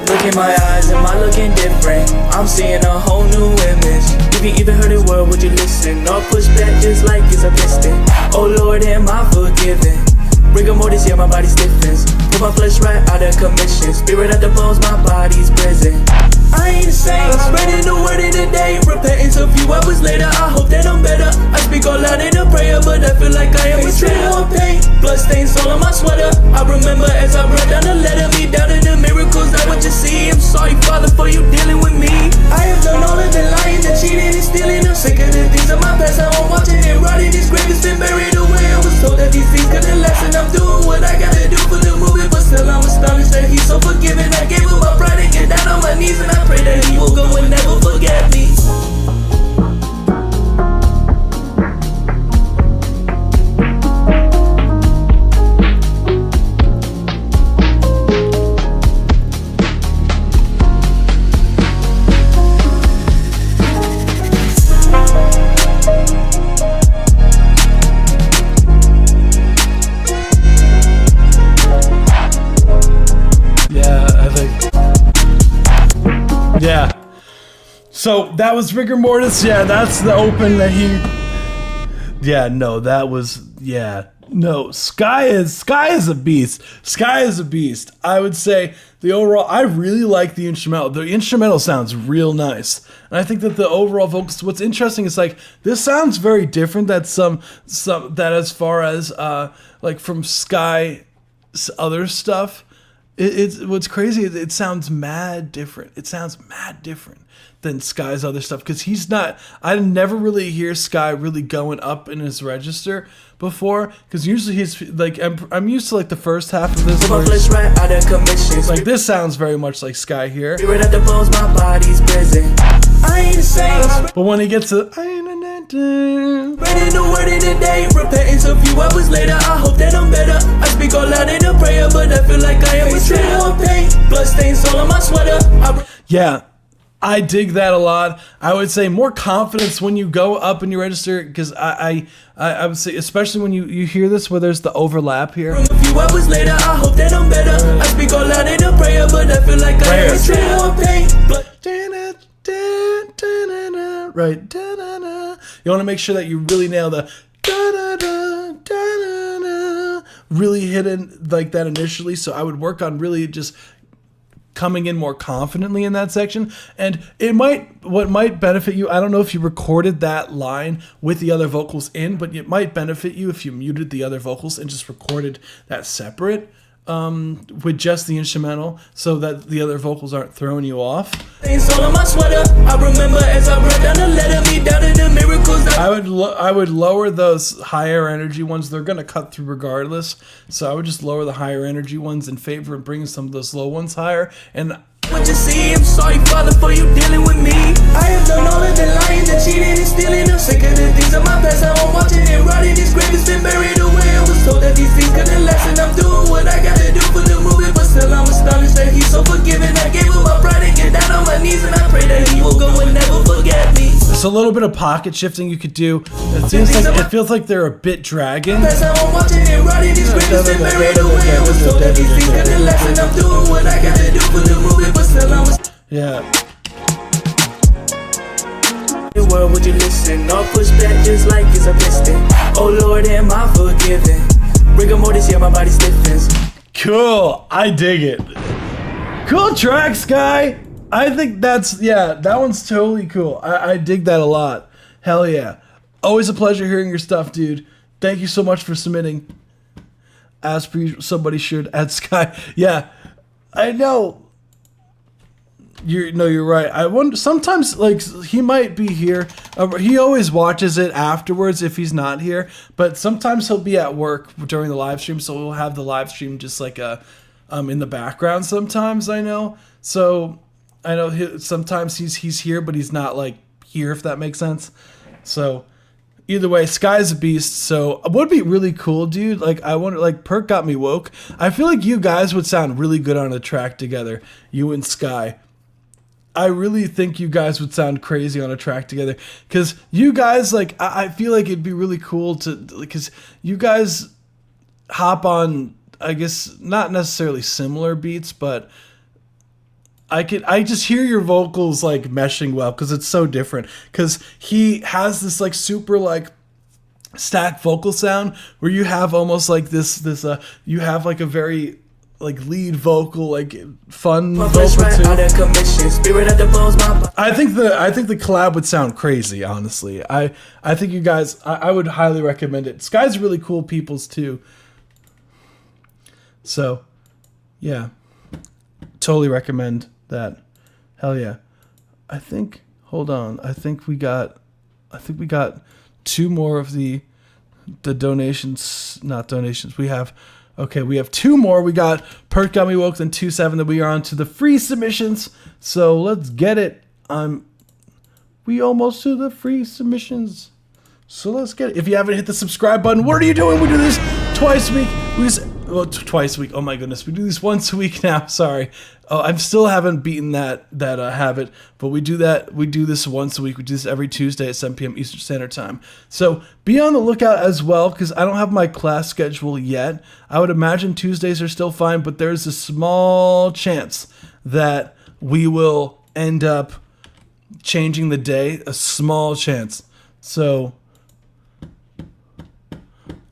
H: Look in my eyes, am I looking different? I'm seeing a whole new image. If you even heard a word, would you listen? Or push back just like it's a piston? Oh Lord, am I forgiven? Rigor mortis, yeah, my body stiffens. Put my flesh right out of commission. Spirit at the bones, my body's prison. I ain't the same. Spreading the word in the day. Repentance a few hours later. I hope that I'm better. I speak all loud in a prayer, but I feel like I am a traitor on pain. Blood stains all on my sweater. I remember as I read down the letter, me doubted the miracles that what you see. I'm sorry, Father, for you dealing with me. I have done all of the lying, the cheating, and stealing. I'm sick of the things of my past. I'm watching it rotting. This grave has been buried away. I was told that these things couldn't last, and I'm doing what I gotta do for the movie, but still I'm astonished that he's so forgiving. I gave him my pride and get down on my knees, and I pray that he will go and never forget me.
C: Yeah. So that was Rigor Mortis. Yeah, that's the open that he. Yeah, no, that was. Yeah, no. Sky is a beast. Sky is a beast. I would say the overall. I really like the instrumental. The instrumental sounds real nice, and I think that the overall vocals. What's interesting is like this sounds very different. That some that as far as like from Sky's other stuff. It's what's crazy is it sounds mad different. It sounds mad different than Sky's other stuff because he's not. I never really hear Sky really going up in his register before because usually he's like I'm used to like the first half of this. Like this sounds very much like Sky here. But when he gets to
H: Spreading the word in the day, repentance a few hours later. I hope that I'm better. I speak all loud in a prayer, but I feel like I am a traitor on pain. Blood stains all on my sweater.
C: Yeah, I dig that a lot. I would say more confidence when you go up in your register because I would say especially when you hear this where there's the overlap here.
H: A few hours later, I hope that I'm better. I speak all loud in a prayer, but I feel like I am a traitor on pain.
C: Right. You want to make sure that you really nail the really hidden like that initially. So I would work on really just coming in more confidently in that section. And what might benefit you, I don't know if you recorded that line with the other vocals in, but it might benefit you if you muted the other vocals and just recorded that separate. With just the instrumental so that the other vocals aren't throwing you off. I would lower those higher energy ones. They're gonna cut through regardless. So I would just lower the higher energy ones in favor of bringing some of those low ones higher. And
H: what you see, I'm sorry, Father, for you dealing with me. I have done all of the lying, the cheating, and stealing. I'm sick of the things of my past. I'm watching it rotting. This grave has been buried away. I was told that these things couldn't last, and I'm doing what I gotta do for the movie, but still I'm astonished that he's so forgiving. I gave him my pride and get down on my knees, and I pray that he will go and never forget me.
C: There's a little bit of pocket shifting you could do. It feels like they're a bit dragging.
H: I'm watching it rotting. This grave has been buried away. I was told that these things couldn't last, and I'm doing what I gotta do for the movie, but still I'm
C: yeah.
H: Word, would you listen or push back just like it's a piston? Oh Lord, am I forgiven? Rigor mortis, yeah, my body stiffens.
C: Cool, I dig it. Cool track, Sky. I think that one's totally cool. I dig that a lot. Hell yeah. Always a pleasure hearing your stuff, dude. Thank you so much for submitting. As per usual, somebody should at Sky. Yeah, I know. You're right. I wonder sometimes like he might be here. He always watches it afterwards if he's not here. But sometimes he'll be at work during the live stream, so we'll have the live stream just like in the background. Sometimes I know. So I know sometimes he's here, but he's not like here. If that makes sense. So either way, Sky's a beast. So it would be really cool, dude. Like, I wonder, like, Perk Got Me Woke. I feel like you guys would sound really good on a track together, you and Sky. I really think you guys would sound crazy on a track together, because you guys, like, I feel like it'd be really cool to, because you guys hop on, I guess, not necessarily similar beats, but I just hear your vocals like meshing well, because it's so different, because he has this like super like stacked vocal sound where you have almost like this you have like a very like lead vocal, like fun vocal too. I think the collab would sound crazy, honestly. I think you guys, I would highly recommend it. Sky's really cool peoples too. So yeah, totally recommend that. Hell yeah. I think, hold on, I think we got 2 more of the donations, not donations. We have 2 more. We got Perk Got Me Woke, then 2-7, then we are on to the free submissions. So let's get it. We almost to the free submissions. So let's get it. If you haven't hit the subscribe button, what are you doing? We do this twice a week. Twice a week. Oh my goodness. We do this once a week now. Sorry. Oh, I still haven't beaten that habit, but we do that. We do this once a week. We do this every Tuesday at 7 p.m. Eastern Standard Time. So be on the lookout as well, because I don't have my class schedule yet. I would imagine Tuesdays are still fine, but there's a small chance that we will end up changing the day. A small chance. So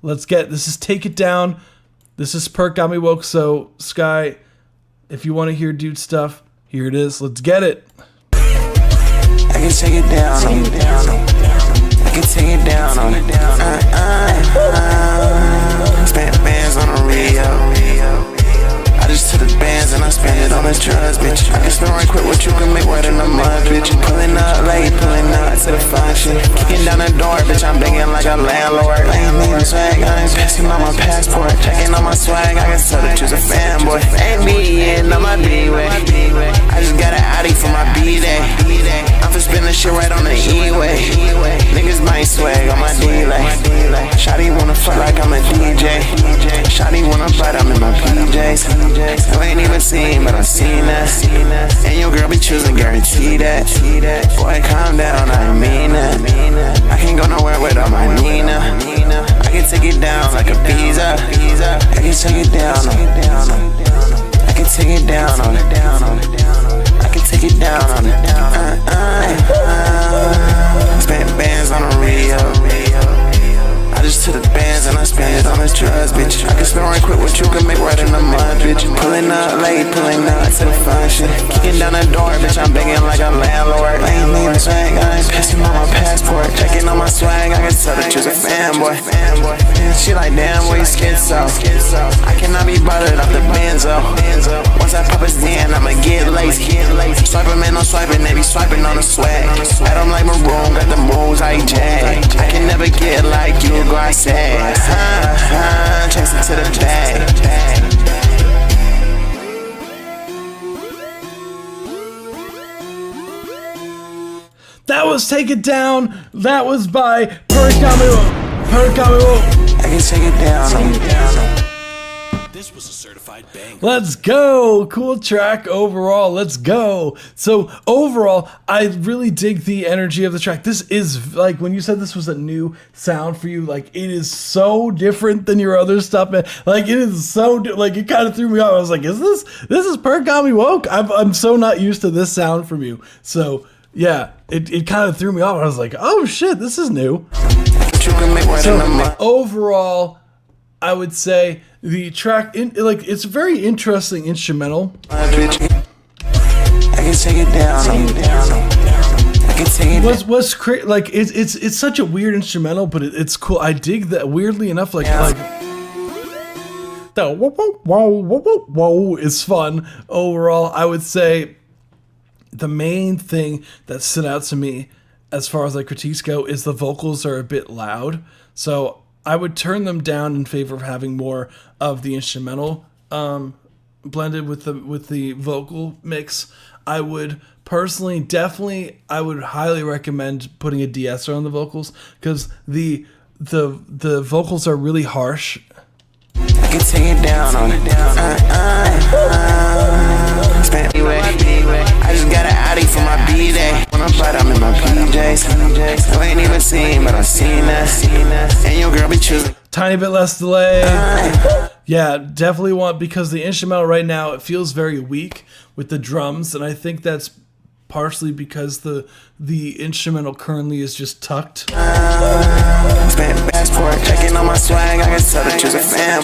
C: let's get this. Is Take It Down. This is Perk Got Me Woke. So Sky, if you want to hear dude stuff, here it is. Let's get it.
I: I can take it down on it. I can take it down on it. Spent bands on a Rio. I just took the bands and I spent it on the drugs, bitch. I can spend right quick what you can make right in the mud, bitch. Pulling up late, pulling up to the function. Kicking down the door, bitch, I'm begging like a landlord. I ain't leaving swag, I ain't passing on my passport. Checking on my swag, I can tell that you's a fanboy. Ain't me in on my B-way. I just got an Audi for my B-day. I'm for spinning shit right on the E-way. Niggas might swag on my D-lay. Shawty wanna fuck like I'm a DJ. Shawty wanna bite, I'm in my PJs. You ain't even seen, but I seen that. And your girl be choosing, guarantee that. Boy, calm down, I mean that. I can't go nowhere without my Nina. I can take it down like a pizza. I can take it down on it. I can take it down on it. I can take it down on it. Spent bands on a Rio. I just took the bands and I spent it on the drugs, bitch. I can spend right quick what you can make right in the mud, bitch. Pulling up late, pulling up to the function. Kicking down the door, bitch, I'm begging like a landlord. I ain't leaving swag, I ain't passing on my passport. Checking on my swag, I can tell that you's a fanboy. She like, damn, where you schizo? I cannot be bothered off the benzo. Once I pop his in, I'ma get lazy. Swiping, man, no swiping, they be swiping on the swag. At them like maroon, got the moves like Jag. I can never get like you, go I say. Chase it to the bag.
C: That was Take It Down. That was by Perk Got Me Woke. Perk Got Me Woke.
I: I can take it down on it.
E: This was a certified banger.
C: Let's go. Cool track overall. Let's go. So overall, I really dig the energy of the track. This is like, when you said this was a new sound for you, like it is so different than your other stuff, man. Like it is so like it kind of threw me off. I was like, is this is Perk Got Me Woke? I'm so not used to this sound from you. So yeah, it kind of threw me off. I was like, oh shit, this is new. So overall, I would say the track, it's a very interesting instrumental.
I: I can take it down. I can take it.
C: What's crazy? Like it's such a weird instrumental, but it's cool. I dig that. Weirdly enough, like the whoa whoa whoa whoa whoa is fun. Overall, I would say the main thing that stood out to me as far as like critiques go is the vocals are a bit loud. So I would turn them down in favor of having more of the instrumental blended with the vocal mix. I would personally, definitely, I would highly recommend putting a de-esser on the vocals because the vocals are really harsh.
I: I can take it down on it. Spent anyway. I just got an Audi for my B-Day. When I'm bite, I'm in my PJs. You ain't even seen, but I seen that. And your girl be choosing.
C: Tiny bit less delay. Yeah, definitely want, because the instrumental right now, it feels very weak with the drums, and I think that's partially because the instrumental currently is just tucked.
I: Spent passport, checking on my swag. I can tell that you's a fan.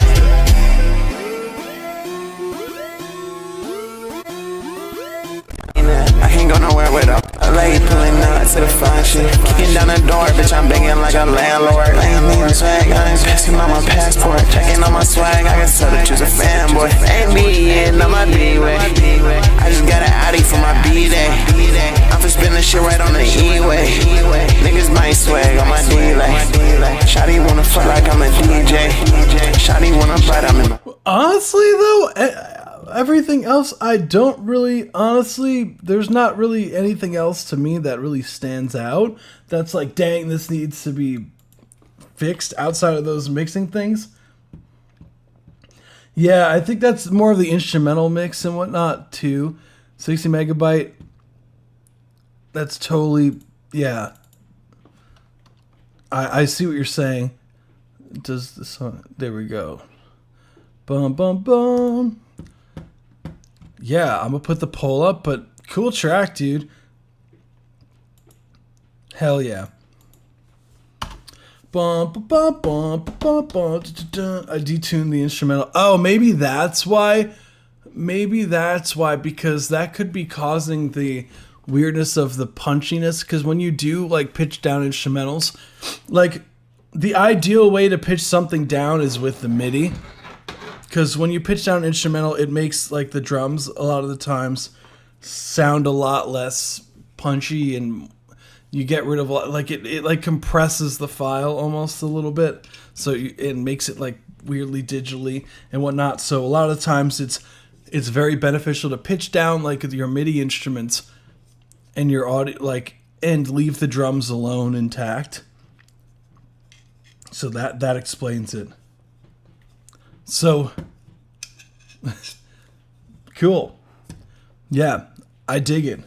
I: I can't go nowhere without a lady pulling up to the fine shit. Kicking down the door, bitch, I'm begging like a landlord. Laying me in swag, I ain't passing on my passport. Checking on my swag, I can tell that you's a fanboy. Ain't me in on my D-way. I just got an Audi for my B-Day. I'm for spinning shit right on the E-way. Niggas might swag on my D-Lay. Shawty wanna fuck like I'm a DJ. Shawty wanna bite, I'm in my...
C: Honestly, though, everything else, I don't really, honestly, there's not really anything else to me that really stands out. That's like, dang, this needs to be fixed outside of those mixing things. Yeah, I think that's more of the instrumental mix and whatnot, too. 60 megabyte. That's totally, yeah. I see what you're saying. Does this one, there we go. Bum, bum, bum. Yeah, I'm gonna put the poll up, but cool track, dude. Hell yeah. Bum, bum, bum, bum, bum, I detuned the instrumental. Oh, maybe that's why. Maybe that's why, because that could be causing the weirdness of the punchiness. Because when you do like pitch down instrumentals, like the ideal way to pitch something down is with the MIDI. Because when you pitch down an instrumental, it makes like the drums a lot of the times sound a lot less punchy, and you get rid of like it like compresses the file almost a little bit, so it makes it like weirdly digitally and whatnot. So a lot of the times it's very beneficial to pitch down like your MIDI instruments and your audio, like, and leave the drums alone intact. So that explains it. So, cool. Yeah, I dig it.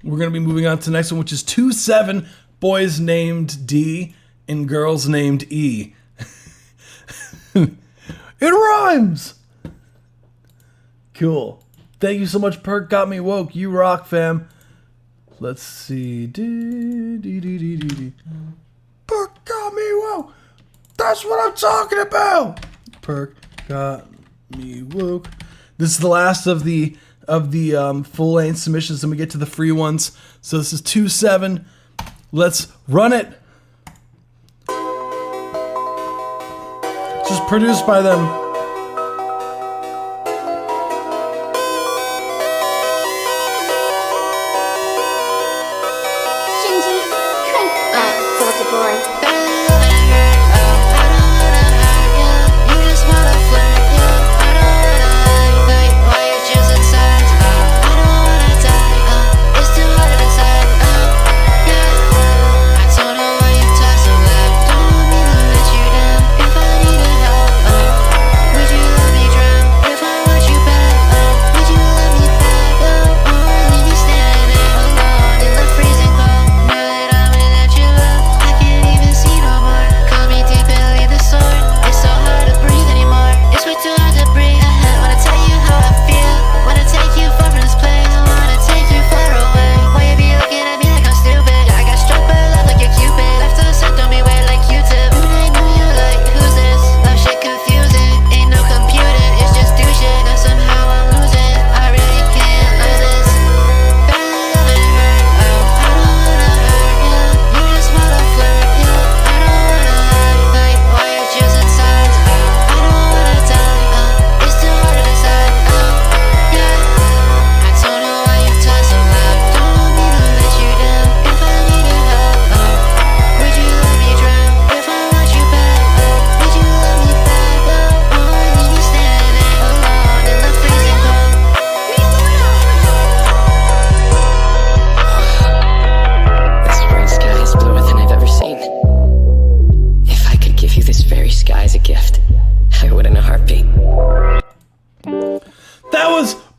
C: We're going to be moving on to the next one, which is 2-7, boys named D and girls named E. It rhymes! Cool. Thank you so much, Perk. Got me woke. You rock, fam. Let's see. Perk got me woke. That's what I'm talking about. Perk got me woke. This is the last of the full length submissions, then we get to the free ones. So this is 2-7. Let's run it. Just produced by them.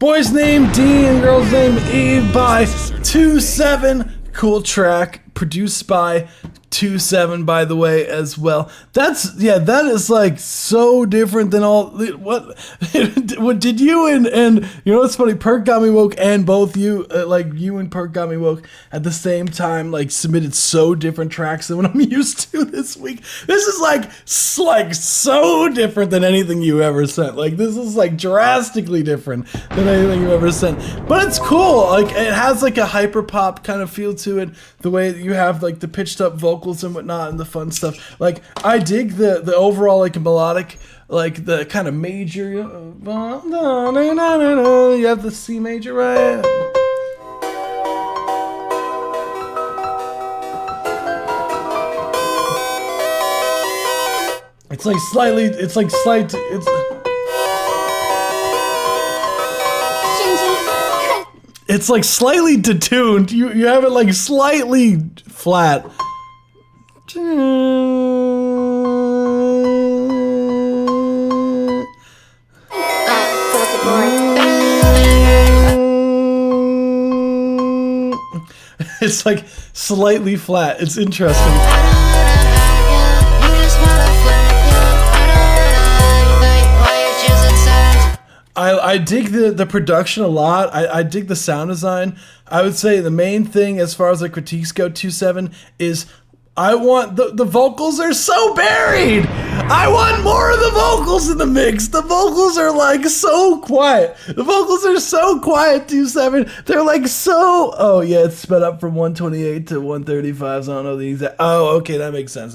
C: Boy's name Dean, girl's name Eve by 2-7. Cool track, produced by 2-7, by the way, as well. That is like so different than all. What did you and you know what's funny? Perk Got Me Woke and both you, like you and Perk Got Me Woke at the same time, like submitted so different tracks than what I'm used to this week. This is like so different than anything you ever sent. Like this is like drastically different than anything you ever sent. But it's cool. Like it has like a hyper pop kind of feel to it. The way that you have like the pitched up vocals and whatnot and the fun stuff. Like I dig the overall like melodic, like the kind of major. You have the C major, right? It's like slightly. It's like slight. It's like slightly detuned. You have it like slightly flat. It's like slightly flat. It's interesting. I dig the production a lot. I dig the sound design. I would say the main thing as far as the critiques go, 2-7, is I want the vocals are so buried. I want more of the vocals in the mix. The vocals are like so quiet. The vocals are so quiet, 2-7. They're like so. Oh yeah, it's sped up from 128 to 135. So I don't know the exact. Oh, okay, that makes sense.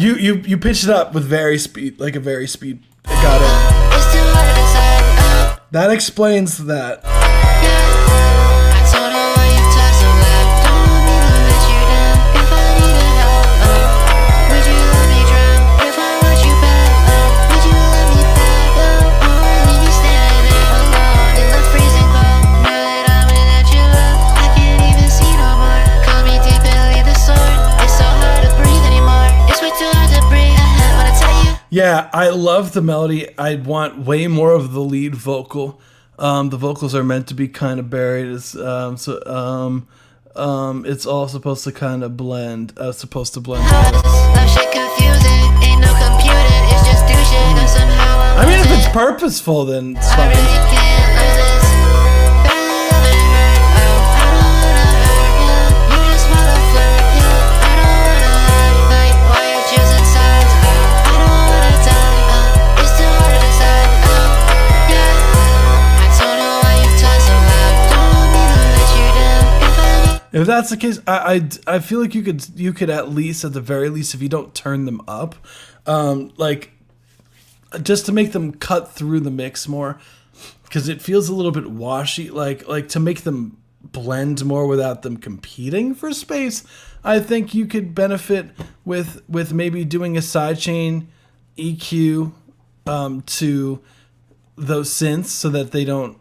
C: You pitched it up with very speed, like a very speed. Got it. That explains that. Yeah, I love the melody. I want way more of the lead vocal. The vocals are meant to be kind of buried. It's all supposed to kind of blend.
J: Love shit confusing, ain't no computer, it's just do shit and somehow
C: I mean, if it's purposeful, then it's
J: I
C: fine.
J: really can't lose this. Better than her, oh, I don't wanna hurt you. You just wanna flirt, yeah. I don't wanna hurt, like, why you choosing sides, oh. I don't wanna tell, oh, it's too hard to decide, oh, yeah. I don't know why you talk so loud, don't want me to let you down.
C: If that's the case, I feel like you could at least, at the very least, if you don't turn them up, like just to make them cut through the mix more, because it feels a little bit washy, like to make them blend more without them competing for space. I think you could benefit with maybe doing a sidechain EQ to those synths so that they don't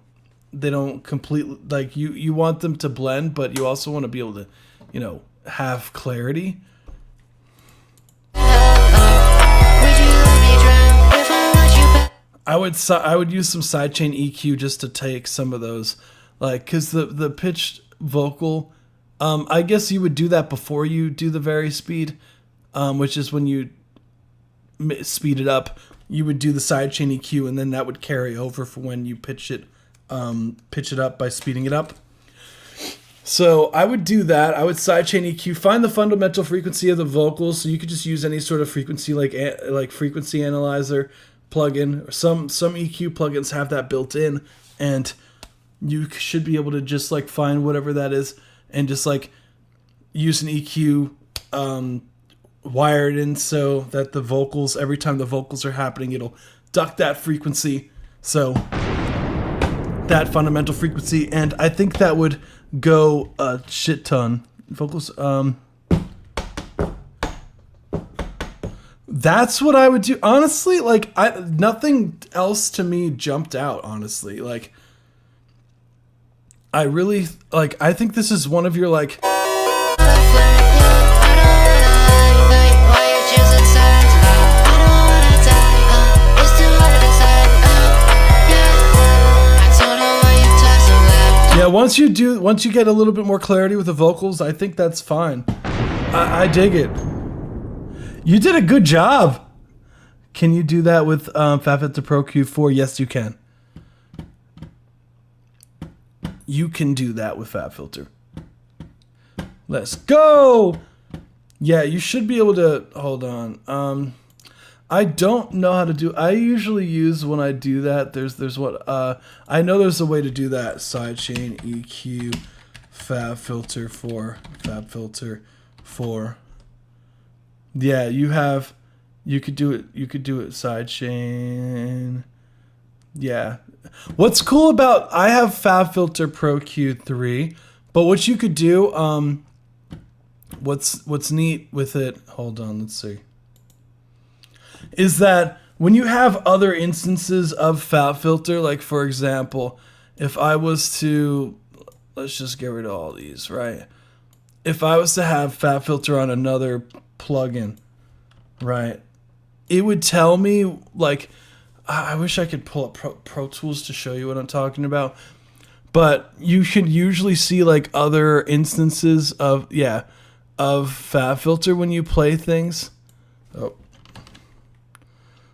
C: completely, like, you want them to blend, but you also want to be able to, you know, have clarity. I would use some sidechain EQ just to take some of those, like, because the pitched vocal, I guess you would do that before you do the very speed, which is when you speed it up, you would do the sidechain EQ, and then that would carry over for when you pitch it up by speeding it up. So I would do that. I would sidechain EQ, find the fundamental frequency of the vocals. So you could just use any sort of frequency, like frequency analyzer plugin. Or some EQ plugins have that built in, and you should be able to just like find whatever that is and just like use an EQ wired in so that the vocals, every time the vocals are happening, it'll duck that frequency. So that fundamental frequency, and I think that would go a shit ton. Vocals, that's what I would do. Honestly, like, nothing else to me jumped out, honestly. Like, I really, like, I think this is one of your, like, once you get a little bit more clarity with the vocals, I think that's fine. I dig it. You did a good job. Can you do that with FabFilter Pro Q4? Yes, you can. You can do that with FabFilter. Let's go. Yeah, you should be able to. Hold on. I don't know how to do. I usually use when I do that. There's what I know. There's a way to do that. Sidechain EQ, FabFilter 4, FabFilter 4. Yeah, you could do it. You could do it sidechain. Yeah. What's cool about I have FabFilter Pro Q3, but what you could do, what's neat with it? Hold on, let's see. Is that when you have other instances of FabFilter, like for example, if I was to, let's just get rid of all these, right? If I was to have FabFilter on another plugin, right, it would tell me, like, I wish I could pull up Pro Tools to show you what I'm talking about, but you should usually see like other instances of FabFilter when you play things. Oh.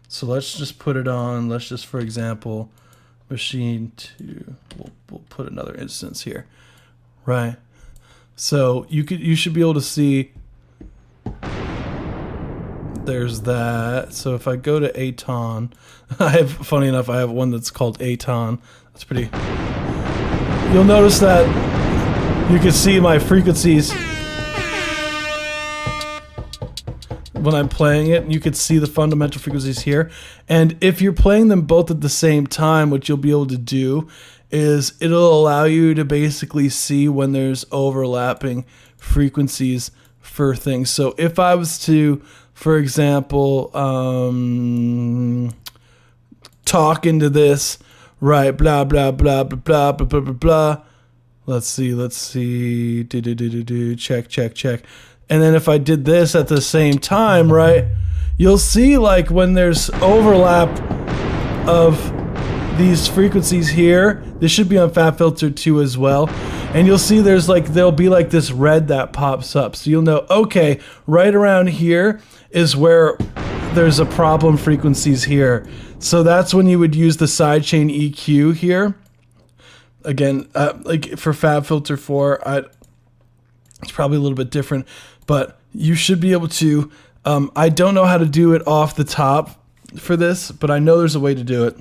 C: So let's just put it on. Let's just, for example, machine 2. We'll put another instance here, right? So you should be able to see. There's that. So if I go to Aton, funny enough, I have one that's called Aton. That's pretty. You'll notice that you can see my frequencies when I'm playing it, and you could see the fundamental frequencies here. And if you're playing them both at the same time, what you'll be able to do is it'll allow you to basically see when there's overlapping frequencies for things. So if I was to, for example, talk into this, right, blah, blah, blah, blah, blah, blah, blah, blah, blah. Let's see, check. And then if I did this at the same time, right, you'll see like when there's overlap of these frequencies here, this should be on FabFilter 2 as well. And you'll see there'll be like this red that pops up. So you'll know, okay, right around here is where there's a problem frequencies here. So that's when you would use the sidechain EQ here. Again, like for FabFilter 4, it's probably a little bit different, but you should be able to, I don't know how to do it off the top for this, but I know there's a way to do it.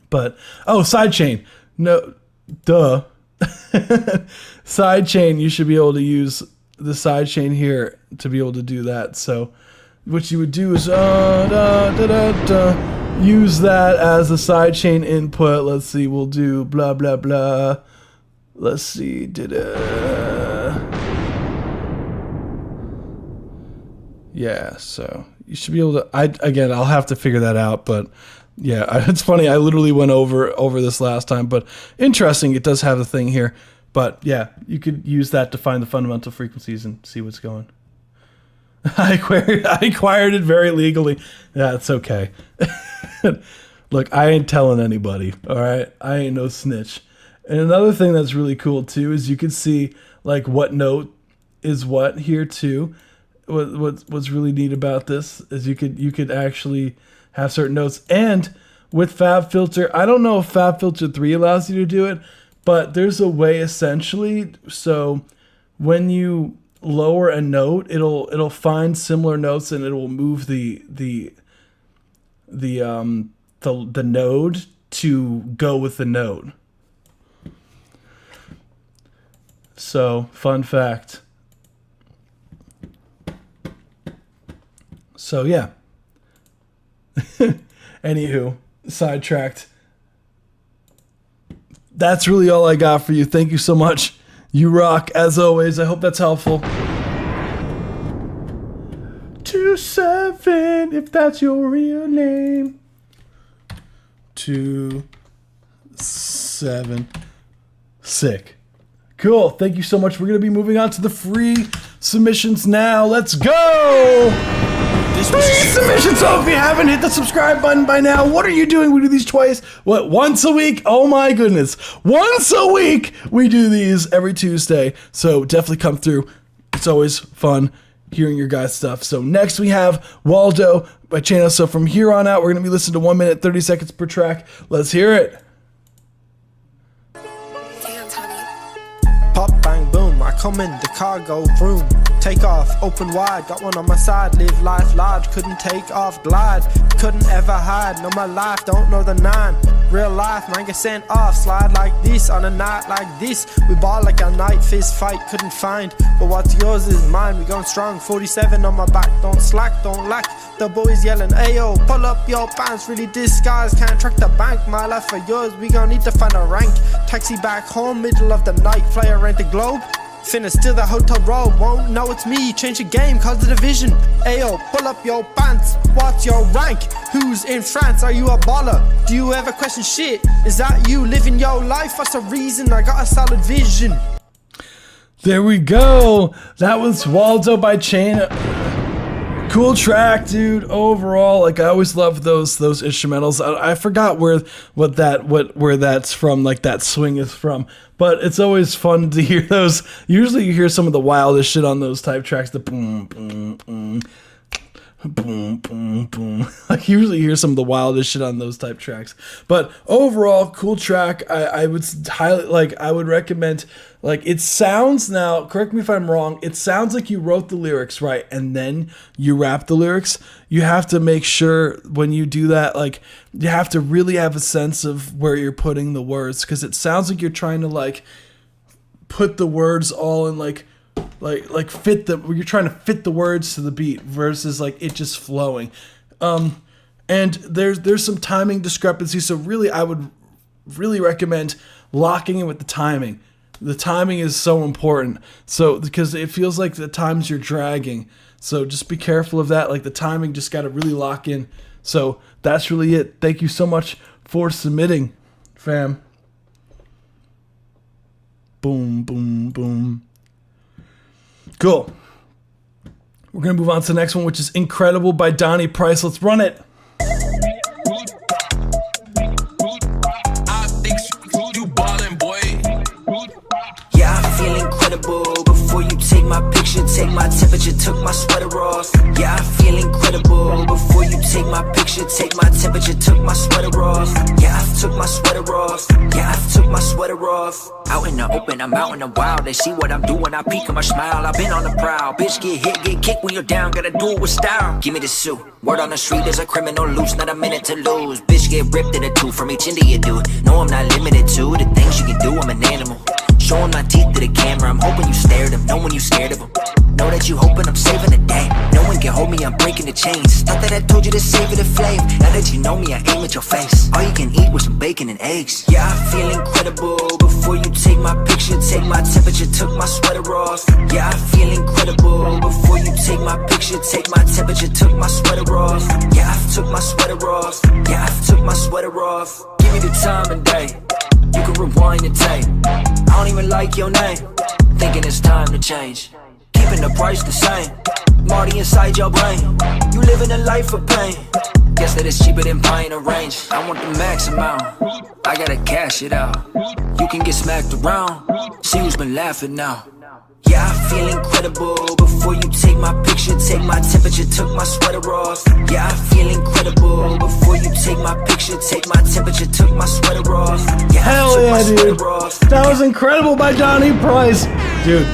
C: But, oh, sidechain. No, duh. Sidechain, you should be able to use the sidechain here to be able to do that. So what you would do is use that as a sidechain input. Let's see, we'll do blah, blah, blah. Let's see, yeah, so you should be able to, again, I'll have to figure that out, but yeah, it's funny, I literally went over this last time, but interesting, it does have the thing here. But yeah, you could use that to find the fundamental frequencies and see what's going. I acquired it very legally. Yeah, it's okay. Look, I ain't telling anybody, all right? I ain't no snitch. And another thing that's really cool too is you can see like what note is what here too. What's really neat about this is you could actually have certain notes. And with FabFilter, I don't know if FabFilter 3 allows you to do it, but there's a way essentially. So when you lower a note, it'll find similar notes and it will move the node to go with the note. So, fun fact. So, yeah. Anywho, sidetracked. That's really all I got for you. Thank you so much. You rock, as always. I hope that's helpful. 27, if that's your real name. 27. Sick. Cool. Thank you so much. We're going to be moving on to the free submissions now. Let's go!
E: This was
C: Please submission. So if you haven't hit the subscribe button by now, what are you doing? We do these twice. What, once a week? Oh my goodness. Once a week we do these every Tuesday. So definitely come through. It's always fun hearing your guys' stuff. So next we have Waldo by Chano. So from here on out, we're going to be listening to 1 minute, 30 seconds per track. Let's hear it.
K: Pop, bang, boom, I come in, the car go vroom. Take off, open wide, got one on my side. Live life large, couldn't take off, glide. Couldn't ever hide, know my life, don't know the nine. Real life, man, get sent off. Slide like this, on a night like this. We ball like a night fist fight, couldn't find. But what's yours is mine, we going strong. 47 on my back, don't slack, don't lack. The boys yelling, ayo, pull up your pants. Really disguised, can't track the bank. My life for yours, we gon' need to find a rank. Taxi back home, middle of the night. Fly around the globe, finna steal the hotel robe. Won't know it's me, change the game, cause the division. Ayo, pull up your pants, what's your rank? Who's in France, are you a baller? Do you ever question shit? Is that you living your life? What's the reason? I got a solid vision.
C: There we go. That was Waldo by Chain. Cool track, dude. Overall, like I always love those instrumentals. I forgot where that's from, like that swing is from. But it's always fun to hear those. Usually you hear some of the wildest shit on those type tracks. The boom, boom, boom. Boom, boom, boom. Like usually you hear some of the wildest shit on those type tracks. But overall, cool track. I would highly, like, I would recommend, like, it sounds now, correct me if I'm wrong, it sounds like you wrote the lyrics, right? And then you rap the lyrics. You have to make sure when you do that, like, you have to really have a sense of where you're putting the words, because it sounds like you're trying to, like, put the words all in, like fit the, you're trying to fit the words to the beat versus like it just flowing. And there's some timing discrepancy. So really, I would really recommend locking in with the timing. The timing is so important. So because it feels like the times you're dragging. So just be careful of that. Like the timing just got to really lock in. So that's really it. Thank you so much for submitting, fam. Boom, boom, boom. Cool. We're going to move on to the next one, which is Incredible by Donnie Price. Let's run it.
F: Yeah, I feel incredible. Before you take my picture, take my temperature, took my sweater off. Yeah, I feel incredible. Before you take my picture, take my temperature, took my sweater off. Yeah, I took my sweater off. Yeah, I took my sweater off. Out in the open, I'm out in the wild. They see what I'm doing, I peek on my smile. I've been on the prowl. Bitch, get hit, get kicked when you're down. Gotta do it with style. Give me the suit. Word on the street, there's a criminal loose, not a minute to lose. Bitch, get ripped in a two from each end of you, dude. No, I'm not limited to the things you can do. I'm an animal. Showing my teeth to the camera, I'm hoping you stare at them, knowing you scared of them. Know that you hoping I'm saving the day. No one can hold me, I'm breaking the chains. Thought that I told you to savor the flame. Now that you know me, I aim at your face. All you can eat with some bacon and eggs. Yeah, I feel incredible. Before you take my picture, take my temperature, took my sweater off. Yeah, I feel incredible. Before you take my picture, take my temperature, took my sweater off. Yeah, I took my sweater off. Yeah, I took my sweater off. Give me the time and day. You can rewind the tape. I don't even like your name. Thinking it's time to change. Keeping the price the same. Marty inside your brain. You living a life of pain. Guess that it's cheaper than buying a range. I want the max amount. I gotta cash it out. You can get smacked around. See who's been laughing now. Yeah, I feel incredible. Before you take my picture, take my temperature, took my sweater off. Yeah, I feel incredible. Before you take my picture, take my temperature, took my sweater off. Yeah,
C: hell yeah, dude. That was Incredible by Donnie Price. Dude.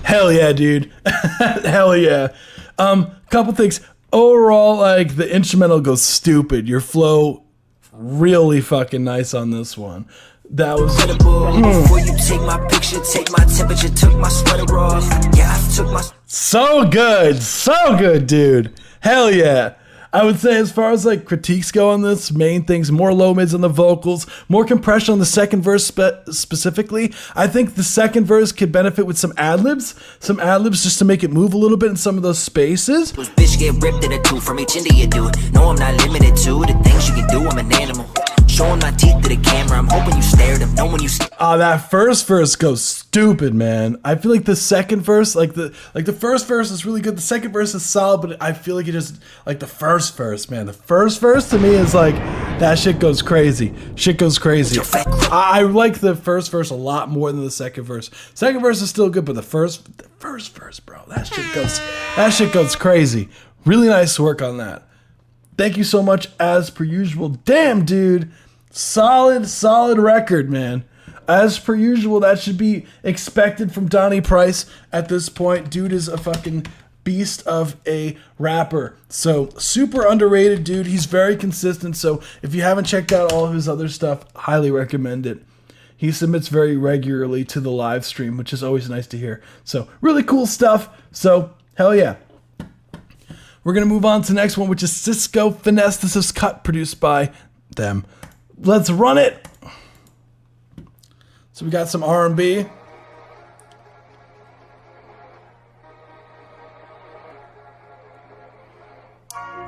C: Hell yeah, dude. Hell yeah. Couple things. Overall, like the instrumental goes stupid. Your flow really fucking nice on this one. That was
F: Before you take my picture, take my temperature, took my sweater off. Yeah, I took my
C: so good, dude. Hell yeah. I would say as far as like critiques go on this, main things, more low mids on the vocals, more compression on the second verse specifically. I think the second verse could benefit with some ad-libs just to make it move a little bit in some of those spaces.
F: Those bitch get ripped in a two from each end of you, dude. No, I'm not limited to the things you can do. I'm an animal.
L: showing my teeth to the camera. I'm hoping you stared him, knowing you
C: That first verse goes stupid, man. I feel like the second verse, like the first verse is really good. The second verse is solid, but I feel like it just, like the first verse, man. The first verse to me is like, that shit goes crazy. Shit goes crazy. I like the first verse a lot more than the second verse. Second verse is still good, but the first verse, bro, that shit goes crazy. Really nice work on that. Thank you so much, as per usual. Damn, dude. Solid record, man. As per usual, that should be expected from Donnie Price at this point. Dude is a fucking beast of a rapper. So, super underrated, dude. He's very consistent. So, if you haven't checked out all of his other stuff, highly recommend it. He submits very regularly to the live stream, which is always nice to hear. So, really cool stuff. So, hell yeah. We're going to move on to the next one, which is Cisco Finesse. This is Cut, produced by them. Let's run it. So we got some R&B.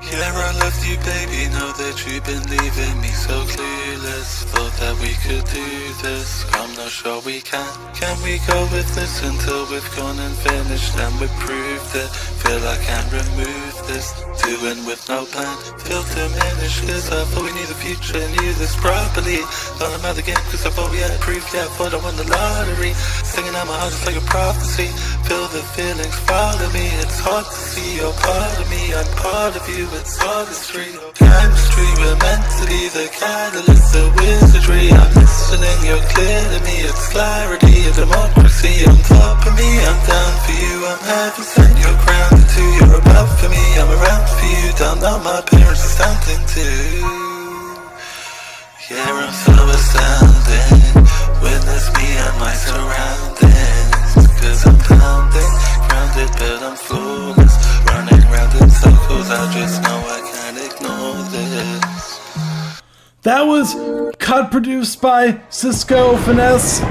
M: Yeah, I love you, baby. Know that you've been leaving me so clueless. Thought that we could do this. I'm not sure we can. Can we go with this until we've gone and finished and we've proved it? Feel I can't remove this. Doing with no plan. Feel diminished cause I thought we knew the future, knew this properly. Thought I'm out the game cause I thought we had proof. Yeah, I thought I won the lottery. Singing out my heart just like a prophecy. Feel the feelings follow me. It's hard to see you're part of me. I'm part of you. It's artistry, chemistry. We're meant to be the catalyst, the wizardry. I'm listening, you're clear to me. It's clarity, a democracy. On top of me, I'm down for you. I'm heaven sent, you're grounded too. You're above for me, I'm around for you. Down now, my parents are standing too. Yeah, I'm so astounding. Witness me and my surroundings. Cause I'm pounding, grounded, but I'm flawless. Running round in circles, I just know I can't ignore this.
C: That was Cut, produced by Cisco Finesse.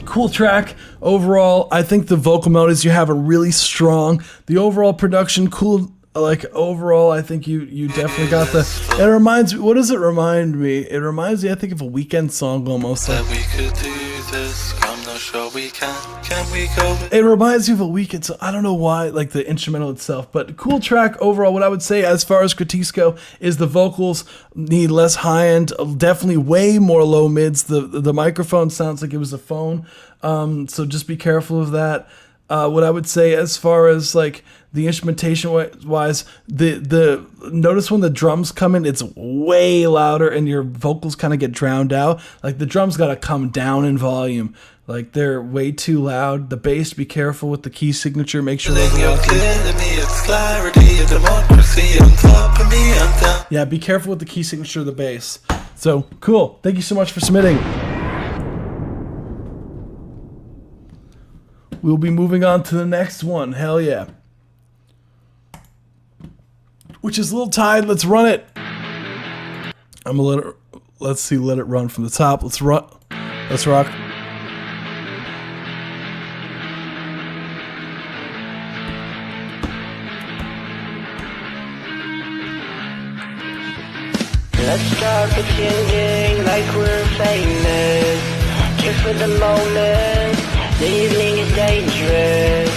C: Cool track. Overall, I think the vocal melodies you have are really strong. The overall production, cool. Like, overall, I think you definitely got the... It reminds me... What does it remind me? It reminds me, I think, of a Weekend song almost.
M: That we could do this. I'm not sure we can. Can we go?
C: It reminds me of a Weekend song. I don't know why, like the instrumental itself. But cool track overall. What I would say as far as critiques go is the vocals need less high end. Definitely way more low mids. The microphone sounds like it was a phone. So just be careful of that. What I would say as far as like the instrumentation wise, the notice when the drums come in, it's way louder and your vocals kind of get drowned out. Like the drums got to come down in volume. Like they're way too loud. The bass, be careful with the key signature. Make sure those are locked in. Yeah, be careful with the key signature of the bass. So cool. Thank you so much for submitting. We'll be moving on to the next one. Hell yeah. Which is Lil Tide. Let's run it. I'm a little. Let's see. Let it run from the top. Let's run. Let's rock.
N: Let's start pretending like we're famous. Just for the moment. The evening is dangerous.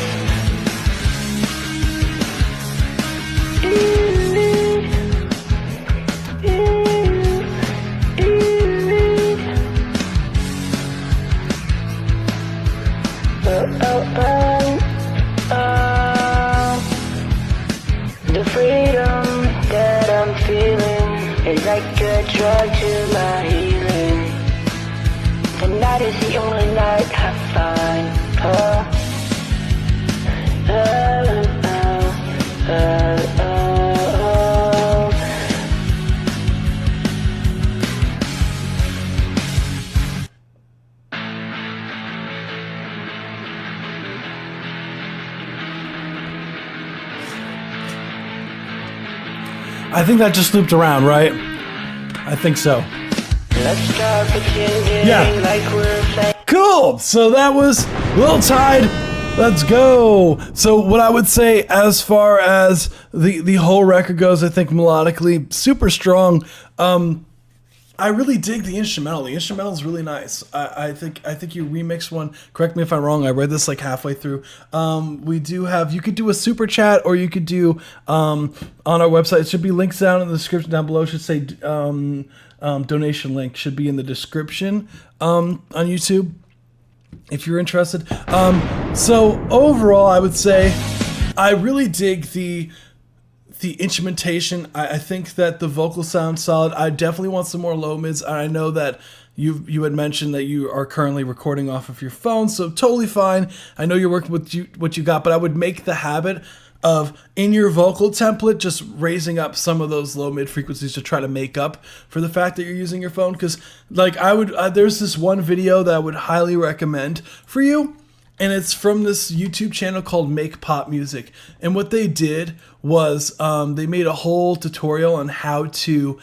N: The freedom that I'm feeling is like a drug to my healing. Tonight is the only night I find.
C: I think that just looped around, right? I think so.
N: Let's start pretending like we're
C: Cool. So that was Lil Tide. Let's go. So what I would say as far as the whole record goes, I think melodically super strong. I really dig the instrumental. The instrumental is really nice. I think you remixed one. Correct me if I'm wrong. I read this like halfway through. We do have. You could do a super chat, or you could do on our website. It should be links down in the description down below. It should say donation link. Should be in the description on YouTube if you're interested. So overall, I would say I really dig the instrumentation. I think that the vocals sound solid. I definitely want some more low mids. I know that you had mentioned that you are currently recording off of your phone, so totally fine. I know you're working with what you got, but I would make the habit of, in your vocal template, just raising up some of those low mid frequencies to try to make up for the fact that you're using your phone. Because like there's this one video that I would highly recommend for you, and it's from this YouTube channel called Make Pop Music. And what they did was they made a whole tutorial on how to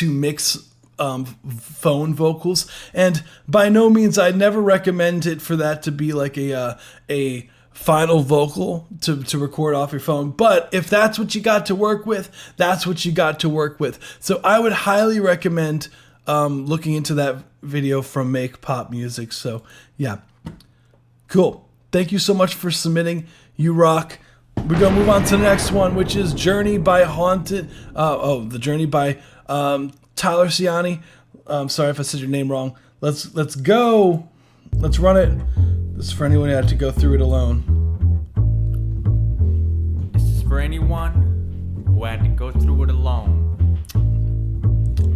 C: mix phone vocals. And by no means, I never recommend it for that to be like a final vocal to record off your phone. But if that's what you got to work with, that's what you got to work with. So I would highly recommend looking into that video from Make Pop Music. So yeah, cool. Thank you so much for submitting. You rock. We're gonna move on to the next one, which is Journey by Haunted. The Journey by Tyler Ciani. Sorry if I said your name wrong. Let's go. Let's run it. This is for anyone who had to go through it alone.
D: This is for anyone who had to go through it alone.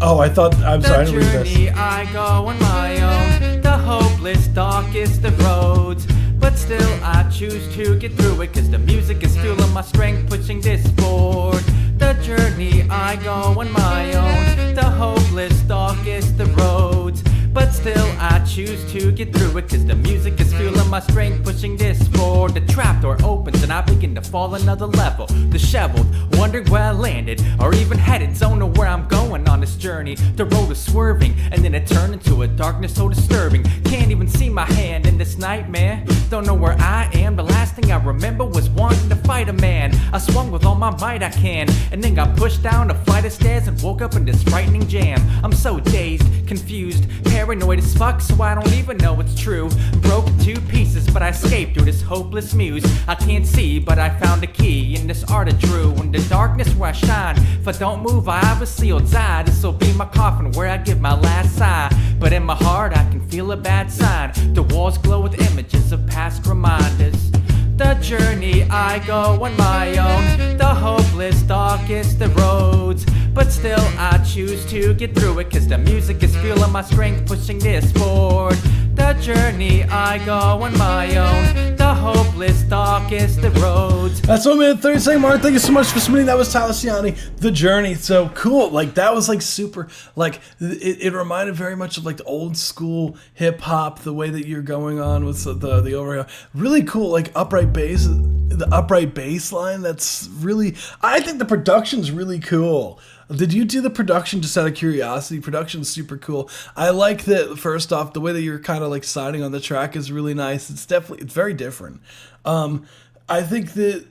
C: Oh, I'm sorry, I didn't read
D: The journey
C: this.
D: I go on my own, the hopeless, darkest of roads. But still I choose to get through it, cause the music is fueling my strength, pushing this forward. The journey I go on my own, the hopeless, darkest of roads. But still I choose to get through it, cause the music is fueling my strength, pushing this forward. The trapdoor opens and I begin to fall another level, disheveled, wondering where I landed, or even headed, don't know where I'm going on this journey. The road is swerving, and then it turned into a darkness so disturbing. Can't even see my hand in this nightmare, don't know where I am. The last thing I remember was wanting to fight a man. I swung with all my might I can, and then got pushed down a flight of stairs and woke up in this frightening jam. I'm so dazed, confused, paranoid as fuck, so I don't even know it's true. Broke in two pieces, but I escaped through this hopeless muse. I can't see, but I found a key in this art I drew. In the darkness where I shine, if I don't move, I obviously will die. This'll be my coffin where I give my last sigh. But in my heart, I can feel a bad sign. The walls glow with images of past reminders. The journey I go on my own, the hopeless, darkest of roads. But still I choose to get through it, cause the music is fueling my strength, pushing this forward. The journey I go on my own, the hopeless, darkest of roads.
C: That's 1 minute 30 second mark. Thank you so much for submitting. That was Tyler Ciani, The Journey. So cool. Like that was like super, like it reminded very much of like the old school hip hop, the way that you're going on with the overhead. Really cool, like upright bass, the upright bass line. That's really, I think the production's really cool. Did you do the production just out of curiosity? Production's super cool. I like that, first off, the way that you're kind of like sliding on the track is really nice. It's very different. I think that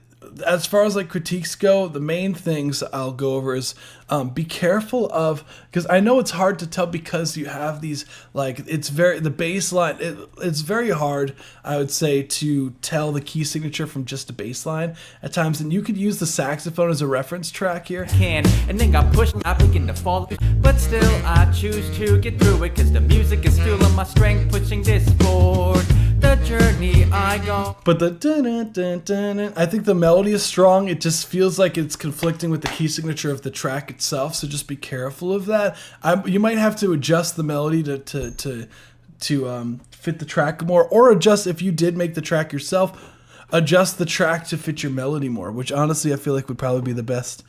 C: as far as like critiques go, the main things I'll go over is be careful of, because I know it's hard to tell because you have these like the bass line, it's very hard, I would say, to tell the key signature from just a bass line at times, and you could use the saxophone as a reference track here.
D: And then got pushed, I begin to fall, but still I choose to get through it, cause the music is fueling my strength, pushing this forward. The journey I go.
C: But the dun-dun-dun-dun-dun, I think the melody is strong. It just feels like it's conflicting with the key signature of the track itself. So just be careful of that. You might have to adjust the melody to fit the track more, or adjust, if you did make the track yourself, adjust the track to fit your melody more. Which honestly I feel like would probably be the best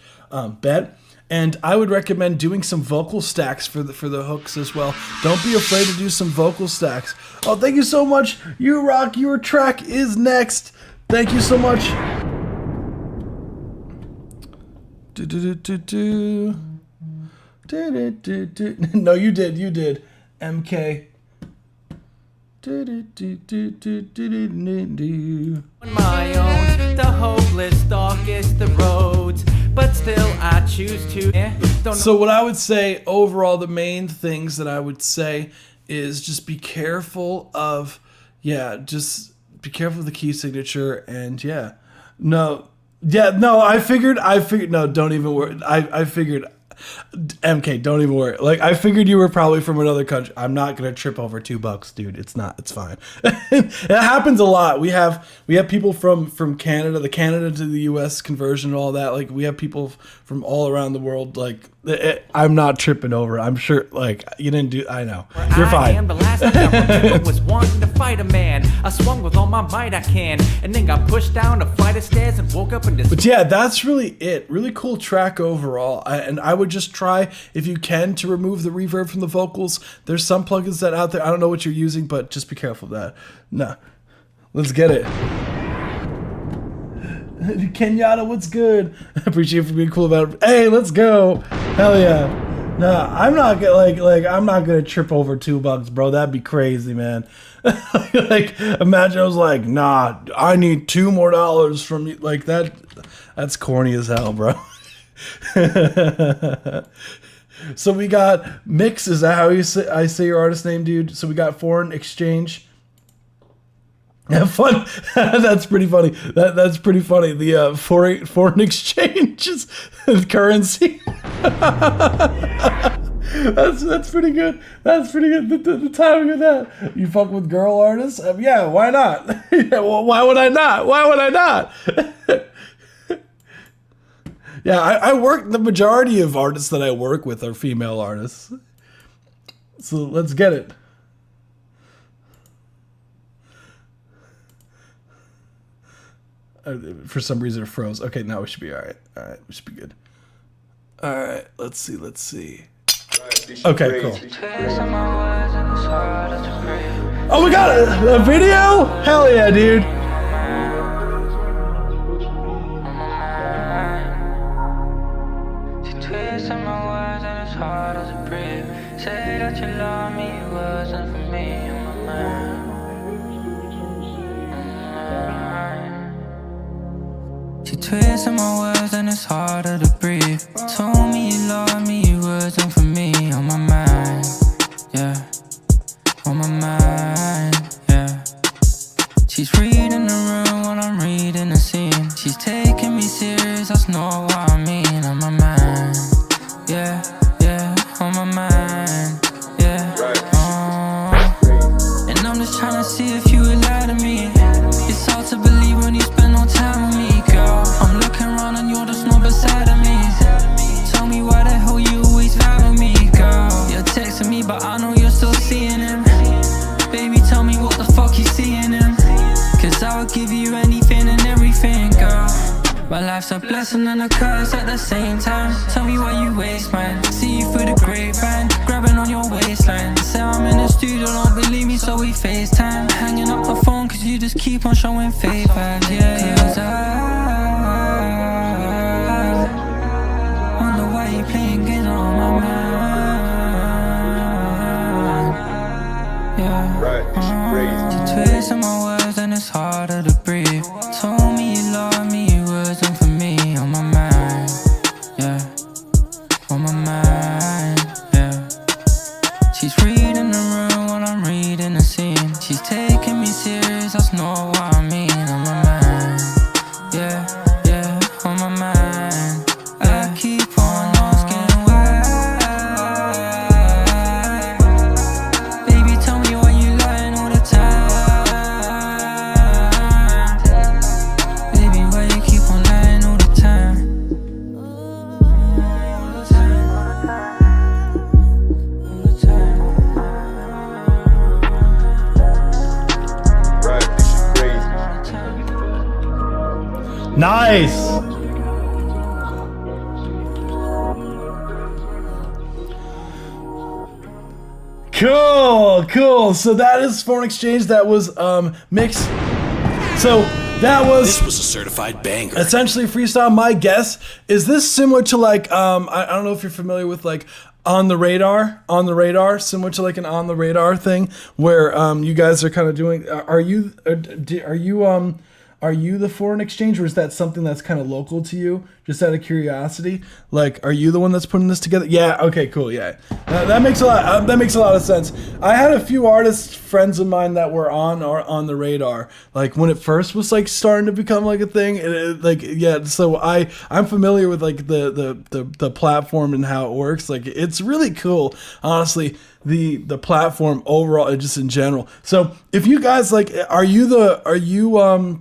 C: bet. And I would recommend doing some vocal stacks for the hooks as well. Don't be afraid to do some vocal stacks. Oh, thank you so much. You rock. Your track is next. Thank you so much. No, you did. MK.
D: On my own, the hopeless, darkest of roads.
O: but still I choose to. Don't
C: So what I would say overall, the main things that I would say is just be careful of, just be careful of the key signature and I figured, no, don't even worry. I figured, MK, don't even worry. Like, I figured you were probably from another country. I'm not gonna trip over $2, dude. It's fine. It happens a lot. We have people from Canada, the Canada to the US conversion and all that. Like, we have people from all around the world. Like, I'm not tripping over it. I'm sure, like, you didn't do, I know. You're fine.
O: I am the last thing I remember was wanting to fight a man. I swung with all my might I can, and then got pushed down a flight of stairs and woke up in this.
C: But yeah, that's really it. Really cool track overall. And I would just try, if you can, to remove the reverb from the vocals. There's some plugins that out there. I don't know what you're using, but just be careful of that. No. Let's get it. Kenyatta, what's good? I appreciate you for being cool about it. Hey, let's go. Hell yeah. No, I'm not gonna I'm not gonna trip over $2, bro. That'd be crazy, man. Like, imagine I was like, nah, I need $2 more from you. Like, that's corny as hell, bro. So we got Mix. Is that how I say your artist name, dude? So we got Foreign Exchange. Have fun. That's pretty funny. That's pretty funny. The foreign exchange is currency. That's pretty good. That's pretty good. The timing of that. You fuck with girl artists? Yeah, why not? Well, why would I not? Why would I not? Yeah, I work. The majority of artists that I work with are female artists. So let's get it. For some reason it froze. Okay, now we should be all right. All right, we should be good. All right, let's see. Okay, cool. Oh, we got a video? Hell yeah, dude.
N: Say that you love me, it wasn't for me, in my mind. She twisted my words and it's harder to breathe. Told me you love me, it wasn't for me, on my mind. Yeah, on my mind, yeah. She's reading the room while I'm reading the scene. She's taking me serious, that's not what I mean, on my mind. Yeah, on my mind, yeah. And I'm just trying to see if you would lie to me. It's hard to believe when you spend no time with me, girl. I'm looking around and you're just not beside of me. Tell me why the hell you always fight with me, girl. You're texting me, but I know you're still seeing him. Baby, tell me what the fuck you see in him. Cause I would give you anything and everything, girl. My life's a blessing and a curse at the same time. Tell me why you waste mine. See you through the grapevine, grabbing on your waistline. Say I'm in the studio, don't believe me, so we FaceTime. Hanging up the phone cause you just keep on showing fake vibes, yeah. Cause I wonder why you playing games on my mind. Yeah, right, you twisting my words and it's harder to breathe. Told me you love me, it wasn't for me, on my mind. Yeah, on my mind, yeah. She's reading the room while I'm reading the scene. She's taking me serious, that's not what I mean, on my mind. Yeah, on my mind. I keep on asking why. Baby, tell me why you lying all the time. Baby, why you keep on lying all the time?
C: Nice. Cool. So that is Foreign Exchange. That was Mix. So that was.
E: This was a certified banger.
C: Essentially freestyle. My guess is this similar to like I don't know if you're familiar with like on the radar, similar to like an on the radar thing where you guys are kind of doing. Are you are you the foreign exchange, or is that something that's kind of local to you? Just out of curiosity, like, are you the one that's putting this together? Yeah. Okay. Cool. Yeah. That makes a lot. That makes a lot of sense. I had a few artists friends of mine that were on the radar, like when it first was like starting to become like a thing. Like, yeah. So I'm familiar with like the platform and how it works. Like, it's really cool, honestly. The platform overall, just in general. So if you guys like, are you the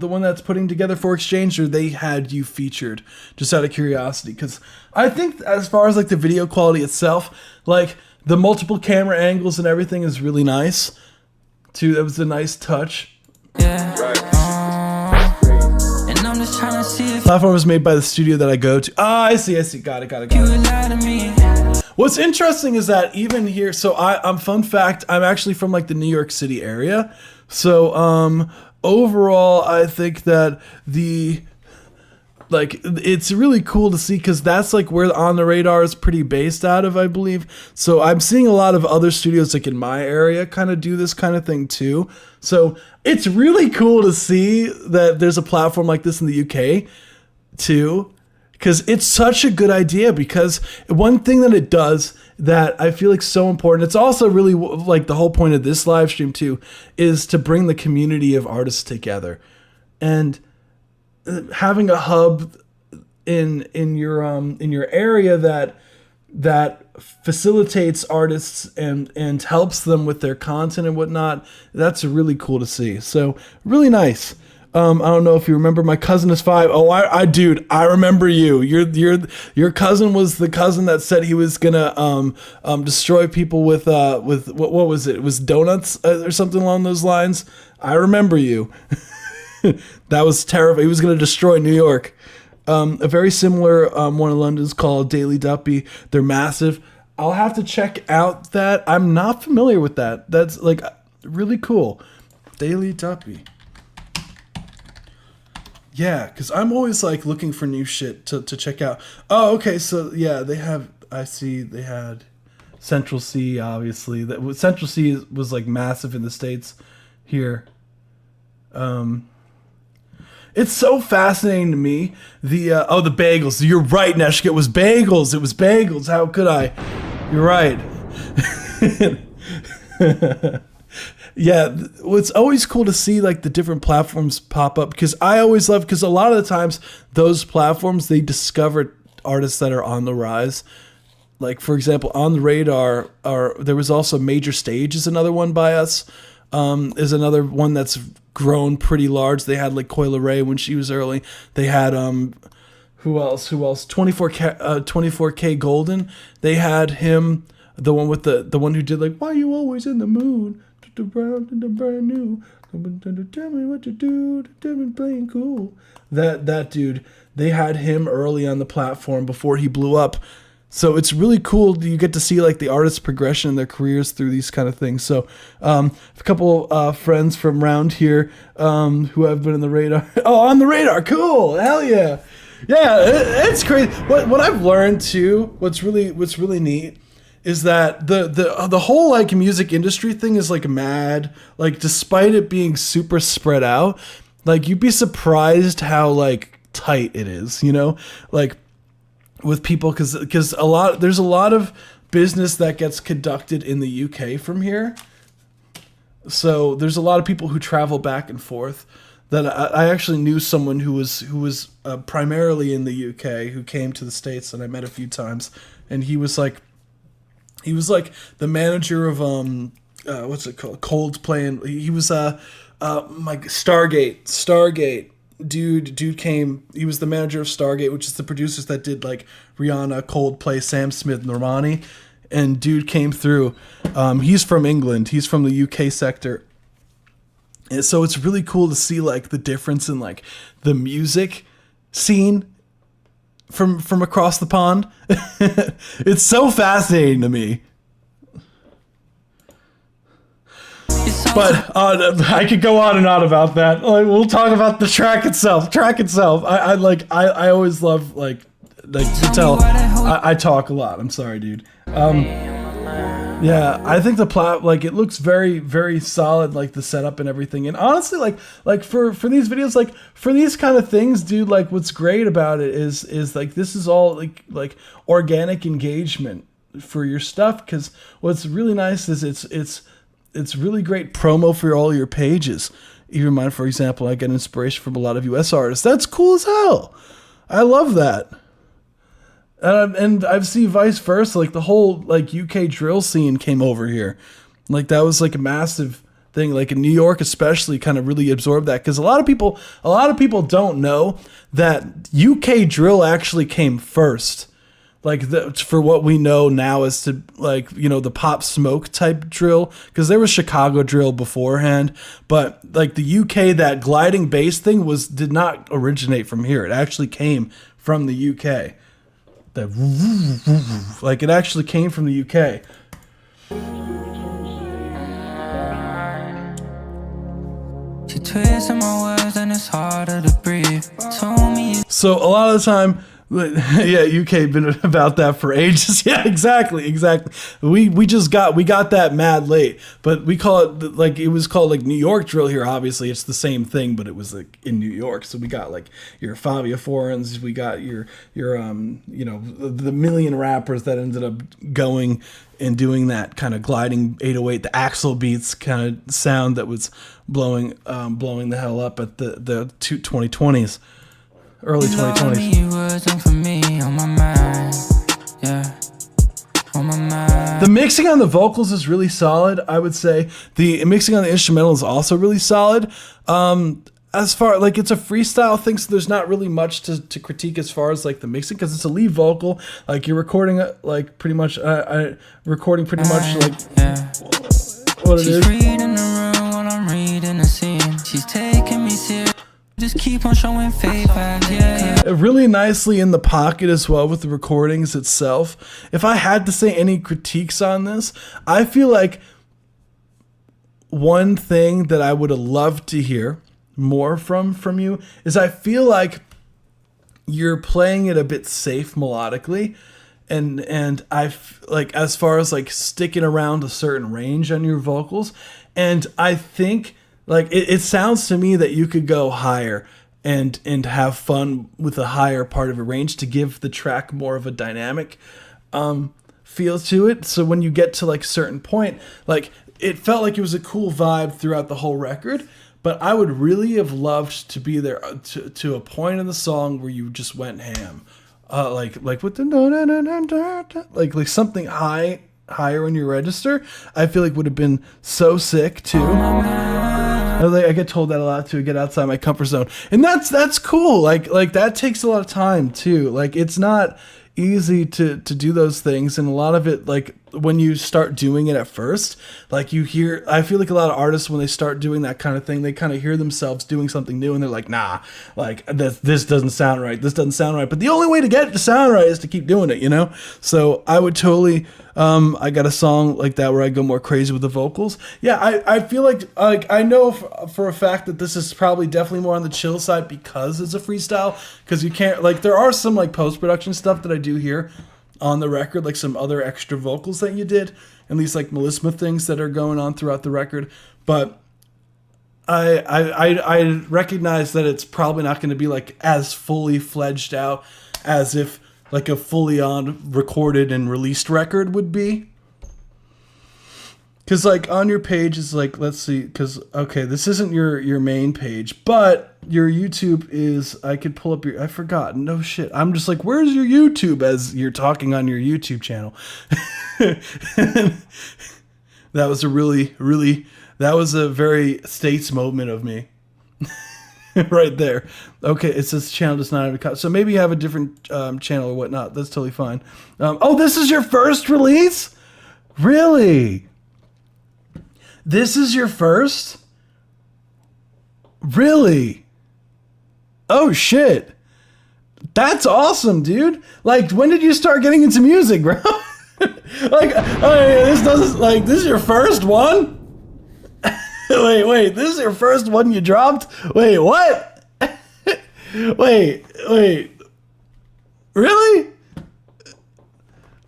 C: one that's putting together For Exchange, or they had you featured? Just out of curiosity, because I think as far as like the video quality itself, like the multiple camera angles and everything is really nice too. That was a nice touch.
N: Yeah. And I'm just trying to see if
C: Platform was made by the studio that I go to. I see. Got it.
N: you would lie to me.
C: What's interesting is that even here, so I'm fun fact, I'm actually from like the New York City area. So overall, I think that it's really cool to see, because that's like where On the Radar is pretty based out of, I believe. So I'm seeing a lot of other studios like in my area kind of do this kind of thing too. So it's really cool to see that there's a platform like this in the UK too, because it's such a good idea. Because one thing that it does that I feel like so important, it's also really like the whole point of this live stream too, is to bring the community of artists together. And having a hub in your area that facilitates artists and helps them with their content and whatnot, that's really cool to see. So really nice. I don't know if you remember, my cousin is 5. Oh, I remember you. Your cousin was the cousin that said he was gonna destroy people with what was it? It was donuts or something along those lines. I remember you. That was terrible. He was gonna destroy New York. A very similar one in London is called Daily Duppy. They're massive. I'll have to check out that. I'm not familiar with that. That's like really cool. Daily Duppy. Yeah, because I'm always like looking for new shit to check out. Oh, okay. So yeah, they had Central C, obviously. Central C was like massive in the States here. It's so fascinating to me. The bagels. You're right, Neshka. It was bagels. How could I? You're right. Yeah, it's always cool to see like the different platforms pop up, because I always love, because a lot of the times those platforms, they discover artists that are on the rise. Like, for example, On the Radar, there was also Major Stage is another one by us. Is another one that's grown pretty large. They had like Coyle Ray when she was early. They had who else? 24K Golden. They had him, the one with the one who did like Why You Always in the Mood. The brand new. Tell me what to do. Tell me playing cool. That dude. They had him early on the platform before he blew up. So it's really cool. You get to see like the artist's progression in their careers through these kind of things. So a couple friends from around here who have been in the radar. Oh, On the Radar. Cool. Hell yeah. Yeah, it's crazy. What I've learned too, what's really neat, is that the whole like music industry thing is like mad. Like, despite it being super spread out, like you'd be surprised how like tight it is, you know, like with people, because there's a lot of business that gets conducted in the UK from here. So there's a lot of people who travel back and forth. That I actually knew someone who was primarily in the UK who came to the States, and I met a few times, and he was like the manager of what's it called, Coldplay, and he was like Stargate dude came. He was the manager of Stargate, which is the producers that did like Rihanna, Coldplay, Sam Smith, Normani, and dude came through. He's from England. He's from the UK sector. And so it's really cool to see like the difference in like the music scene from across the pond. It's so fascinating to me. But I could go on and on about that. Like, we'll talk about the track itself. I always love like you can tell I talk a lot. I'm sorry, dude. Yeah, I think the plot, like, it looks very, very solid, like the setup and everything. And honestly, like for these videos, like for these kind of things, dude, like what's great about it is like this is all like organic engagement for your stuff. Because what's really nice is it's really great promo for all your pages. Even mine, for example, I get inspiration from a lot of US artists. That's cool as hell. I love that. And I've seen vice versa, like the whole like UK drill scene came over here. Like that was like a massive thing, like in New York especially kind of really absorbed that, because a lot of people don't know that UK drill actually came first. Like for what we know now as to like, you know, the Pop Smoke type drill, because there was Chicago drill beforehand, but like the UK, that gliding bass thing did not originate from here. It actually came from the UK. Like it actually came from the UK.
N: She twisted my words and it's harder to breathe. Told me.
C: So a lot of the time, yeah, UK been about that for ages. Yeah, exactly. We got that mad late, but we call it like, it was called like New York drill here. Obviously, it's the same thing, but it was like in New York. So we got like your Fabio Forens, we got your you know, the million rappers that ended up going and doing that kind of gliding 808, the Axel beats kind of sound that was blowing the hell up at the 2020s. Early 2020s. The mixing on the vocals is really solid, I would say. The mixing on the instrumental is also really solid. As far like it's a freestyle thing, so there's not really much to critique as far as like the mixing, because it's a lead vocal. Like you're recording like pretty much recording pretty much like what it is.
N: She's reading the room while I'm reading the scene. She's taking me serious. Just keep on showing faith back, yeah.
C: Really nicely in the pocket as well with the recordings itself. If I had to say any critiques on this, I feel like one thing that I would have loved to hear more from you is I feel like you're playing it a bit safe melodically, and like as far as like sticking around a certain range on your vocals, and I think like it sounds to me that you could go higher and have fun with a higher part of a range to give the track more of a dynamic feel to it. So when you get to like a certain point, like it felt like it was a cool vibe throughout the whole record, but I would really have loved to be there to a point in the song where you just went ham, like with the like something higher in your register. I feel like would have been so sick too. I get told that a lot too. Get outside my comfort zone, and that's cool. Like that takes a lot of time too. Like it's not easy to do those things, and a lot of it, like when you start doing it at first, like you hear, I feel like a lot of artists when they start doing that kind of thing, they kind of hear themselves doing something new, and they're like, nah, like this doesn't sound right. This doesn't sound right. But the only way to get it to sound right is to keep doing it, you know. So I would totally. I got a song like that where I go more crazy with the vocals. Yeah, I feel like I know for a fact that this is probably definitely more on the chill side because it's a freestyle. Because you can't, like, there are some like post-production stuff that I do hear on the record, like some other extra vocals that you did, and these like melisma things that are going on throughout the record. But I recognize that it's probably not going to be like as fully fledged out as if like a fully on recorded and released record would be. Because like on your page is like, let's see, because okay, this isn't your main page, but your YouTube is, I could pull up I forgot, no shit. I'm just like, where's your YouTube as you're talking on your YouTube channel? That was that was a very States moment of me. Right there. Okay, it says channel does not have a cut. So maybe you have a different channel or whatnot. That's totally fine. Oh, this is your first release? Really? This is your first? Really? Oh, shit. That's awesome, dude. Like, when did you start getting into music, bro? Like, this is your first one? Wait, this is your first one you dropped? Wait, what? wait. Really?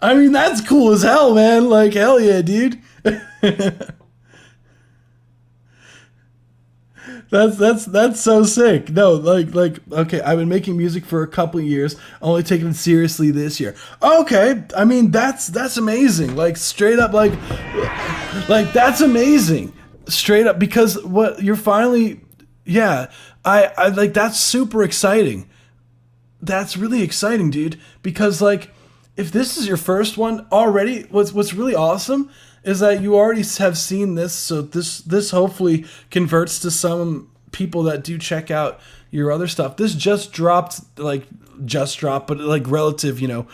C: I mean, that's cool as hell, man. Like, hell yeah, dude. That's so sick. No, like okay, I've been making music for a couple of years, only taking it seriously this year. Okay, I mean that's amazing. Like straight up like that's amazing. Straight up, because what you're finally, yeah, I like, that's super exciting. That's really exciting, dude, because like if this is your first one already, what's really awesome is that you already have seen this, so this hopefully converts to some people that do check out your other stuff. This just dropped, but like relative, you know,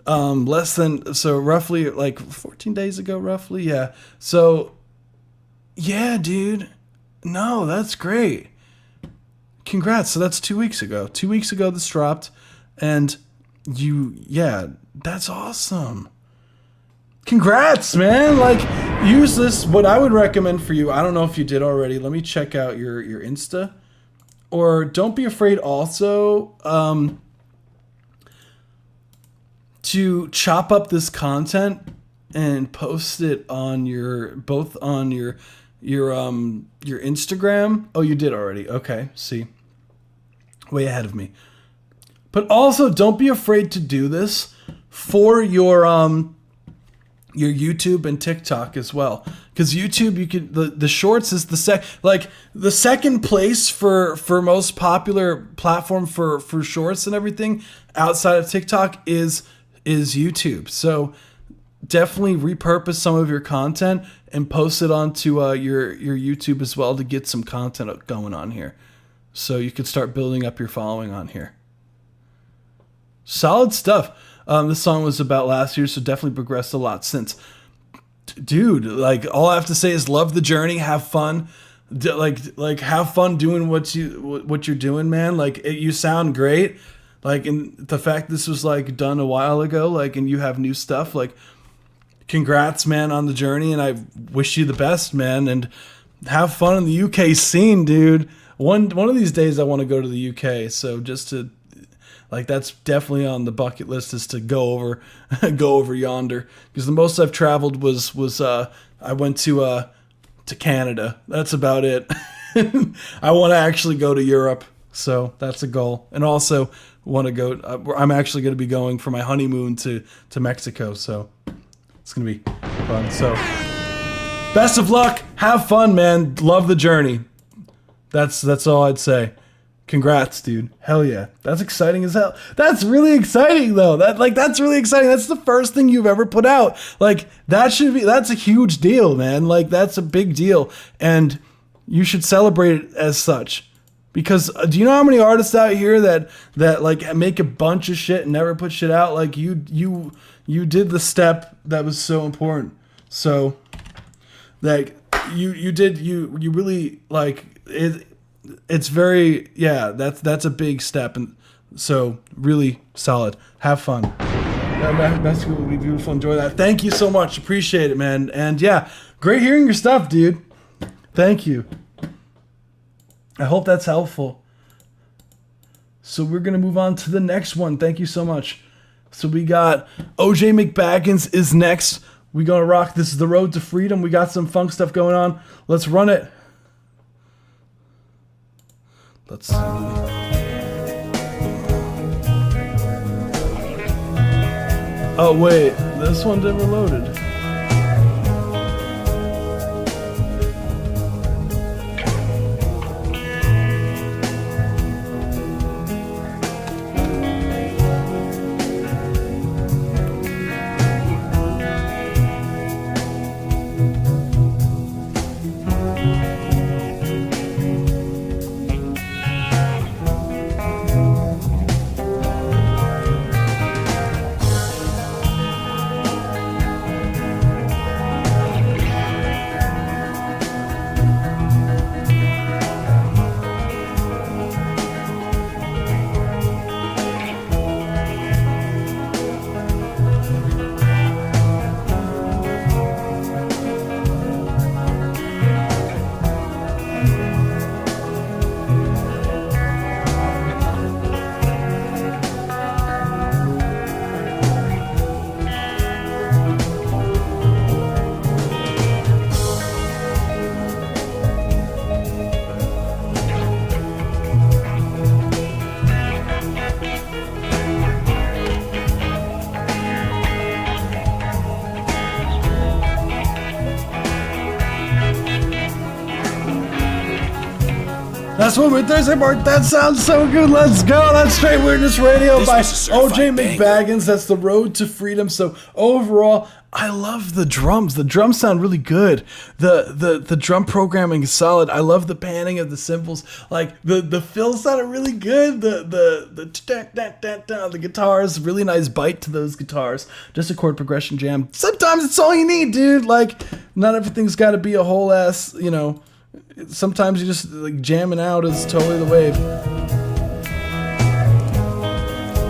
C: less than, so roughly like 14 days ago, roughly, yeah. So, yeah, dude, no, that's great. Congrats. So that's 2 weeks ago. 2 weeks ago this dropped, and yeah, that's awesome. Congrats, man. Like, use this. What I would recommend for you, I don't know if you did already. Let me check out your Insta. Or don't be afraid also to chop up this content and post it on your Instagram. Oh, you did already. Okay, see. Way ahead of me. But also don't be afraid to do this for your YouTube and TikTok as well, because YouTube, you can, the shorts is the second place for most popular platform for shorts and everything outside of TikTok is YouTube. So definitely repurpose some of your content and post it onto your YouTube as well to get some content going on here, so you could start building up your following on here. Solid stuff. This song was about last year, so definitely progressed a lot since. Dude, like, all I have to say is love the journey, have fun, like have fun doing what you're doing, man. Like, you sound great. Like, and the fact this was like done a while ago, like, and you have new stuff, like, congrats, man, on the journey, and I wish you the best, man, and have fun in the UK scene, dude. One of these days I want to go to the UK, so just to, like, that's definitely on the bucket list, is to go over yonder, because the most I've traveled was I went to Canada. That's about it. I want to actually go to Europe, so that's a goal. And also want to go. I'm actually going to be going for my honeymoon to Mexico, so it's going to be fun. So best of luck. Have fun, man. Love the journey. That's all I'd say. Congrats, dude. Hell yeah. That's exciting as hell. That's really exciting, though. That's really exciting. That's the first thing you've ever put out. Like, that's a huge deal, man. Like, that's a big deal. And you should celebrate it as such. Because do you know how many artists out here that like make a bunch of shit and never put shit out? Like, you did the step that was so important. So, like, you really, like, it's very, yeah, that's a big step, and so really solid. Have fun. Mexico will be beautiful. Enjoy that. Thank you so much. Appreciate it, man. And yeah, great hearing your stuff, dude. Thank you. I hope that's helpful. So we're gonna move on to the next one. Thank you so much. So we got OJ McBaggins is next. We gonna rock. This is The Road to Freedom. We got some funk stuff going on. Let's run it. Let's see. Oh wait, this one never loaded. That's what we're Thursday, Mark. That sounds so good. Let's go. That's Straight Weirdness Radio
E: This
C: by
E: was a certified
C: OJ
E: banger.
C: McBaggins. That's The Road to Freedom. So overall, I love the drums. The drums sound really good. The drum programming is solid. I love the panning of the cymbals. Like the fills sounded really good. The guitars, really nice bite to those guitars. Just a chord progression jam. Sometimes it's all you need, dude. Like not everything's got to be a whole ass, you know. Sometimes you just like jamming out is totally the wave.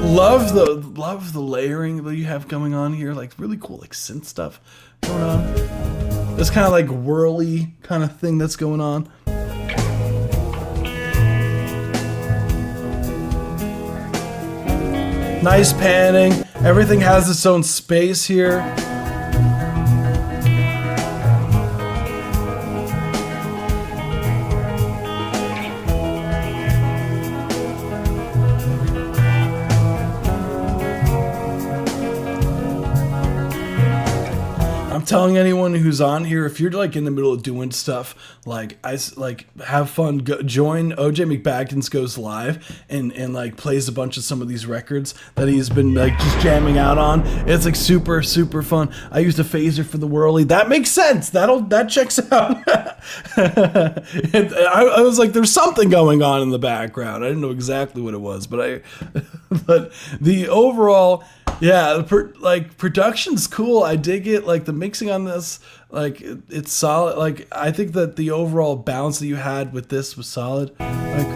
C: Love the layering that you have going on here, like really cool like synth stuff going on. This kind of like whirly kind of thing that's going on. Nice panning. Everything has its own space here. Telling anyone who's on here, if you're like in the middle of doing stuff, like have fun, join OJ McBaggins Goes Live and like plays a bunch of some of these records that he's been like just jamming out on. It's like super fun. I used a phaser for the whirly. That makes sense. That checks out. I was like, there's something going on in the background. I didn't know exactly what it was, but the overall. Yeah, production's cool. I dig it. Like the mixing on this, like it's solid. Like I think that the overall balance that you had with this was solid. Like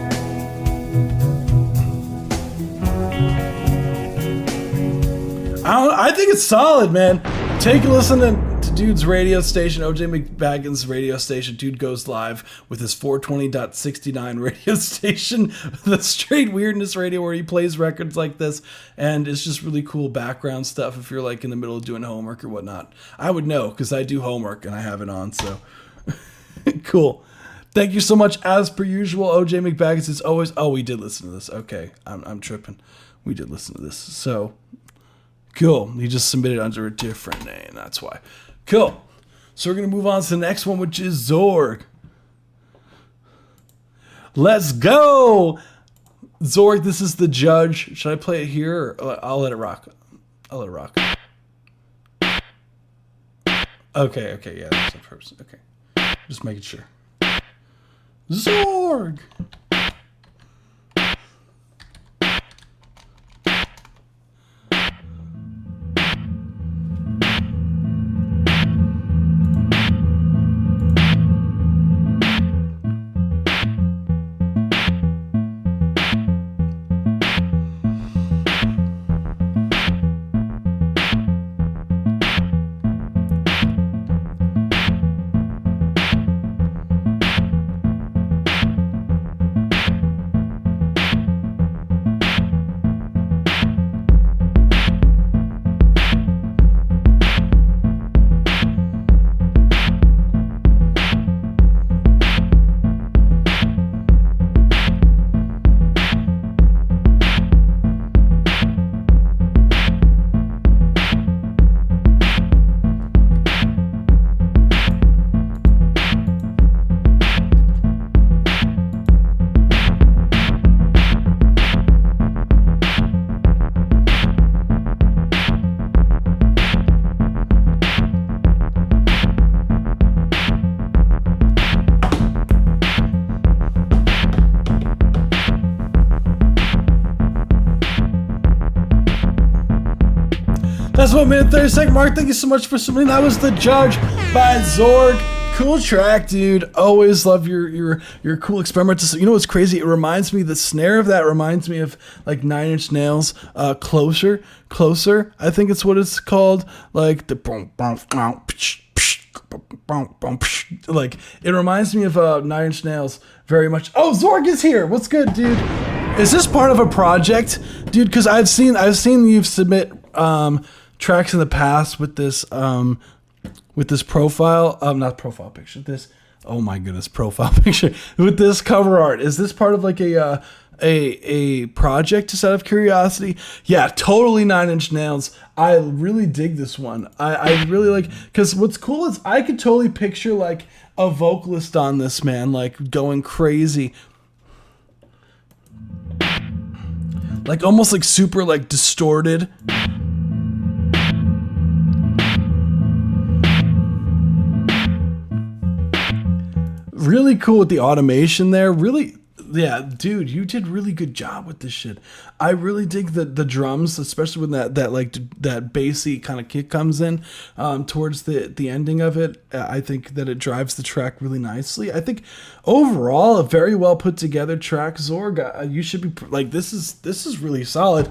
C: I think it's solid, man. Take a listen to Dude's radio station, OJ McBaggins radio station. Dude goes live with his 420.69 radio station, the Straight Weirdness Radio, where he plays records like this, and it's just really cool background stuff if you're like in the middle of doing homework or whatnot. I would know because I do homework and I have it on, so cool. Thank you so much, as per usual. OJ McBaggins is always. Oh, we did listen to this. Okay, I'm tripping. We did listen to this. So cool. He just submitted under a different name. That's why. Cool. So we're going to move on to the next one, which is Zorg. Let's go. Zorg, this is the judge. Should I play it here? Or I'll let it rock. I'll let it rock. Okay. Yeah, that's the purpose. Okay. Just making sure. Zorg. That's 1 minute 30 second mark. Thank you so much for submitting. That was The Judge by Zorg. Cool track, dude. Always love your cool experiments. You know what's crazy? It reminds me, the snare of that reminds me of like Nine Inch Nails, Closer. I think it's what it's called. Like the like it reminds me of Nine Inch Nails very much. Oh, Zorg is here. What's good, dude? Is this part of a project, dude? Because I've seen you submit tracks in the past with this profile, not profile picture, this, oh my goodness, profile picture, with this cover art. Is this part of like a project, just out of curiosity? Yeah, totally Nine Inch Nails. I really dig this one. I really like, because what's cool is I could totally picture like a vocalist on this, man, like going crazy like almost like super like distorted. Really cool with the automation there. Really, yeah, dude, you did really good job with this shit. I really dig the drums, especially when that bassy kind of kick comes in towards the ending of it. I think that it drives the track really nicely. I think overall a very well put together track. Zorg, you should be like, this is really solid.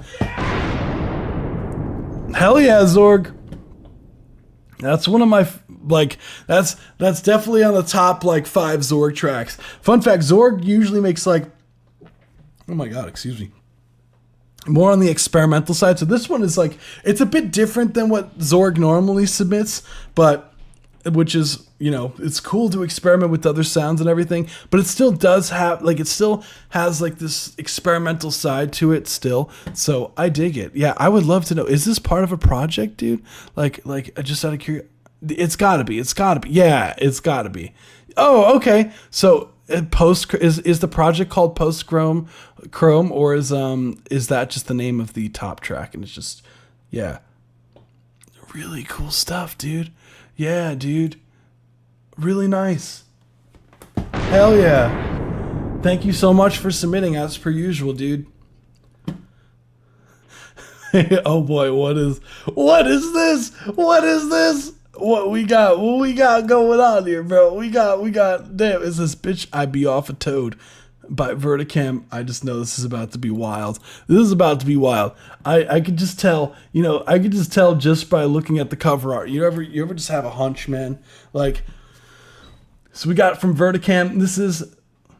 C: Hell yeah, Zorg. That's one of my that's definitely on the top like 5 Zorg tracks. Fun fact, Zorg usually makes like, oh my god, excuse me, more on the experimental side. So this one is like, it's a bit different than what Zorg normally submits, but which is, you know, it's cool to experiment with other sounds and everything, but it still does have like, it still has like this experimental side to it still. So I dig it. Yeah, I would love to know, is this part of a project, dude? Like just out of curiosity. It's gotta be. Yeah, it's gotta be. Oh, okay. So is the project called Post Chrome, or is that just the name of the top track? And it's just, yeah, really cool stuff, dude. Yeah, dude, really nice. Hell yeah! Thank you so much for submitting as per usual, dude. Oh boy, what is this? What is this? What we got going on here, bro? We got damn, is this Bitch I Be Off a Toad by Verticam. I just know this is about to be wild. I could just tell, just by looking at the cover art. You ever just have a hunch, man? Like, so we got from Verticam, this is,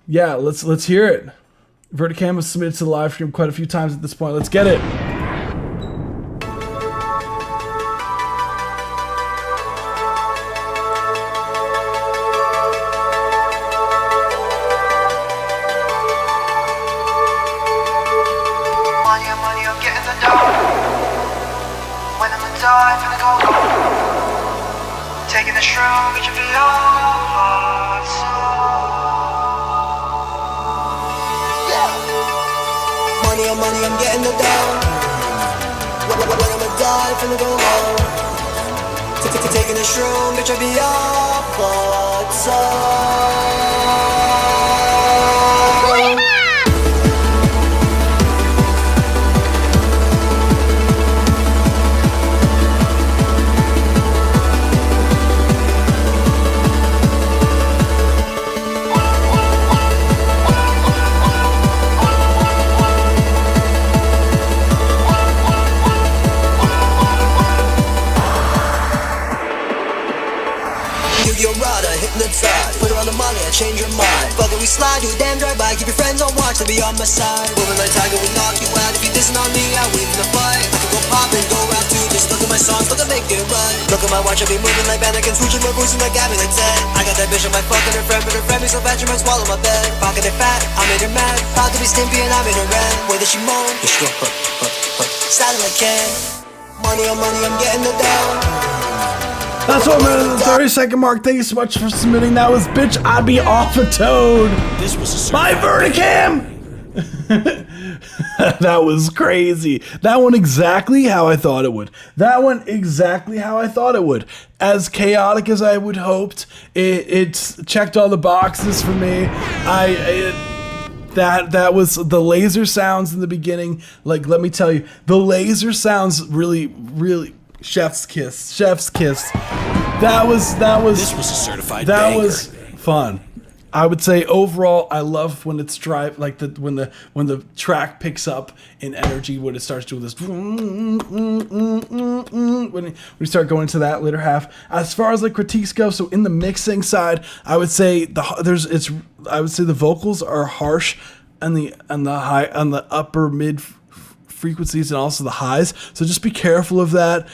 C: yeah, let's hear it. Verticam has submitted to the live stream quite a few times at this point. Let's get it.
P: Taking the shroom, it should be all money on money, I'm getting the dough. When I'ma die, finna go home. Taking the shroom, bitch, I be off put her on the money, I change your mind. Fuck it, we slide, do a damn drive-by. Keep your friends on watch, they'll be on my side. Moving like Tiger, we knock you out. If you dissing on me, I win the fight. I could go pop and go round two. Just look at my songs, look at make it right. Look at my watch, I be moving like Anakin, switching my voice like Abby, like Ted. I got that bitch on my fucking her friend, but her friend be so fat, she might swallow my bed. Pocket it fat, I made her mad. Proud to be stimpy and I made her red. Way that she moan, just go, saddle like Ken. Money on money, I'm getting the dough.
C: That's 1 minute and 30-second mark. Thank you so much for submitting. That was Bitch I Be Off a Toad by Verticam. That was crazy. That one exactly how I thought it would. As chaotic as I would hoped. It's checked all the boxes for me. That was the laser sounds in the beginning. Like, let me tell you, the laser sounds really chef's kiss. That was
E: This was a certified
C: that
E: banger.
C: was fun. I would say overall, I love when it's when the track picks up in energy, when it starts doing this when we start going into that later half. As far as like critiques go, so in the mixing side, I would say the vocals are harsh on the upper mid frequencies and also the highs, so just be careful of that.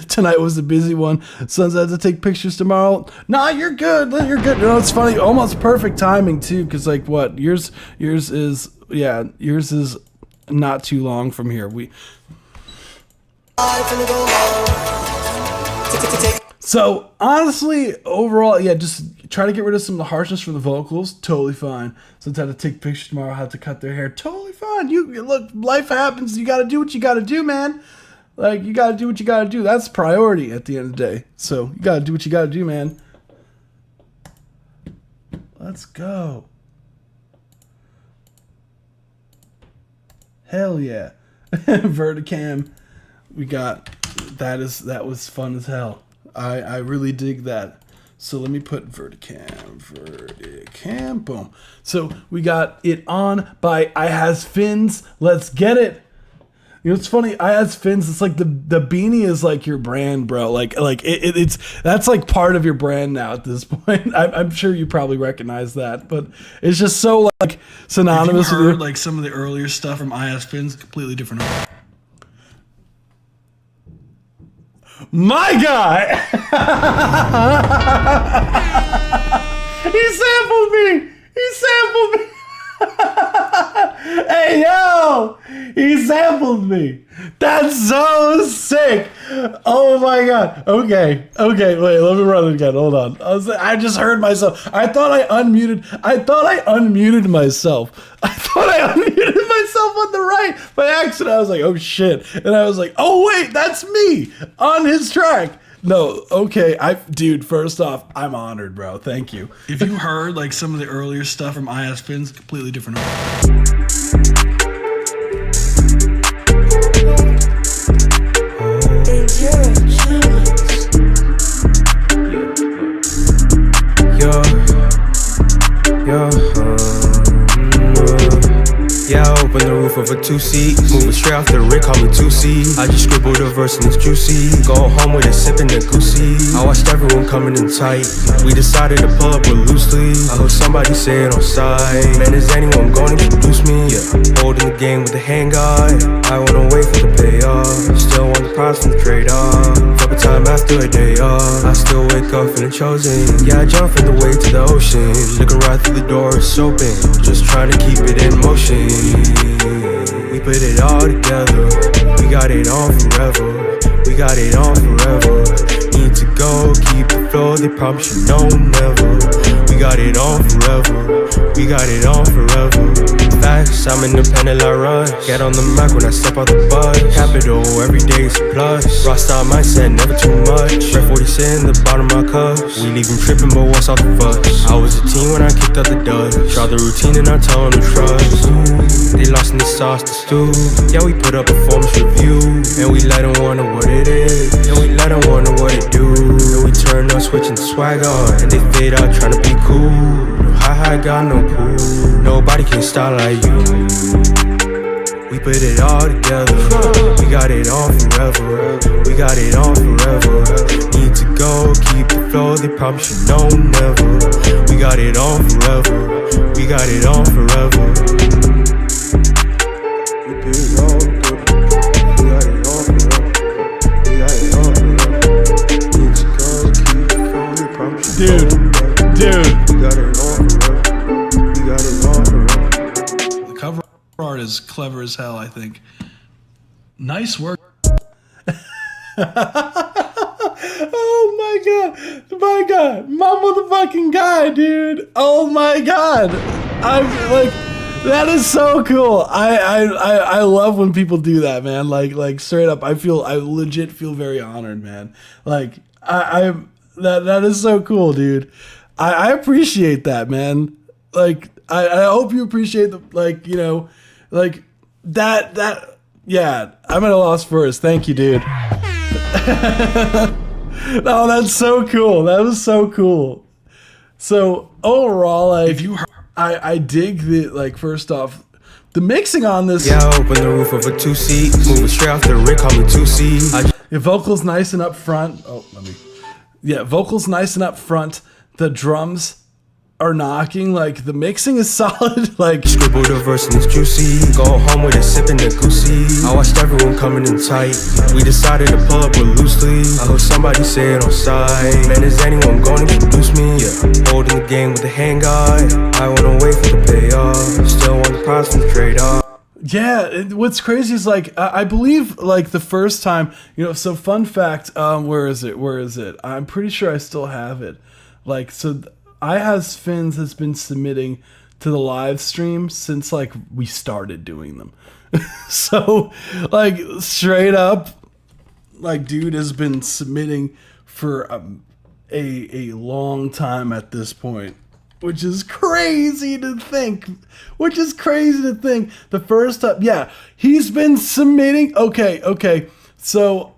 C: Tonight was a busy one. Sons had to take pictures tomorrow. Nah, you're good. It's funny, almost perfect timing too, because like what yours is not too long from here. So honestly, overall, yeah, just try to get rid of some of the harshness from the vocals. Totally fine. Since I had to take pictures tomorrow, I had to cut their hair. Totally fine. You look, life happens. You got to do what you got to do, man. Like, you got to do what you got to do. That's priority at the end of the day. So you got to do what you got to do, man. Let's go. Hell yeah. Verticam. We got, that was fun as hell. I really dig that. So let me put Verticam, boom. So we got it on by I Has Fins. Let's get it. You know, it's funny. I Has Fins. It's like the beanie is like your brand, bro. Like it's that's like part of your brand now at this point. I'm sure you probably recognize that, but it's just so like synonymous.
Q: If you heard like some of the earlier stuff from I Has Fins, completely different.
C: My guy! He sampled me! He sampled me! Hey, yo! He sampled me! That's so sick! Oh my god. Okay, wait, let me run it again. Hold on. I just heard myself. I thought I unmuted myself. I thought I unmuted myself on the right by accident. I was like, oh shit. And I was like, oh wait, that's me on his track. No, okay, dude, first off, I'm honored, bro. Thank you.
Q: If you heard like some of the earlier stuff from I Has Fins, completely different.
R: Yeah, I opened the roof of a 2-seat. Moving straight off the Rick, call me 2C. I just scribbled a verse and it's juicy. Go home with it, sipping the goosey. I watched everyone coming in tight. We decided to pull up with loose sleeves. I heard somebody say it on side. Man, is anyone going to introduce me? Yeah, holding the game with the handguard. I wanna wait for the payoff. Still want the prize from the trade-off. Couple time after a day off, I still wake up feeling chosen. Yeah, I jump from the way to the ocean. Looking right through the door, it's open. Just trying to keep it in motion. We put it all together. We got it on forever. We got it on forever. Need to go, keep the flow. They promise you no, never. We got it on forever. We got it on forever. Facts, I'm independent like Rush. Get on the mic when I step out the bus. Capital, every day is a plus. Rockstar mindset, never too much. Red 40 sit in the bottom of my cups. We leave them tripping, but what's off the fuss? I was a teen when I kicked out the dust. Draw the routine and I tell them to trust. They lost in the sauce, the stew. Yeah, we put up a performance review. And we let them wonder what it is. And we let them wonder what it do. And we turn up, switching the swag on. And they fade out, trying to be cool. I got no pool. Nobody can style like you. We put it all together. We got it on forever. We got it on forever. Need to go, keep the flow. They promise you no, never. We got it on forever. We got it on forever. We put it all together. We got it on forever. We got it on forever. Need to go, keep the flow. They promise you no, never.
C: Dude.
R: We got it on forever. We got it on forever.
Q: The cover art is clever as hell, I think. Nice work.
C: Oh my god, my motherfucking guy, dude. Oh my god, I'm like, that is so cool. I love when people do that, man. Like straight up, I legit feel very honored, man. Like that is so cool, dude. I appreciate that, man. Like I hope you appreciate the, like, you know, like that yeah, I'm at a loss for words. Thank you, dude. No, that's so cool. That was so cool. So overall, like, if you heard, I dig the, like, first off, the mixing on this.
R: Yeah, I open the roof of a 2-seat. Moving straight off the Rick, call me 2C.
C: Your vocals nice and up front. Oh, vocals nice and up front. The drums are knocking. Like, the mixing is solid. Like,
R: scribbled a verse and it's juicy. Go home with it, sipping the goosey. I watched everyone coming in tight. We decided to pull up with loose sleeves. I heard somebody say it on side. Man, is anyone going to introduce me? Yeah, holding the game with the handguard. I wanna wait for the payoff. Still want the prize from the trade-off.
C: Yeah, what's crazy is like I believe like the first time, so fun fact, where is it? I'm pretty sure I still have it. Like, so I Has Fins has been submitting to the live stream since like we started doing them. So like straight up, like dude has been submitting for a long time at this point. Which is crazy to think. The first time, yeah, he's been submitting. Okay. So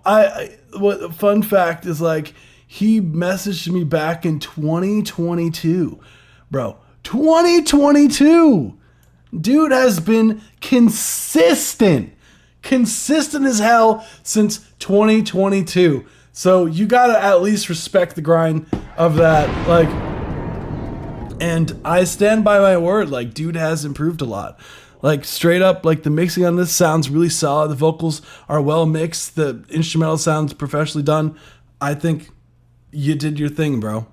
C: what fun fact is like he messaged me back in 2022, bro. 2022, dude has been consistent as hell since 2022. So you gotta at least respect the grind of that, like. And I stand by my word, like, dude has improved a lot. Like, straight up, like, the mixing on this sounds really solid. The vocals are well mixed. The instrumental sounds professionally done. I think you did your thing, bro.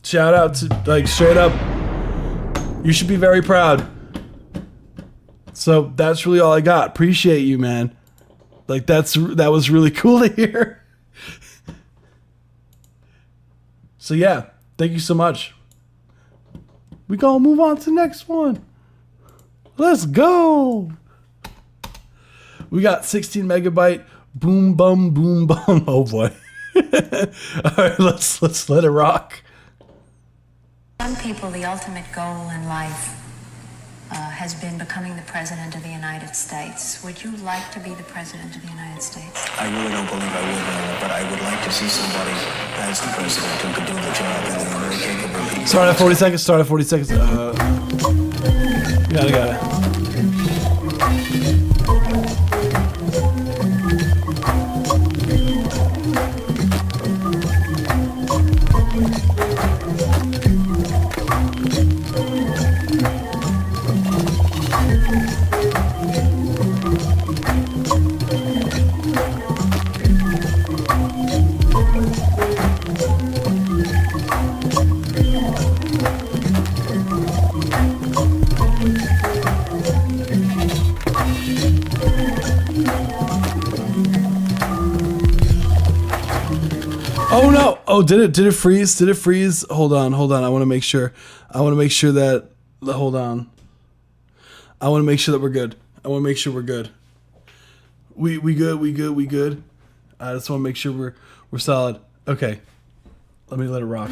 C: Shout out to, like, straight up, you should be very proud. So, that's really all I got. Appreciate you, man. Like, that was really cool to hear. So, yeah. Thank you so much. We gonna move on to the next one. Let's go. We got 16 megabyte boom bum boom bum. Oh boy. All right, let's let it rock.
S: Some people, the ultimate goal in life has been becoming the president of the United States. Would you like to be the president of the United States?
E: I really don't believe I would, but I would like to see somebody as the president who could do the job and they're very capable people.
C: Start at 40 seconds. Got it. Oh no! Oh, did it freeze? Did it freeze? Hold on. I want to make sure. That. Hold on. I want to make sure that we're good. We good. I just want to make sure we're solid. Okay. Let me let it rock.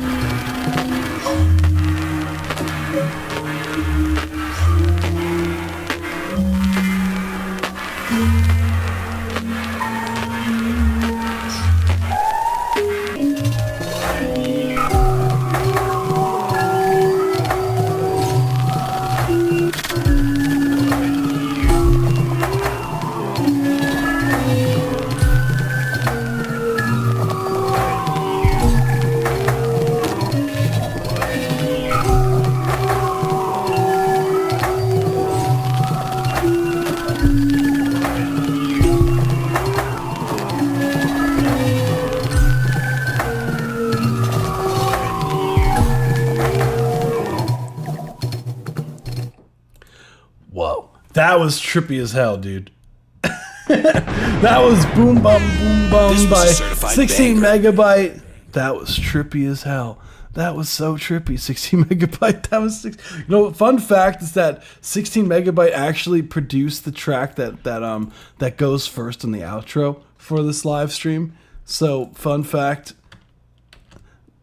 C: That was trippy as hell, dude. That was boom bum by 16 megabyte. That was trippy as hell. That was so trippy. 16 megabyte. That was fun fact is that 16 megabyte actually produced the track that goes first in the outro for this live stream. So fun fact.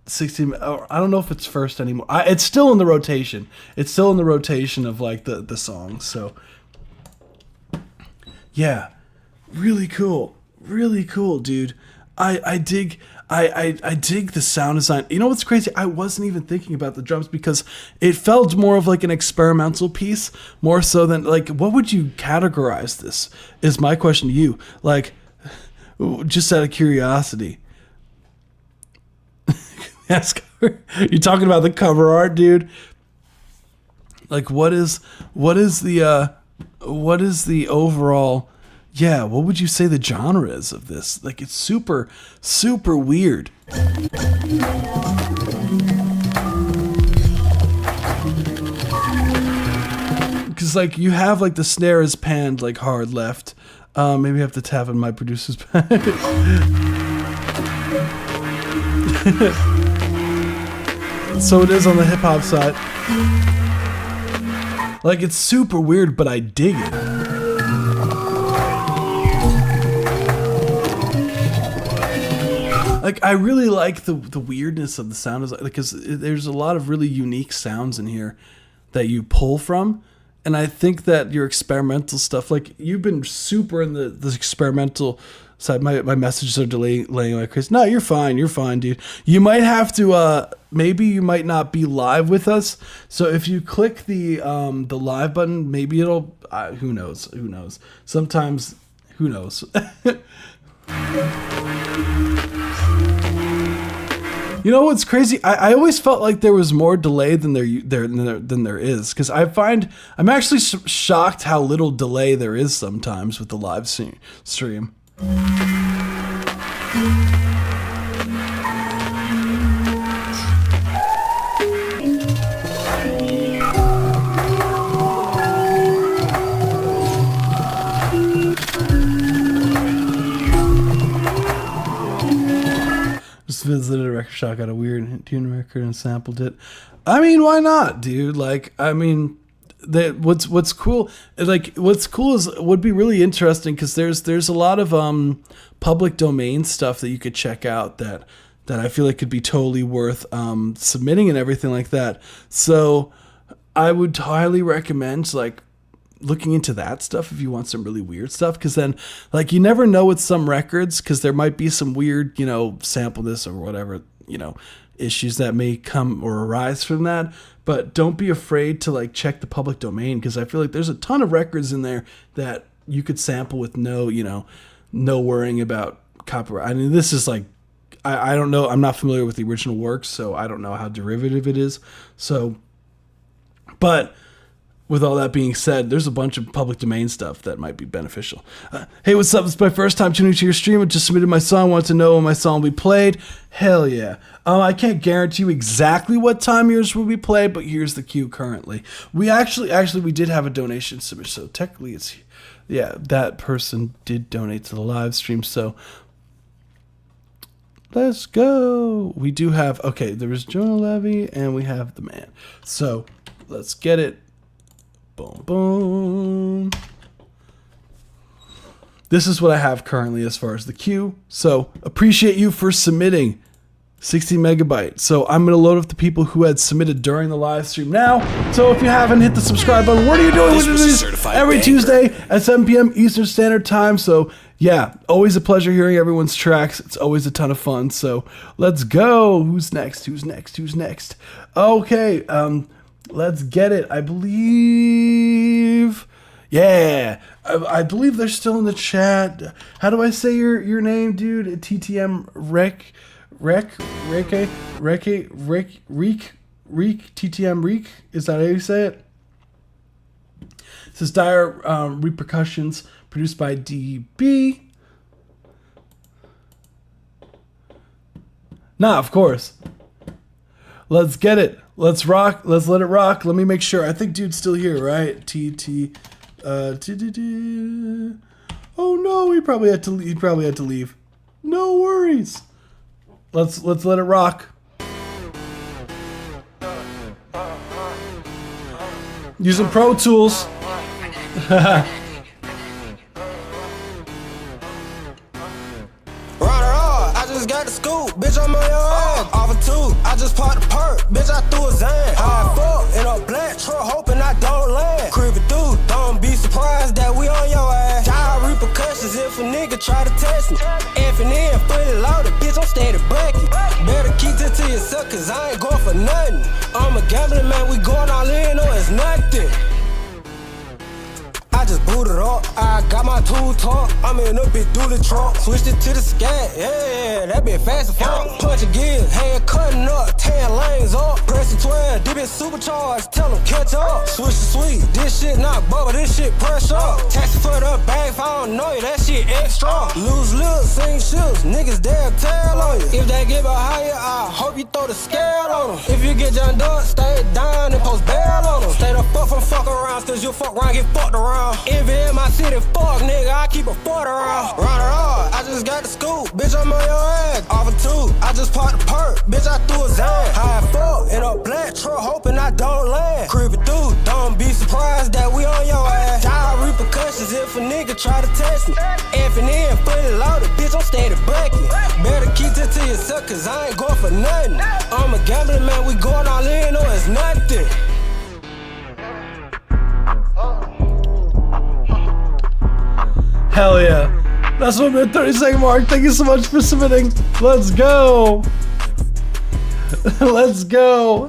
C: 16. I don't know if it's first anymore. It's still in the rotation. Of like the songs. So yeah, really cool, dude. I dig the sound design. You know what's crazy? I wasn't even thinking about the drums because it felt more of like an experimental piece, more so than like, what would you categorize this? Is my question to you. Like, just out of curiosity. You're talking about the cover art, dude. Like, what is the overall? Yeah, what would you say the genre is of this? Like, it's super, super weird. Because because like you have like the snare is panned like hard left. Maybe I have to tap in my producer's pad. So it is on the hip hop side. Like it's super weird, but I dig it. Like I really like the weirdness of the sound, because there's a lot of really unique sounds in here that you pull from, and I think that your experimental stuff, like you've been super in the experimental side. My messages are delaying like crazy. No, you're fine, dude. You might have to maybe you might not be live with us, so if you click the live button, maybe it'll who knows. Sometimes who knows. You know what's crazy? I always felt like there was more delay than there is, because I'm actually shocked how little delay there is sometimes with the live stream. Just visited a record shop, got a weird tune record and sampled it. I mean, why not, dude? Like, I mean, what's cool? Like, what's cool is would be really interesting, because there's a lot of public domain stuff that you could check out that I feel like could be totally worth submitting and everything like that. So I would highly recommend like looking into that stuff if you want some really weird stuff, because then like you never know with some records, because there might be some weird, you know, sample this or whatever, you know, issues that may come or arise from that. But don't be afraid to like check the public domain, because I feel like there's a ton of records in there that you could sample with no worrying about copyright. I mean, this is like, I don't know, I'm not familiar with the original works, so I don't know how derivative it is. So, but with all that being said, there's a bunch of public domain stuff that might be beneficial. Hey, what's up? It's my first time tuning to your stream. I just submitted my song. Want to know when my song will be played? Hell yeah. I can't guarantee you exactly what time yours will be played, but here's the queue currently. We actually we did have a donation submission, so technically it's, yeah, that person did donate to the live stream, so let's go. We do have, okay, there was Jonah Levy, and we have the man. So let's get it. Boom, boom. This is what I have currently as far as the queue. So appreciate you for submitting 60 megabytes. So I'm going to load up the people who had submitted during the live stream now. So if you haven't hit the subscribe button, what are you doing with this? Every Tuesday at 7 p.m. Eastern Standard Time. So yeah, always a pleasure hearing everyone's tracks. It's always a ton of fun. So let's go. Who's next? Okay. Let's get it. I believe, yeah, I believe they're still in the chat. How do I say your name, dude? TTM Reek, TTM Reek. Is that how you say it? This is Dire Repercussions, produced by DB. Nah, of course. Let's get it. Let's rock. Let's let it rock. Let me make sure. I think dude's still here, right? Oh no, he probably had to leave. No worries. Let's let it rock. Using Pro Tools.
K: Got the scoop, bitch, I'm on your ass. Off a two, I just popped the perk, bitch, I threw a Zan. High fuck in a black truck, hoping I don't land. Creeping through, don't be surprised that we on your ass. Dire repercussions if a nigga try to test me. Effing in, fully loaded, bitch, I'm steady bucking. Better keep this to yourself, cause I ain't going for nothing. I'm a gambling man, we going all in or it's nothing. I just booted up, I got my tool talk. I'm in a bit through the trunk, switched it to the scat. Yeah, that been fast as fuck. Punching gears, hand cutting up, 10 lanes up. Pressing 12, dip it supercharged, tell them catch up. Switch to sweet, this shit not bubble, this shit pressure up. Taxi for the bag, if I don't know you, that shit extra. Lose lips, sing shoes, niggas dare tell on you. If they get behind you, I hope you throw the scale on them. If you get jumped up, stay down and post bail on them. Stay the fuck from fuck around, cause you fuck around, get fucked around. Envy in my city, fuck nigga, I keep a fort around. Run it all, I just got the scoop, bitch, I'm on your ass. Off a two, I just popped the perk, bitch, I threw a zan. High fuck in a black truck, hoping I don't land. Creeping through, don't be surprised that we on your ass. Die repercussions if a nigga try to test me. Effing in, fully loaded, bitch, I'm steady bucking. Better keep it to yourself, cause I ain't going for nothing. I'm a gambling man, we going all in or it's nothing.
C: Hell yeah. That's 1 minute 30-second mark. Thank you so much for submitting. Let's go. Let's go.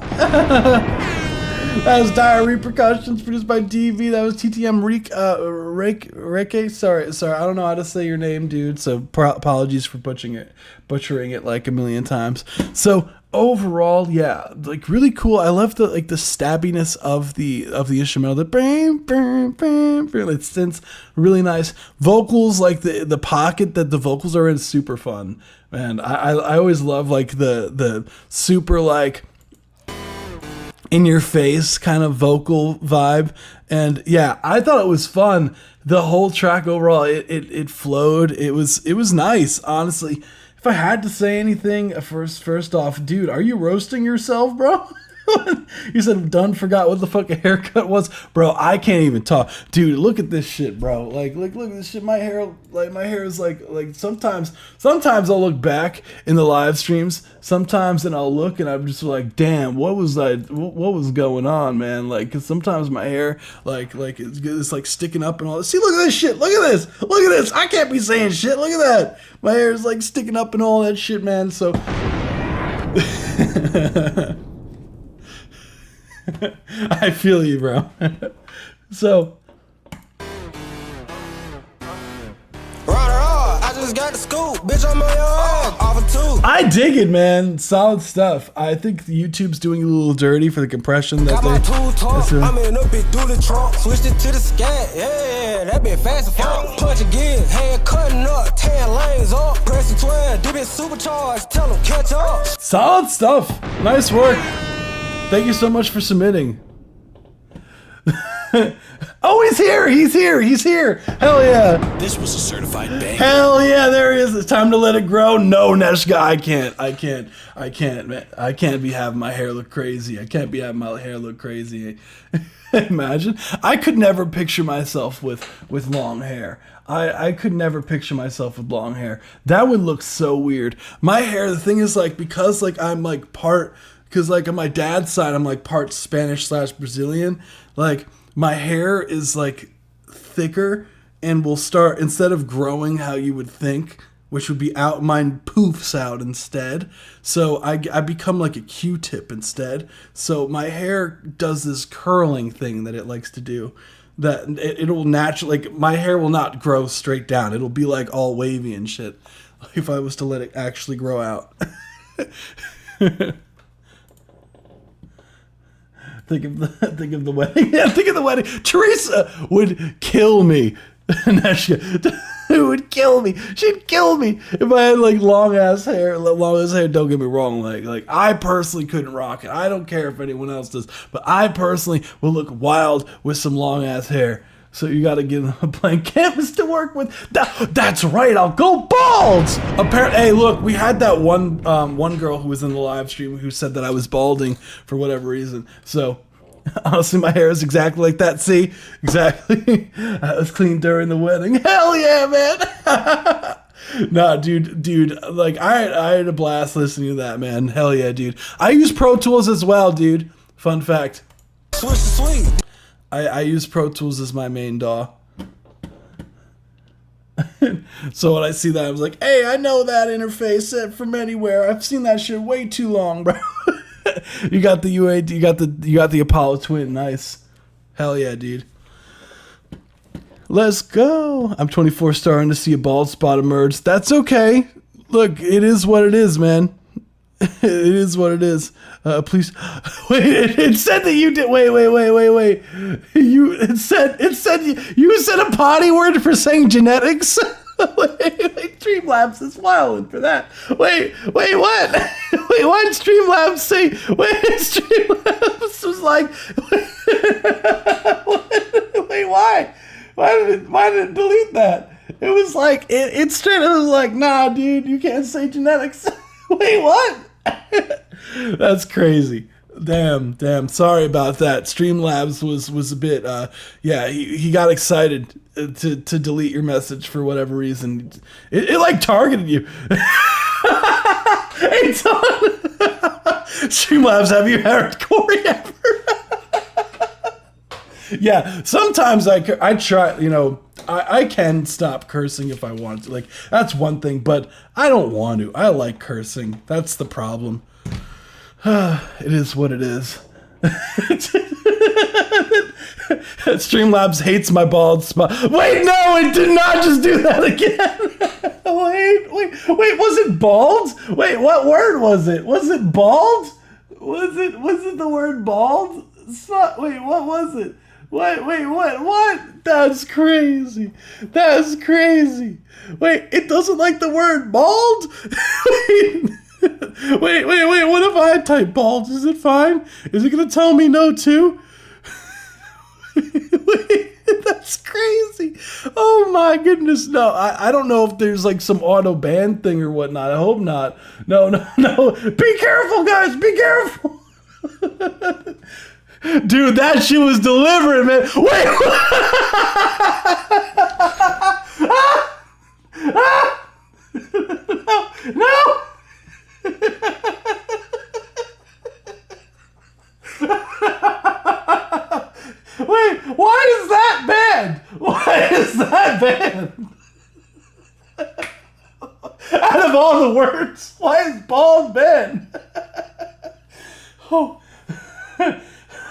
C: That was Dire Repercussions, produced by DV. That was TTM Reke. Sorry, I don't know how to say your name, dude. So apologies for butchering it like a million times. So overall, yeah, like really cool. I love the stabbiness of the instrumental. The bam, bam, bam, bam. It's really nice. Vocals, like the pocket that the vocals are in, super fun. Man, I always love like the super like in your face kind of vocal vibe. And yeah, I thought it was fun. The whole track overall, it flowed. It was nice, honestly. If I had to say anything, first off, dude, are you roasting yourself, bro? You said done forgot what the fuck a haircut was, bro. I can't even talk, dude. Look at this shit, bro. Like look at this shit. My hair is like sometimes I'll look back in the live streams sometimes and I'll look and I'm just like, damn, what was going on, man? Like, cause sometimes my hair like it's like sticking up and all this. See, look at this shit. Look at this. I can't be saying shit. Look at that. My hair is like sticking up and all that shit, man. So I feel you, bro. So
K: I just got the scoop, bitch, I'm on your ass. Off a two.
C: I dig it, man. Solid stuff. I think YouTube's doing a little dirty for the compression that
K: got my tool talk, I'm in a bit through the trunk. Switched it to the scat, yeah, that been fast as fuck. Punch again, hand cutting up, 10 lanes up. Press the 12, dip it supercharged, tell them catch up.
C: Solid stuff. Nice work. Thank you so much for submitting. Oh, he's here. Hell yeah.
T: This was a certified bang.
C: Hell yeah, there he is. It's time to let it grow. No, Neshka, I can't, man. I can't be having my hair look crazy. Imagine. I could never picture myself with long hair. I could never picture myself with long hair. That would look so weird. My hair, the thing is, like, because like I'm like because like on my dad's side I'm like part Spanish/Brazilian, like my hair is like thicker and will start, instead of growing how you would think, which would be out, mine poofs out instead. So I become like a Q-tip instead. So my hair does this curling thing that it likes to do, that it'll naturally, like my hair will not grow straight down. It'll be like all wavy and shit if I was to let it actually grow out. Think of the wedding. Yeah, think of the wedding. Teresa would kill me. Neshka would kill me. She'd kill me if I had like long ass hair. Don't get me wrong. Like I personally couldn't rock it. I don't care if anyone else does, but I personally will look wild with some long ass hair. So you got to give them a blank canvas to work with. That's right. I'll go bald. Apparently, hey, look, we had that one girl who was in the live stream who said that I was balding for whatever reason. So honestly, my hair is exactly like that. See, exactly. I was clean during the wedding. Hell yeah, man. Nah, dude. Like I had a blast listening to that, man. Hell yeah, dude. I use Pro Tools as well, dude. Fun fact.
K: Sweet.
C: I use Pro Tools as my main DAW. So when I see that, I was like, hey, I know that interface from anywhere. I've seen that shit way too long, bro. You got the UAD, you got the Apollo Twin. Nice. Hell yeah, dude. Let's go. I'm 24 starting to see a bald spot emerge. That's okay. Look, it is what it is, man. It is what it is. Please wait. It said that you did. Wait. It said you said a potty word for saying genetics. Wait, Streamlabs is wild for that. Wait, what? Wait, what did Streamlabs say? Wait, Streamlabs was like. What? Wait, why? Why did it delete that? It was like, it straight, it was like, nah, dude, you can't say genetics. Wait, what? That's crazy. Damn. Sorry about that. Streamlabs was a bit, he got excited to delete your message for whatever reason. It like targeted you. Hey, Tom. Streamlabs, have you heard Corey ever? Yeah, sometimes I try, you know, I can stop cursing if I want to. Like, that's one thing, but I don't want to. I like cursing. That's the problem. It is what it is. Streamlabs hates my bald spot. Wait, no, it did not just do that again. Wait, was it bald? Wait, what word was it? Was it bald? Was it the word bald? Wait, what was it? What? That's crazy. Wait, it doesn't like the word bald? Wait, what if I type bald? Is it fine? Is it gonna tell me no too? Wait, that's crazy. Oh my goodness, no. I don't know if there's like some auto ban thing or whatnot. I hope not. No. Be careful, guys, be careful. Dude, that shit was delivering, man. Wait. No. Wait, why is that bad? Out of all the words, why is bald bad?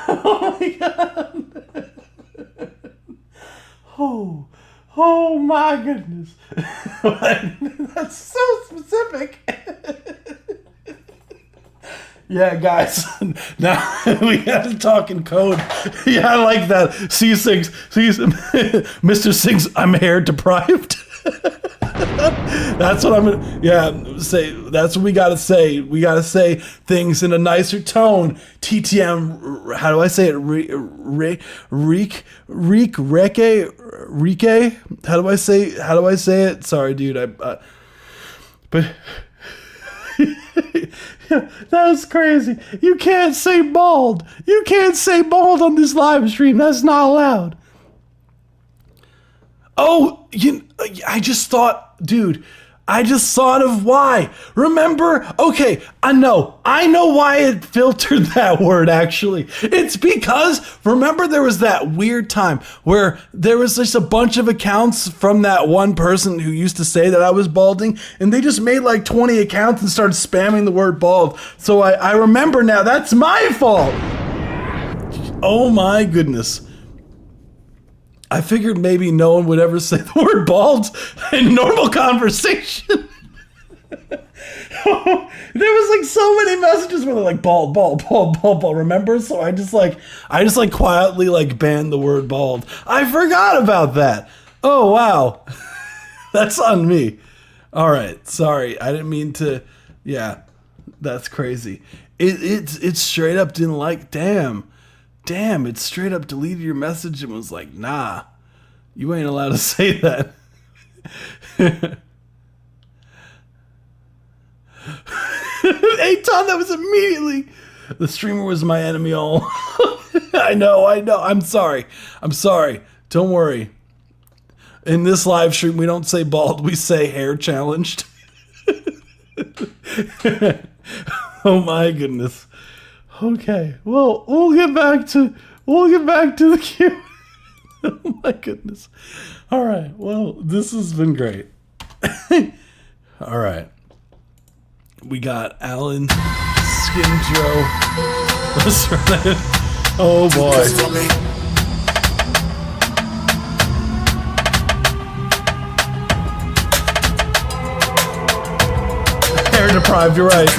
C: Oh my god. Oh my goodness. That's so specific. Yeah, guys. Now we got to talk in code. Yeah, I like that. C6, Mr. Sings, I'm hair deprived. That's what I'm gonna, say. That's what we gotta say. We gotta say things in a nicer tone. TTM, how do I say it? Rike? How do I say it? Sorry, dude. But that was crazy. You can't say bald. You can't say bald on this live stream. That's not allowed. Oh, I just thought, dude, I just thought of why. Remember? Okay, I know why it filtered that word, actually. It's because, remember there was that weird time where there was just a bunch of accounts from that one person who used to say that I was balding, and they just made like 20 accounts and started spamming the word bald. So I remember now, that's my fault. Oh my goodness. I figured maybe no one would ever say the word bald in normal conversation. There was like so many messages where they're like bald, remember? So I just quietly like banned the word bald. I forgot about that. Oh wow. That's on me. All right, sorry. I didn't mean to. Yeah. That's crazy. It straight up didn't like, damn, it straight up deleted your message and was like, nah, you ain't allowed to say that. Aton, that was immediately. The streamer was my enemy all. I know. I'm sorry. Don't worry. In this live stream, we don't say bald, we say hair challenged. Oh my goodness. Okay, well, we'll get back to the queue. Oh my goodness. All right, well, this has been great. All right. We got Alan Skindro. Oh boy. Hair deprived, you're right.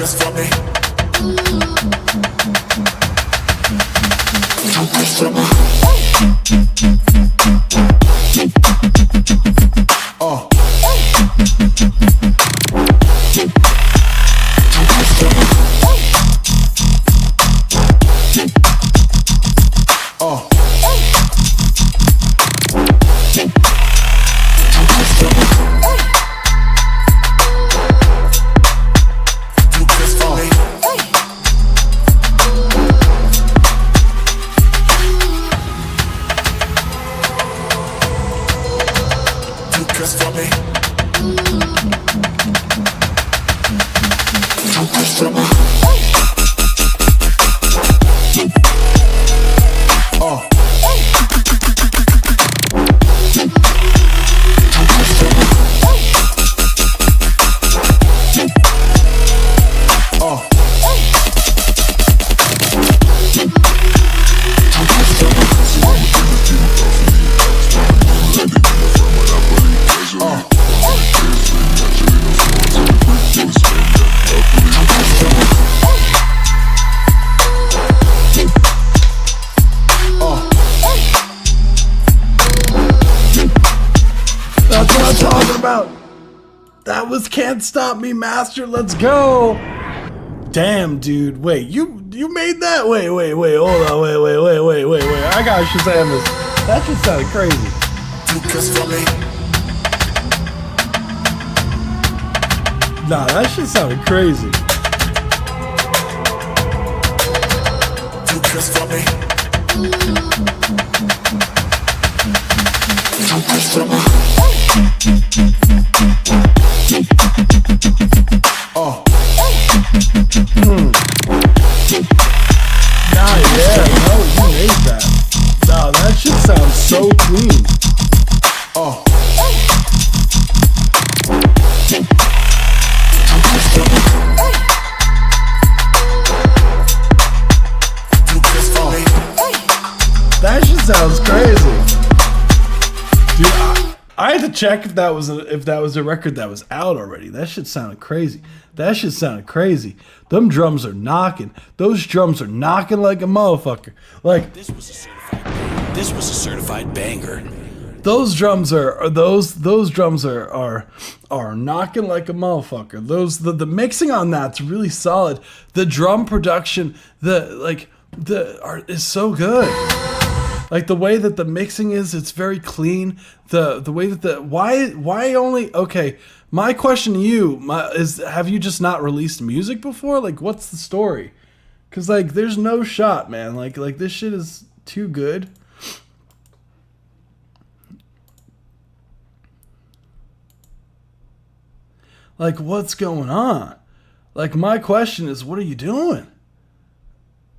C: That's what I'm talking about. That was Can't Stop Me, Master. Let's go. Damn, dude. Wait, you made that? Wait. Hold on. Wait. I gotta Shazam this. That just sounded crazy. Nah, that shit sounded crazy. Nah, yeah, no, you made that. Nah, that shit sounds so clean. That shit sounds crazy. Dude, I had to check if that was a record that was out already. That shit sounded crazy. Them drums are knocking. Those drums are knocking like a motherfucker. Like
T: This was a certified banger.
C: those drums are knocking like a motherfucker. The mixing on that's really solid. The drum production, is so good. Like the way that the mixing is, it's very clean. The way that why only okay. My question to you is: have you just not released music before? Like, what's the story? Cause like, there's no shot, man. Like this shit is too good. Like, what's going on? Like, my question is, what are you doing?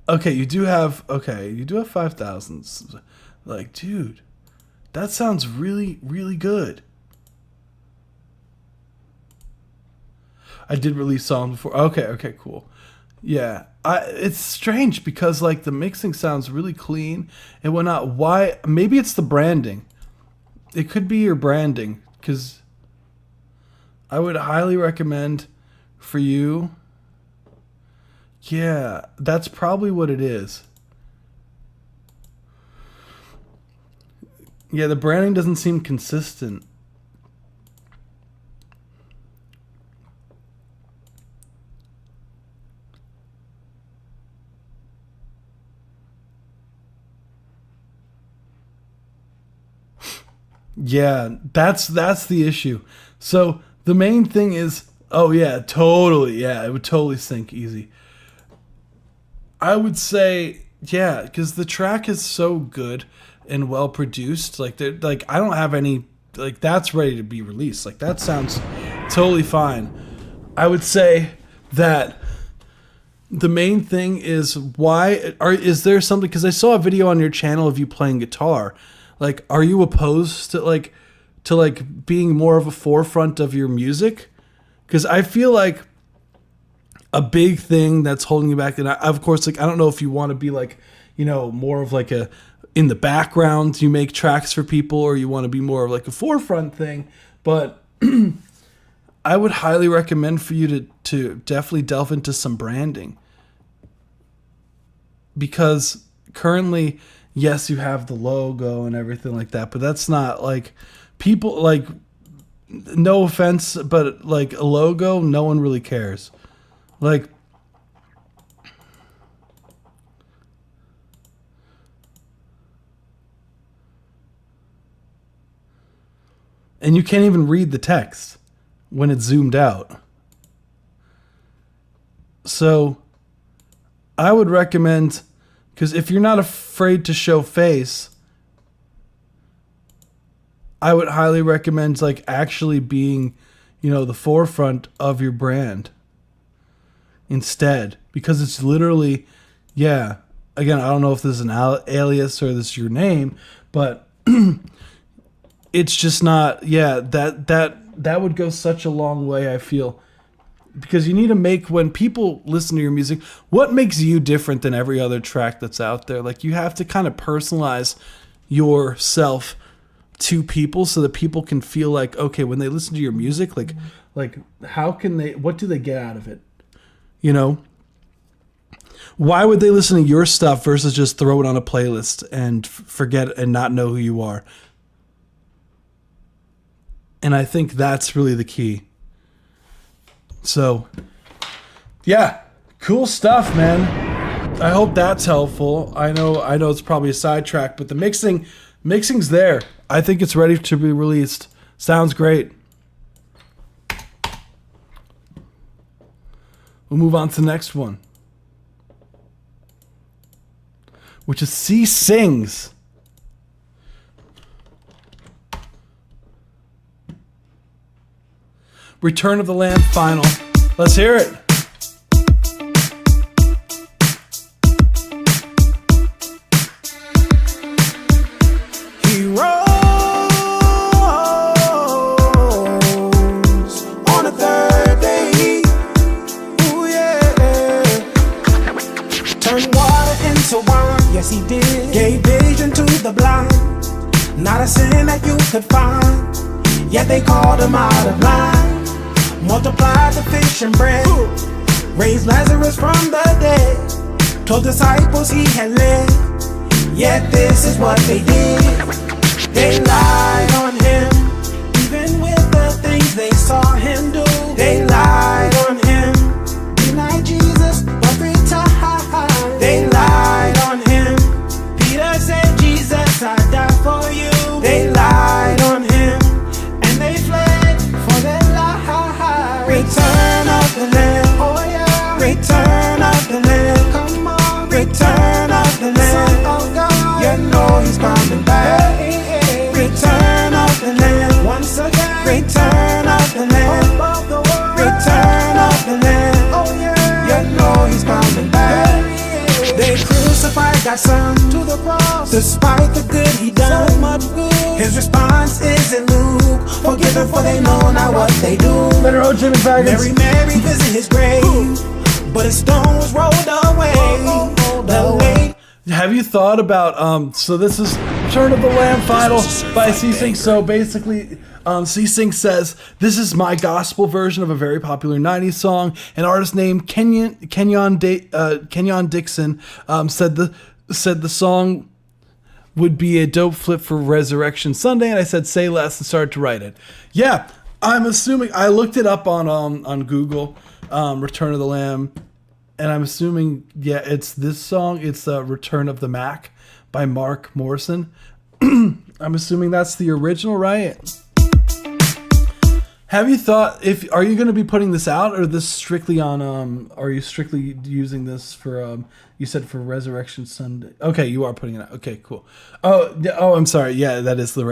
C: Okay, you do have 5,000. Like, dude, that sounds really, really good. I did release songs before. Okay, cool. Yeah, it's strange because like the mixing sounds really clean and whatnot. Why? Maybe it's the branding. It could be your branding, because I would highly recommend for you. Yeah, that's probably what it is. Yeah, the branding doesn't seem consistent. Yeah, that's the issue. So the main thing is, oh yeah, totally. Yeah, it would totally sync easy. I would say, yeah, because the track is so good and well produced. Like I don't have any, like, that's ready to be released. Like, that sounds totally fine. I would say that the main thing is is there something, because I saw a video on your channel of you playing guitar. Like, are you opposed to being more of a forefront of your music? Because I feel like a big thing that's holding you back, and of course, like, I don't know if you want to be like, more of like a in the background, you make tracks for people, or you want to be more of like a forefront thing. But I would highly recommend for you to definitely delve into some branding, because currently, yes, you have the logo and everything like that, but that's not like people, like, no offense, but like a logo, no one really cares. Like, and you can't even read the text when it's zoomed out. So I would recommend, because if you're not afraid to show face, I would highly recommend like actually being, the forefront of your brand instead, because it's literally, again, I don't know if this is an alias or this is your name, but it's just not, that would go such a long way, I feel. Because you need to make, when people listen to your music, what makes you different than every other track that's out there? Like, you have to kind of personalize yourself to people so that people can feel like, okay, when they listen to your music, like how can they, what do they get out of it? Why would they listen to your stuff versus just throw it on a playlist and forget and not know who you are? And I think that's really the key. So, yeah, cool stuff, man. I hope that's helpful. I know it's probably a sidetrack, but the mixing's there. I think it's ready to be released. Sounds great. We'll move on to the next one, which is C Sings. Return of the Lamb final. Let's hear it.
U: He rose on the third day. Ooh, yeah. Turned water into wine. Yes, he did. Gave vision to the blind. Not a sin that you could find. Yet they called him out of line. Multiplied the fish and bread, raised Lazarus from the dead, told disciples he had led. Yet this is what they did. They lied on him, even with the things they saw him do. They lied on him, denied Jesus every time. They lied on him. Peter said, Jesus, I die for you. They lied on him, and they fled for their life. Return of the Lamb, oh yeah. Return of the Lamb, come on. Return of the Lamb, oh God. You know he's coming back. Return of the Lamb, once again. Return of the Lamb, return of the Lamb, oh yeah. You know he's coming back. They crucified God's son to the cross, despite the good he done. So much good. His response is in Luke, forgive them for they know not what they do.
C: Better old Jimmy Faggots.
U: Mary visit his grave, but his stone was rolled away.
C: Have you thought about so this is Return of the Lamb final by C Sing. So basically C Sing says, this is my gospel version of a very popular 90s song. An artist named Kenyon Dixon said the song would be a dope flip for Resurrection Sunday, and I said say less and started to write it. Yeah, I'm assuming I looked it up on Google, Return of the Lamb, and I'm assuming it's this song. It's Return of the Mac by Mark Morrison. I'm assuming that's the original, right? Have you thought are you going to be putting this out, or this strictly on are you strictly using this for you said for Resurrection Sunday? Okay, you are putting it out. Okay, cool. Oh, I'm sorry. Yeah, that is the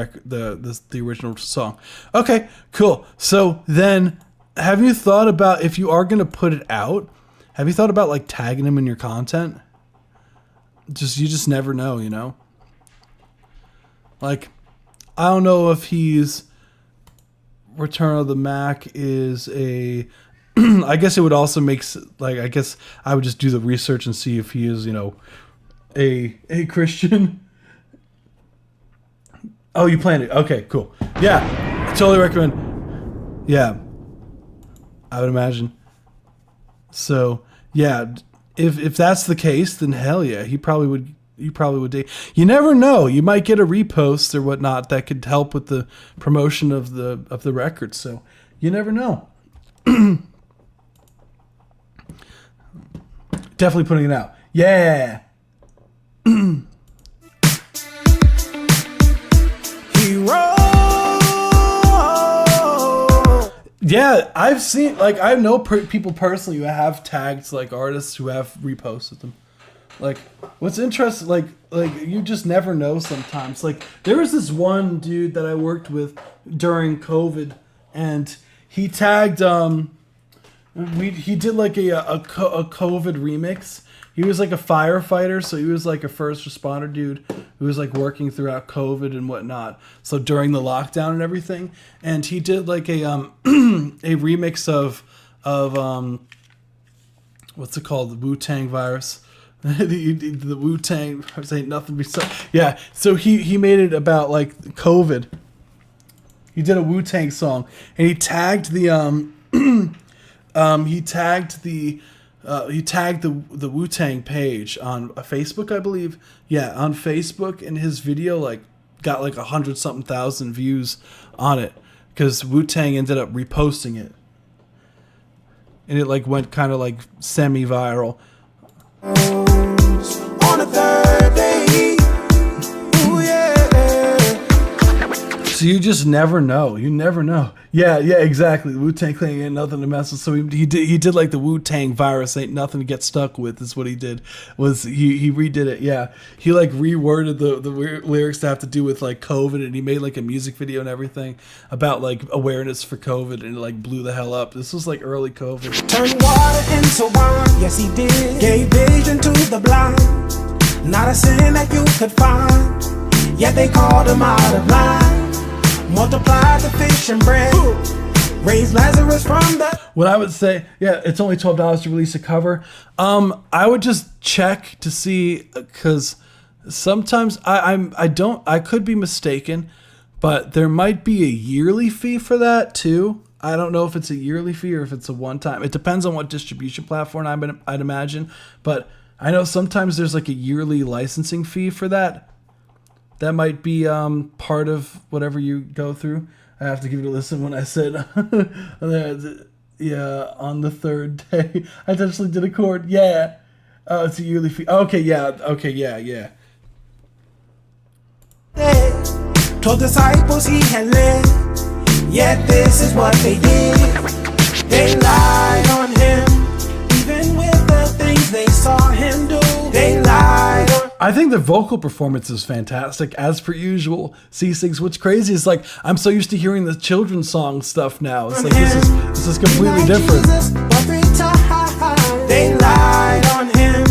C: original song. Okay, cool. So then, have you thought about, if you are going to put it out, have you thought about like tagging him in your content? You just never know, Like, I don't know if he's Return of the Mac is a I guess it would also make, like, I guess I would just do the research and see if he is, a Christian. Oh, you planned it. Okay, cool. Yeah, I totally recommend. Yeah, I would imagine. So, yeah, if that's the case, then hell yeah, he probably would. You probably would date. You never know. You might get a repost or whatnot that could help with the promotion of the record. So you never know. Definitely putting it out. Yeah. Yeah, I've seen, like, I know people personally who have tagged like artists who have reposted them. Like, what's interesting, like you just never know sometimes. Like, there was this one dude that I worked with during COVID, and he tagged, he did like a COVID remix. He was like a firefighter, so he was like a first responder dude who was like working throughout COVID and whatnot. So during the lockdown and everything, and he did like a a remix of what's it called, the Wu-Tang Virus. The Wu-Tang Virus ain't nothing besides. Yeah, so he made it about like COVID. He did a Wu-Tang song, and he tagged the he tagged the Wu-Tang page on Facebook, I believe. Yeah, on Facebook, and his video like got like 100-something thousand views on it because Wu-Tang ended up reposting it, and it like went kind of like semi-viral.
U: On a third day, ooh yeah.
C: So you just never know. You never know. Yeah, exactly. The Wu-Tang Clan ain't nothing to mess with. So he did like the Wu-Tang Virus ain't nothing to get stuck with. Is what he did. Was he redid it? Yeah, he like reworded the lyrics to have to do with like COVID, and he made like a music video and everything about like awareness for COVID, and it like blew the hell up. This was like early COVID.
U: Turned water into wine, yes he did. Gave vision to the blind. Not a sin that you could find. Yet they called him out of line. Multiplied the fish and bread. Raised Lazarus from the...
C: What I would say, yeah, it's only $12 to release a cover. I would just check to see, because sometimes I could be mistaken, but there might be a yearly fee for that too. I don't know if it's a yearly fee or if it's a one-time. It depends on what distribution platform I'd imagine, but I know sometimes there's like a yearly licensing fee for that. That might be part of whatever you go through. I have to give it a listen when I said, yeah, on the third day. I actually did a chord. Yeah. Oh, it's a yearly fee. Okay, yeah. Yeah.
U: 12 disciples he had led. Yet this is what they did. They lied on him. Even with the things they saw him do. They lied on.
C: I think the vocal performance is fantastic, as per usual. C6, what's crazy is like I'm so used to hearing the children's song stuff now. It's like this is completely different.
U: They lied on him.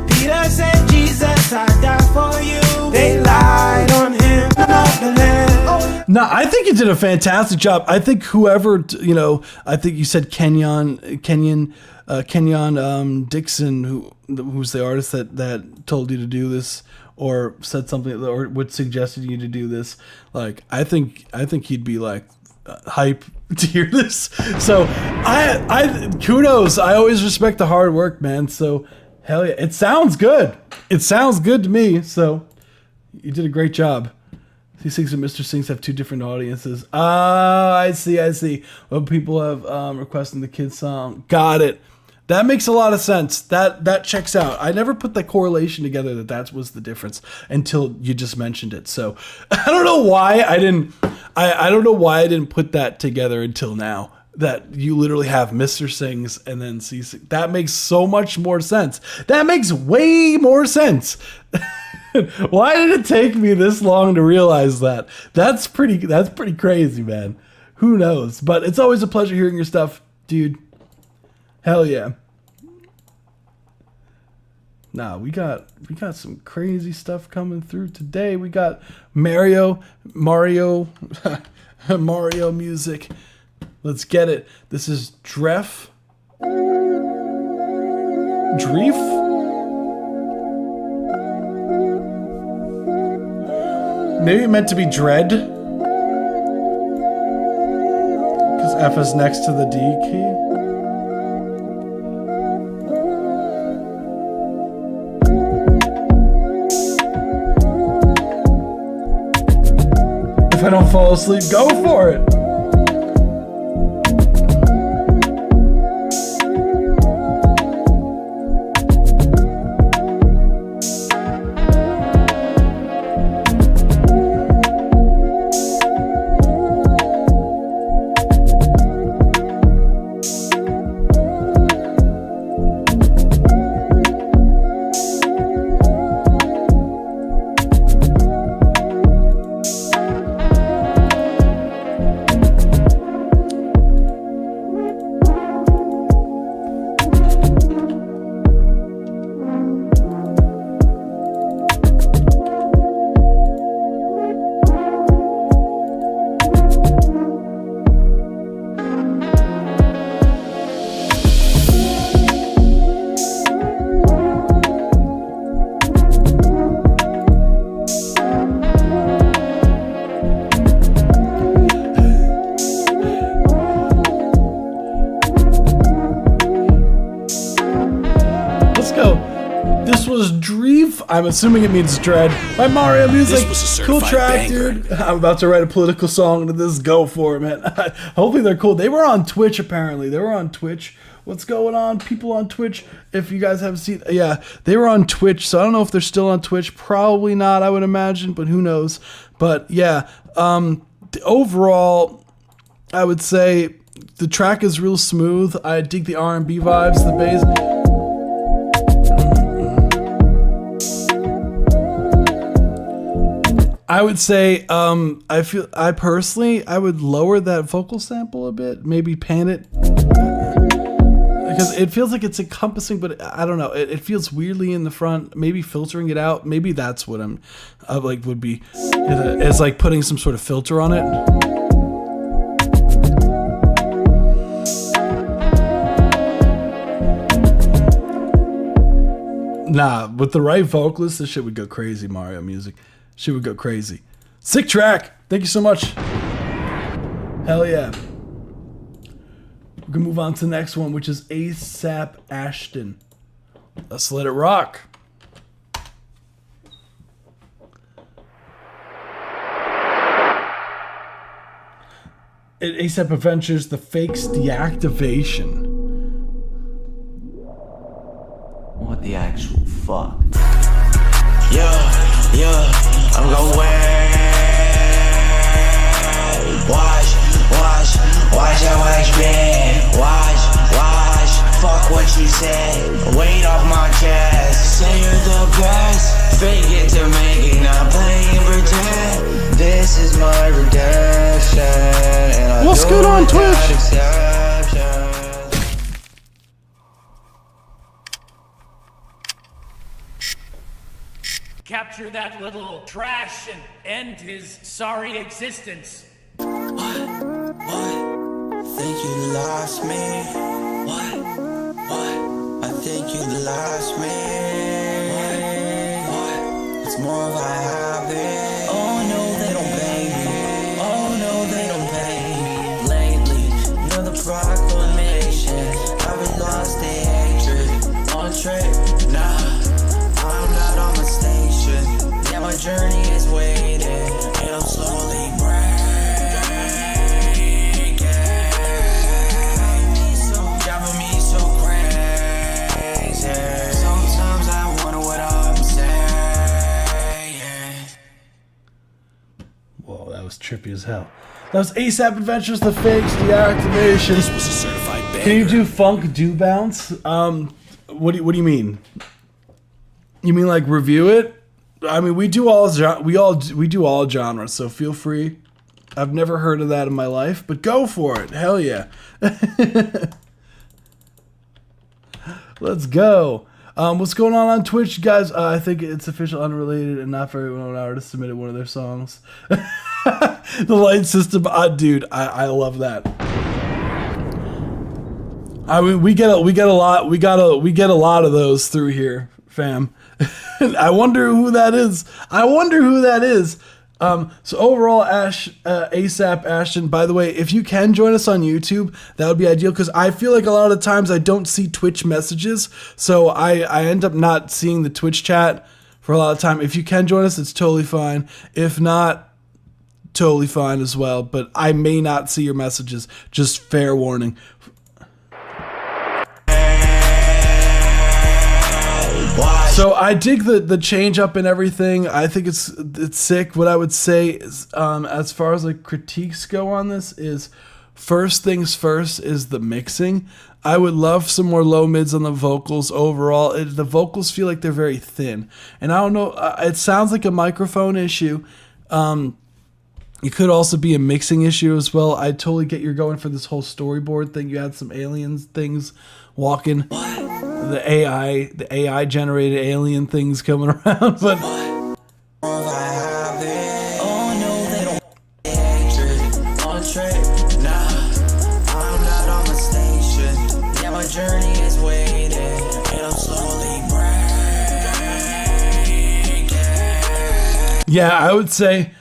U: Peter said, Jesus, I died for you. They lied on him.
C: No, I think you did a fantastic job. I think whoever, I think you said Kenyon Dixon, who's the artist that told you to do this, or said something, or would suggested you to do this. Like, I think he'd be like hype to hear this. So I kudos. I always respect the hard work, man. So hell yeah, it sounds good. It sounds good to me. So you did a great job. C6 and Mr. Sings have two different audiences. I see. Well, people have requesting the kids song. Got it. That makes a lot of sense. That checks out. I never put the correlation together that was the difference until you just mentioned it. So I don't know why I didn't. I don't know why I didn't put that together until now. That you literally have Mr. Sings and then C6. That makes so much more sense. That makes way more sense. Why did it take me this long to realize that? That's pretty crazy, man. Who knows? But it's always a pleasure hearing your stuff, dude. Hell yeah. Nah, we got some crazy stuff coming through today. We got Mario music. Let's get it. This is Dreef. Maybe it meant to be Dread, because F is next to the D key. If I don't fall asleep, go for it. I'm assuming it means Dread by Mario Music.
T: was a
C: Cool
T: certified
C: track,
T: banger.
C: dude. I'm about to write a political song to this. Go for it, man. Hopefully they're cool. They were on Twitch, apparently. They were on Twitch. What's going on? People on Twitch, if you guys haven't seen... Yeah, they were on Twitch, so I don't know if they're still on Twitch. Probably not, I would imagine, but who knows. But, yeah, overall, I would say the track is real smooth. I dig the R&B vibes, the bass... I would say, I personally would lower that vocal sample a bit, maybe pan it, because it feels like it's encompassing, but I don't know, it feels weirdly in the front, maybe filtering it out, maybe that's what would be, it's like putting some sort of filter on it. Nah, with the right vocalist, this shit would go crazy, Mario Music. She would go crazy. Sick track. Thank you so much. Hell yeah. We're gonna move on to the next one, which is ASAP Ashton. Let's let it rock. ASAP Adventures, the fakes deactivation.
L: What the actual fuck?
I: Yeah, I'm gon' watch how I spin. Watch, fuck what you said. Weight off my chest. Say you're the best. Fake it to make it, not play and pretend. This is my redemption. And I
C: What's good on Twitch?
B: Capture that little trash and end his sorry existence.
I: Think you lost me. What? I think you lost me. What? It's more of I have it. Oh no, they don't pay me. Oh no, they don't pay me. Lately, another proclamation. I've been lost in hatred. On trip, nah. I'm not on my station. Yeah, my journey is waiting. And I'm slowly breaking. Driving me so crazy. Sometimes I wonder what I'm saying.
C: Whoa, that was trippy as hell. That was ASAP Adventures, the fakes deactivation.
T: This was a certified banger.
C: Can you do funk do bounce? What do you mean? You mean like review it? I mean, we do all genres, so feel free. I've never heard of that in my life, but go for it. Hell yeah. Let's go. What's going on Twitch, guys? I think it's official, unrelated, and not very well-known artist submitted one of their songs. The light system, dude, I love that. I mean, we get a lot of those through here, fam. I wonder who that is. So overall, ASAP Ashton, by the way, if you can join us on YouTube, that would be ideal, because I feel like a lot of the times I don't see Twitch messages, so I end up not seeing the Twitch chat for a lot of time. If you can join us, it's totally fine. If not, totally fine as well, but I may not see your messages. Just fair warning. So I dig the change up and everything. I think it's sick. What I would say is, as far as like critiques go on this, is first things first is the mixing. I would love some more low mids on the vocals overall. The vocals feel like they're very thin, and I don't know. It sounds like a microphone issue. It could also be a mixing issue as well. I totally get you're going for this whole storyboard thing. You had some aliens things walking. The AI generated alien things coming around, but
I: journey is waiting, and I'm slowly breaking.
C: Yeah, I would say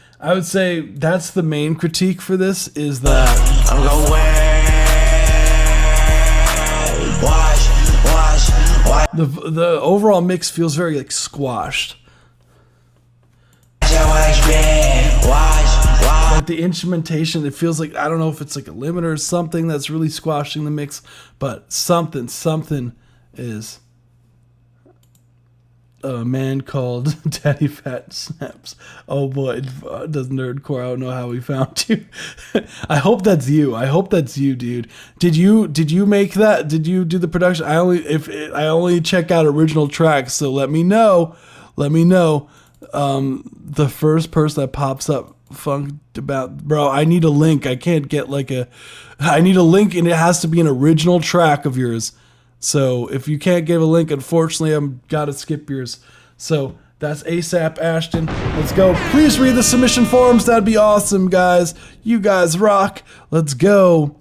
C: that's the main critique for this, is that
I: I'm gonna watch.
C: The overall mix feels very like squashed. Like the instrumentation, it feels like, I don't know if it's like a limiter or something that's really squashing the mix, but something is. A man called Daddy Fat Snaps. Oh boy, does Nerdcore. I don't know how we found you. I hope that's you. I hope that's you, dude. Did you make that? Did you do the production? I only check out original tracks, so let me know. Let me know. The first person that pops up, Funked About, bro. I need a link. I can't get like I need a link, and it has to be an original track of yours. So if you can't give a link, unfortunately, I'm gotta skip yours. So that's ASAP Ashton. Let's go. Please read the submission forums. That'd be awesome, guys. You guys rock. Let's go.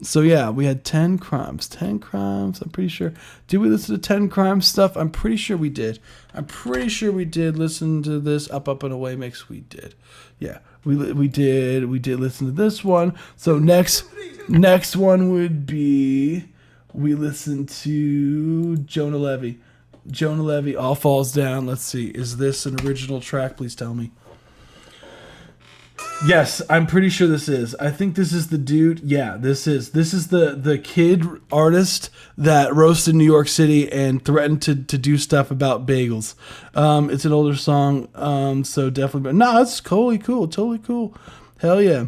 C: So yeah, we had 10 crimes. 10 crimes, I'm pretty sure. Did we listen to 10 crimes stuff? I'm pretty sure we did. I'm pretty sure we did listen to this Up Up and Away mix. We did. Yeah, we did listen to this one. So next one would be, we listened to Jonah Levy. Jonah Levy, All Falls Down. Let's see. Is this an original track? Please tell me. Yes, I'm pretty sure this is. I think this is the dude. Yeah, this is. This is the kid artist that roasted New York City and threatened to do stuff about bagels. It's an older song, so definitely. But no, it's totally cool. Totally cool. Hell yeah.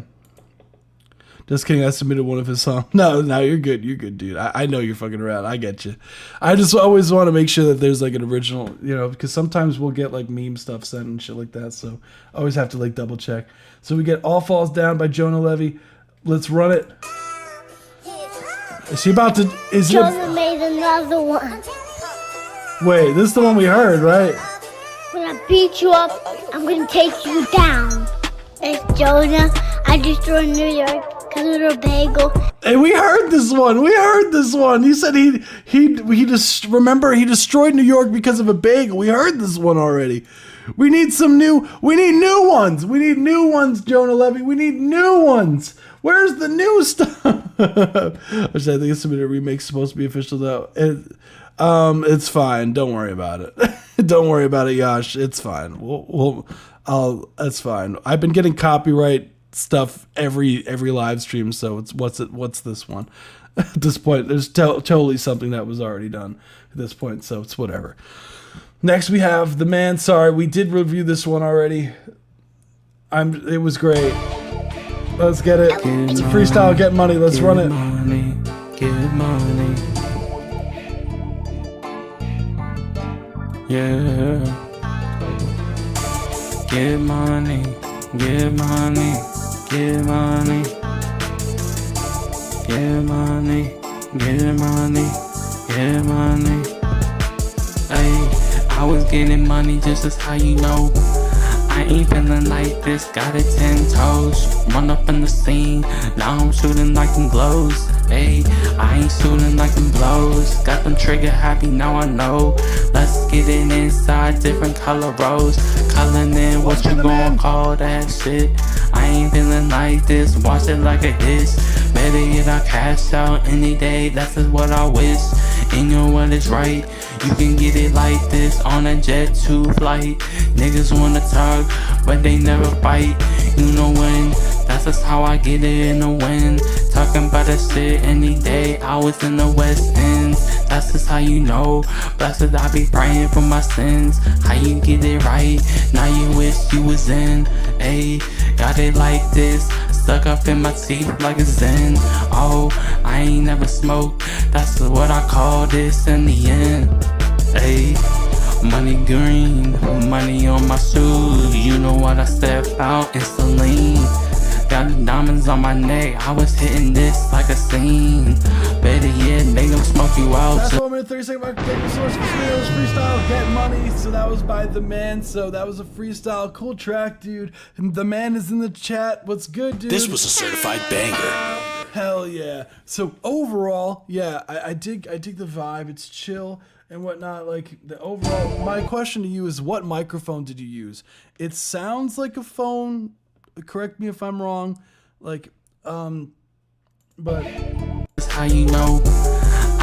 C: Just kidding, I submitted one of his songs. No, you're good. You're good, dude. I know you're fucking around. I get you. I just always want to make sure that there's like an original, because sometimes we'll get like meme stuff sent and shit like that. So I always have to like double check. So we get All Falls Down by Jonah Levy. Let's run it. Is he about to...
A: Jonah made another one.
C: Wait, this is the one we heard, right?
A: When I beat you up, I'm going to take you down. It's Jonah. I destroyed New York. Little bagel.
C: Hey, we heard this one. He said he just remember he destroyed New York because of a bagel. We heard this one already. We need new ones. We need new ones, Jonah Levy. We need new ones. Where's the new stuff? Which I think it's a remake supposed to be official though. It's fine. Don't worry about it. Don't worry about it, Yash. It's fine. It's fine. I've been getting copyright stuff every live stream, so what's this one? At this point, there's totally something that was already done at this point, so it's whatever. Next we have The Man Sorry. We did review this one already. It was great. Let's get it. It's a freestyle. Get money. Let's run it.
H: Get money. Yeah. Get money. Get money. Get money, get money, get money, get money. Ay, I was getting money just as how you know. I ain't feeling like this, got it 10 toes. Run up in the scene, now I'm shooting like them glows. Ayy, I ain't shooting like them blows. Got them trigger happy, now I know. Let's get it inside, different color rows. Coloring in what you gon' call that shit. I ain't feeling like this, watch it like a diss. Better yet, I cash out any day, that's just what I wish. And you know what is right, you can get it like this on a jet 2 flight. Niggas wanna talk, but they never fight. You know when, that's just how I get it in the wind. Talking about that shit any day, I was in the West End. That's just how you know, blessed I be praying for my sins. How you get it right, now you wish you was in. Ayy, got it like this, stuck up in my teeth like a zen. Oh, I ain't never smoked, that's what I call this in the end. Ayy, money green, money on my shoes. You know what, I step out in saline. Got diamonds on my neck, I was hitting this like a scene. Better yet, they gon' smoke you out.
C: That's 1 minute 30 second mark. Take the source for videos, freestyle, get money. So that was by The Man. So that was a freestyle, cool track, dude. And The Man is in the chat. What's good, dude?
T: This was a certified banger.
C: Hell yeah. So overall, yeah, I dig the vibe. It's chill and whatnot. Like the overall, my question to you is, what microphone did you use? It sounds like a phone. Correct me if I'm wrong. Like, but
H: that's how you know.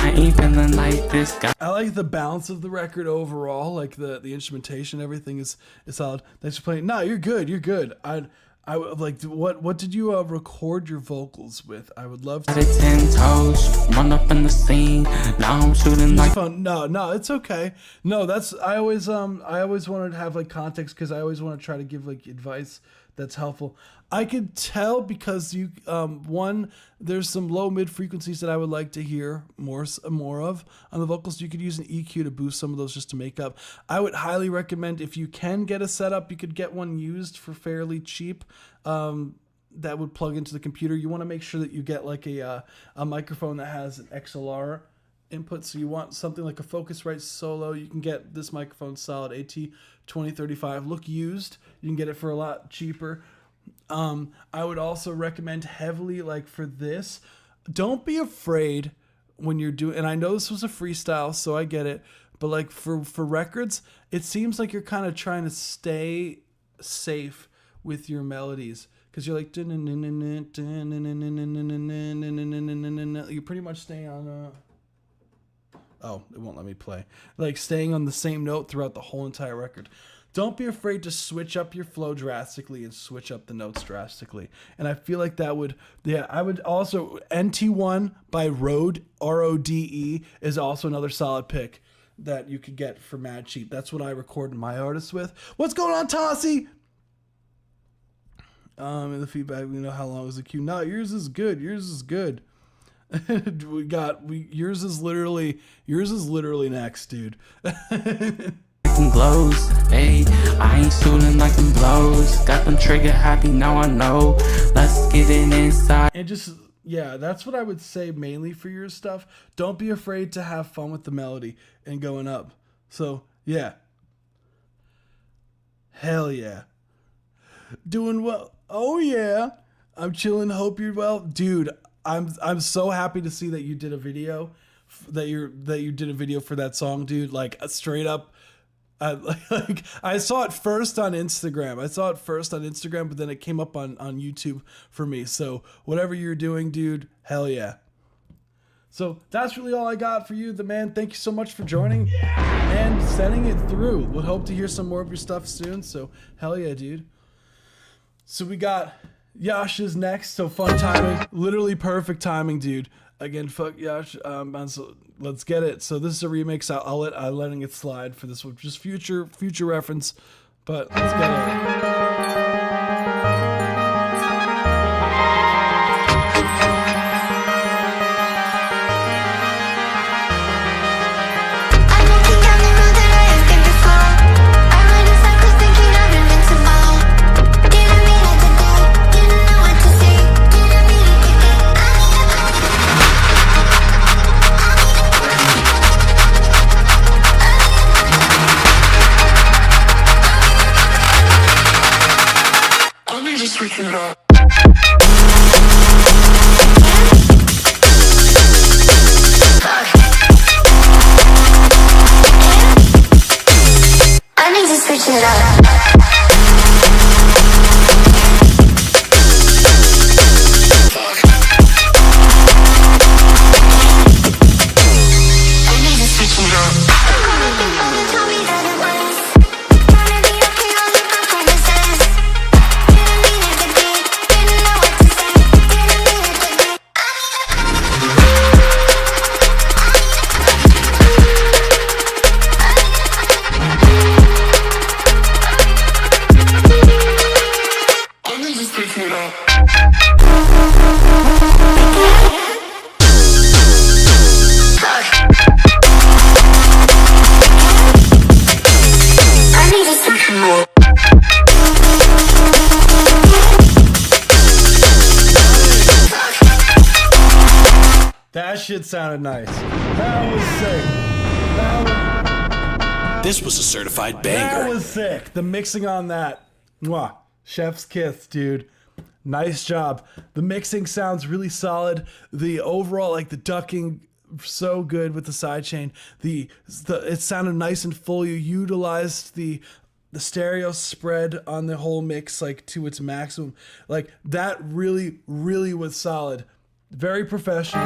D: I ain't feeling like this guy.
C: I like the balance of the record overall. Like the instrumentation, everything is solid. Thanks for playing. No, you're good. You're good. I would like what did you record your vocals with? I would love to.
D: 10 toes, run up in the scene. Now I'm shooting like.
C: No, it's okay. No, that's I always wanted to have like context because I always want to try to give like advice that's helpful. I could tell because you one, there's some low mid frequencies that I would like to hear more of on the vocals. You could use an EQ to boost some of those just to make up. I would highly recommend if you can get a setup, you could get one used for fairly cheap. That would plug into the computer. You want to make sure that you get like a microphone that has an XLR input. So you want something like a Focusrite Solo. You can get this microphone solid AT2035. Look used. You can get it for a lot cheaper. I would also recommend heavily, like for this, don't be afraid when you're doing, and I know this was a freestyle, so I get it, but like for records, it seems like you're kind of trying to stay safe with your melodies because you're like, you're pretty much staying on oh, it won't let me play. Like staying on the same note throughout the whole entire record. Don't be afraid to switch up your flow drastically and switch up the notes drastically. And I feel like that would, yeah, I would also, NT1 by Rode, R-O-D-E, is also another solid pick that you could get for mad cheap. That's what I record my artists with. What's going on, Tossie? In the feedback, we know how long is the queue. No, yours is good. Yours is good. Yours is literally next, dude.
D: Glows, hey, I ain't shooting like them blows. Got them trigger happy, now I know. Let's get it inside.
C: And just, yeah, that's what I would say mainly for your stuff. Don't be afraid to have fun with the melody and going up. So, yeah. Hell yeah. Doing well. Oh yeah. I'm chilling, hope you're well. Dude, I'm so happy to see that you did a video that you did a video for that song, dude. Like straight up I saw it first on Instagram. But then it came up on YouTube for me. So whatever you're doing, dude, hell yeah. So that's really all I got for you, the man. Thank you so much for joining and sending it through. We'll hope to hear some more of your stuff soon. So hell yeah, dude. So we got Yasha's next. So fun timing, literally perfect timing, dude. Again, fuck Yash. So let's get it. So this is a remix. I'm letting it slide for this one, just future reference. But let's get it.
I: Switching it up.
J: I need to switch it up.
C: That shit sounded nice. That was sick.
T: This was a certified banger.
C: That was sick. The mixing on that. Mwah. Chef's kiss, dude. Nice job. The mixing sounds really solid. The overall, like the ducking, so good with the sidechain. It sounded nice and full. You utilized the stereo spread on the whole mix like to its maximum. Like that really, really was solid. Very professional.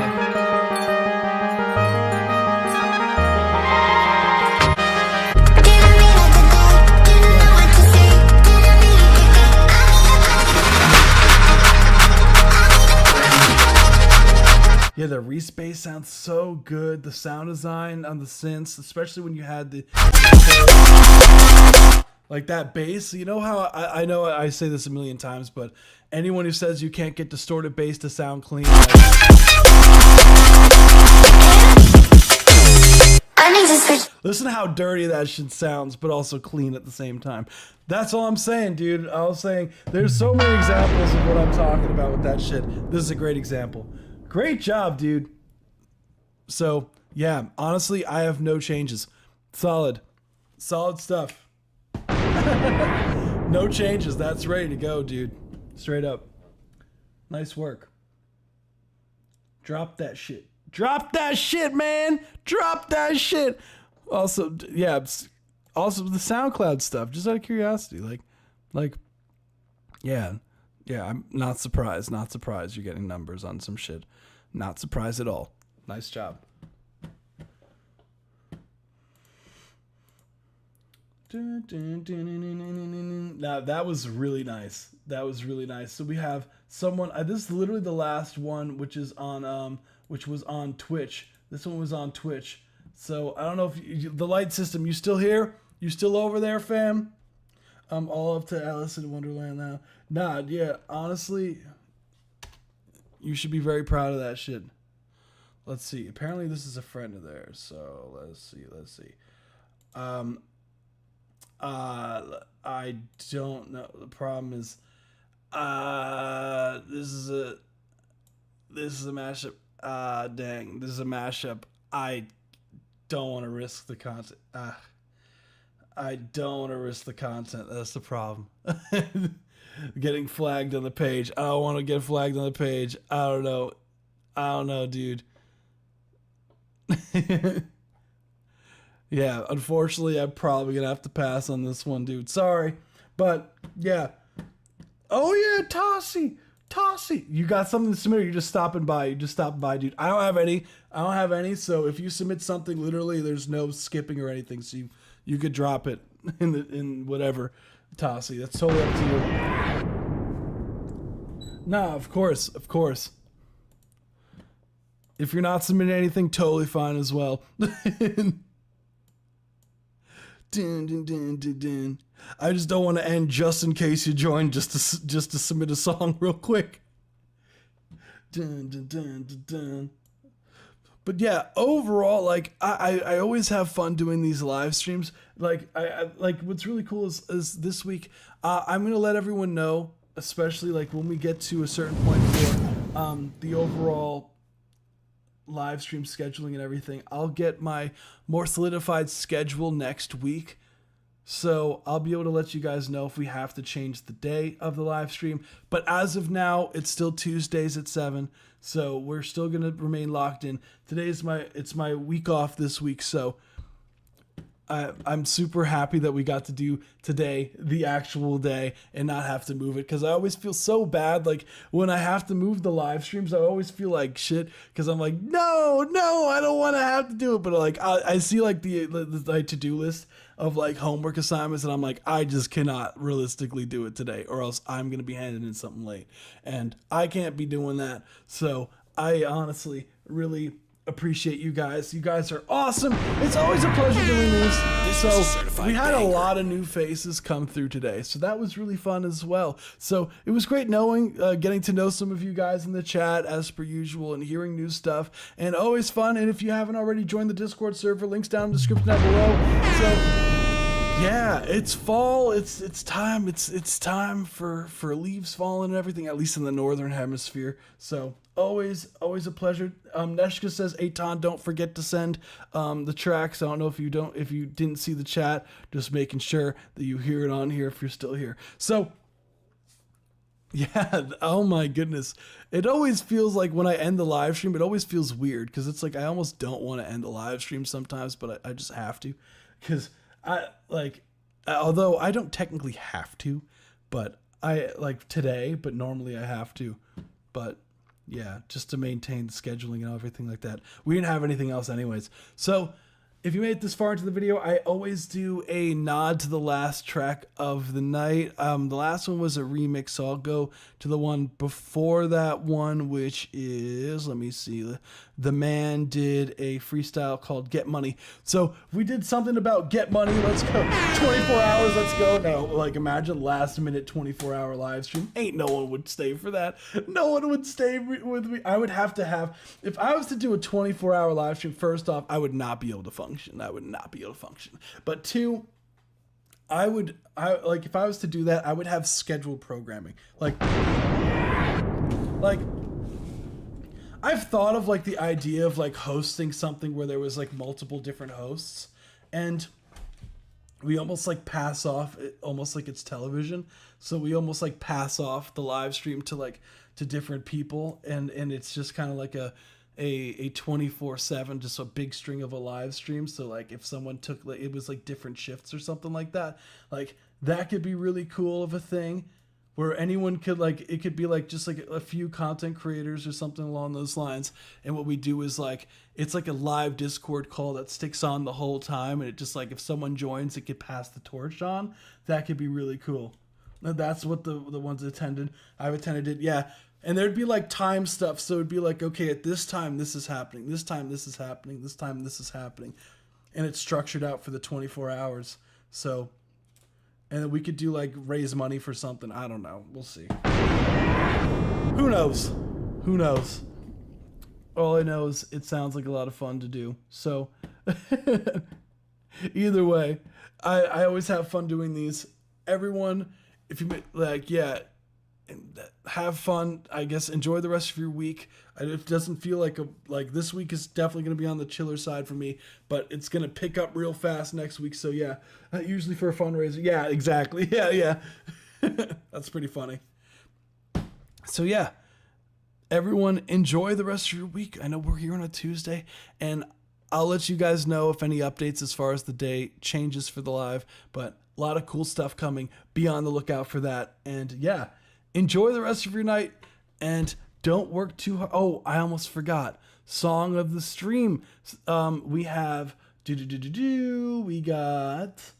C: Yeah, the Reese bass sounds so good. The sound design on the synths, especially when you had the like that bass. You know how I know I say this a million times, but anyone who says you can't get distorted bass to sound clean, listen to how dirty that shit sounds, but also clean at the same time. That's all I'm saying, dude. I was saying there's so many examples of what I'm talking about with that shit. This is a great example. Great job, dude. So, yeah, honestly, I have no changes. Solid. Solid stuff. No changes. That's ready to go, dude. Straight up. Nice work. Drop that shit. Drop that shit, man. Drop that shit. Also, yeah, also the SoundCloud stuff, just out of curiosity. Like, yeah, I'm not surprised. Not surprised you're getting numbers on some shit. Not surprised at all. Nice job. Now that was really nice. That was really nice. So we have someone. This is literally the last one, which is on which was on Twitch. This one was on Twitch. So I don't know if the light system. You still here? You still over there, fam? All up to Alice in Wonderland now. Nah, yeah. Honestly, you should be very proud of that shit. Let's see. Apparently, this is a friend of theirs. So let's see. I don't know. The problem is, this is a mashup. Dang, this is a mashup. I don't want to risk the content. I don't want to risk the content. That's the problem. Getting flagged on the page. I don't want to get flagged on the page. I don't know, dude. Yeah, unfortunately, I'm probably going to have to pass on this one, dude. Sorry. But, yeah. Oh, yeah, Tossie. You got something to submit, or you're just stopping by? You just stopped by, dude. I don't have any. So if you submit something, literally, there's no skipping or anything. So you could drop it in whatever, Tossie. That's totally up to you. Nah, of course. If you're not submitting anything, totally fine as well. I just don't want to end just in case you join, just to submit a song real quick. But yeah, overall, like I always have fun doing these live streams. Like I like what's really cool is this week I'm gonna let everyone know, especially like when we get to a certain point for the overall live stream scheduling and everything. I'll get my more solidified schedule next week, so I'll be able to let you guys know if we have to change the day of the live stream. But as of now, it's still Tuesdays at 7, so we're still gonna remain locked in. It's my week off this week, so I'm super happy that we got to do today, the actual day, and not have to move it, because I always feel so bad. Like when I have to move the live streams, I always feel like shit, because I'm like, no, I don't want to have to do it. But like I see like the to-do list of like homework assignments, and I'm like, I just cannot realistically do it today, or else I'm gonna be handing in something late, and I can't be doing that. So I honestly really appreciate you guys. You guys are awesome. It's always a pleasure doing these. So we had a lot of new faces come through today, so that was really fun as well. So it was great getting to know some of you guys in the chat as per usual, and hearing new stuff, and always fun. And if you haven't already joined the Discord server, links down in the description down below. So yeah, it's fall. It's time. It's time for leaves falling and everything, at least in the northern hemisphere. So always a pleasure. Neshka says, Eitan, don't forget to send the tracks. I don't know if you didn't see the chat, just making sure that you hear it on here if you're still here. So yeah, oh my goodness. It always feels like when I end the live stream, it always feels weird, because it's like I almost don't want to end the live stream sometimes, but I just have to, because although I don't technically have to, but I like today, but normally I have to. But yeah, just to maintain the scheduling and everything like that. We didn't have anything else anyways. So if you made it this far into the video, I always do a nod to the last track of the night. The last one was a remix, so I'll go to the one before that one, which is, let me see, The Man did a freestyle called Get Money. So we did something about Get Money. Let's go. 24 hours, let's go. Now, like, imagine last minute 24-hour live stream. Ain't no one would stay for that. No one would stay with me. I would have to have, if I was to do a 24-hour live stream, first off, I would not be able to function. I would not be able to function. But two, like, if I was to do that, I would have scheduled programming. Like I've thought of like the idea of like hosting something where there was like multiple different hosts, and we almost like pass off it, almost like it's television. So we almost like pass off the live stream to different people, and it's just kind of like a 24/7, just a big string of a live stream. So like if someone took, like, it was like different shifts or something like that, like that could be really cool of a thing where anyone could, like, it could be like just like a few content creators or something along those lines. And what we do is like, it's like a live Discord call that sticks on the whole time. And it just like, if someone joins, it could pass the torch on. That could be really cool. That's what the ones I've attended it. Yeah. And there'd be like time stuff. So it'd be like, okay, at this time, this is happening. This time, this is happening. This time, this is happening. And it's structured out for the 24 hours. So, and then we could do like raise money for something. I don't know. We'll see. Who knows? Who knows? All I know is it sounds like a lot of fun to do. So either way, I always have fun doing these. Everyone, if you like, yeah, and have fun. I guess enjoy the rest of your week. It doesn't feel like this week is definitely going to be on the chiller side for me, but it's going to pick up real fast next week. So yeah, usually for a fundraiser. Yeah, exactly. Yeah. That's pretty funny. So yeah, everyone enjoy the rest of your week. I know we're here on a Tuesday, and I'll let you guys know if any updates as far as the day changes for the live, but a lot of cool stuff coming. Be on the lookout for that. And yeah, enjoy the rest of your night, and don't work too hard. Oh, I almost forgot. Song of the stream. We have we got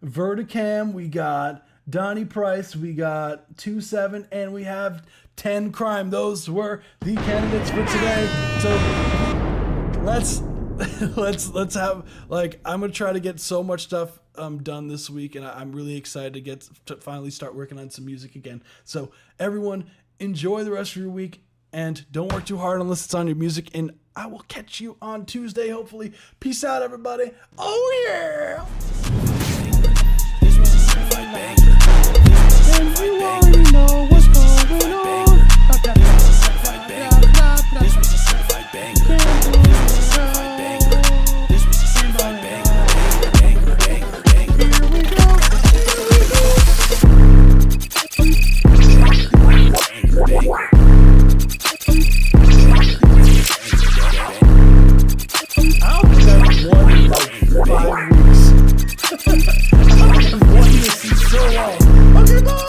C: Verticam, we got Donnie Price, we got 27, and we have 10 Crime. Those were the candidates for today. So let's have, like, I'm gonna try to get so much stuff done this week, and I'm really excited to finally start working on some music again. So everyone, enjoy the rest of your week, and don't work too hard unless it's on your music, and I will catch you on Tuesday, hopefully. Peace out, everybody. Oh yeah.
T: This was a certified banger.
U: And you already know what's going on.
T: This was a certified banger. This was a certified banger. This was a certified banger. Banger, banger, banger.
U: Here we go.
T: Banger, banger.
C: I don't think I've won in like 5 weeks. I've won this in so long. Okay, bye.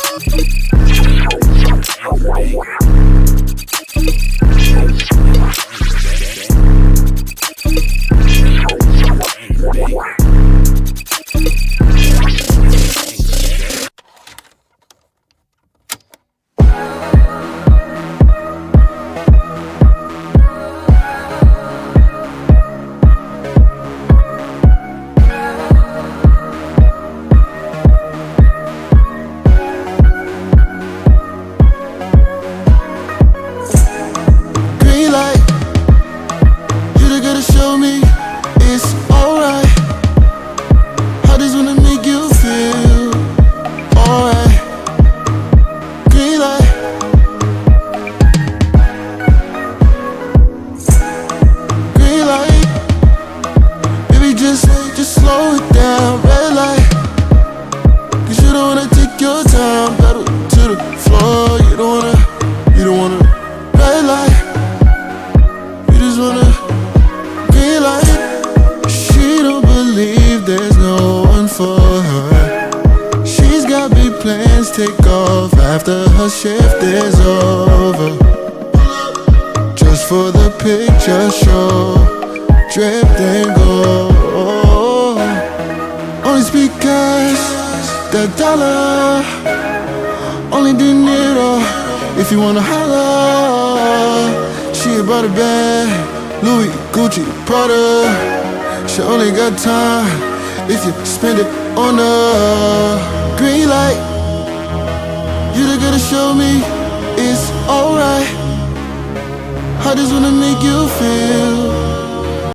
I: Just slow it down, red light. Cause you don't wanna take your time, pedal to the floor. You don't wanna red light. You just wanna green light. She don't believe there's no one for her. She's got big plans, take off after her shift is over. just for the picture show. Dripped and gold. Only speak cash, that dollar. Only dinero, if you wanna holler. She about a bag, Louis, Gucci, Prada. She only got time if you spend it on her. Green light, you the girl to show me it's alright. I just wanna make you feel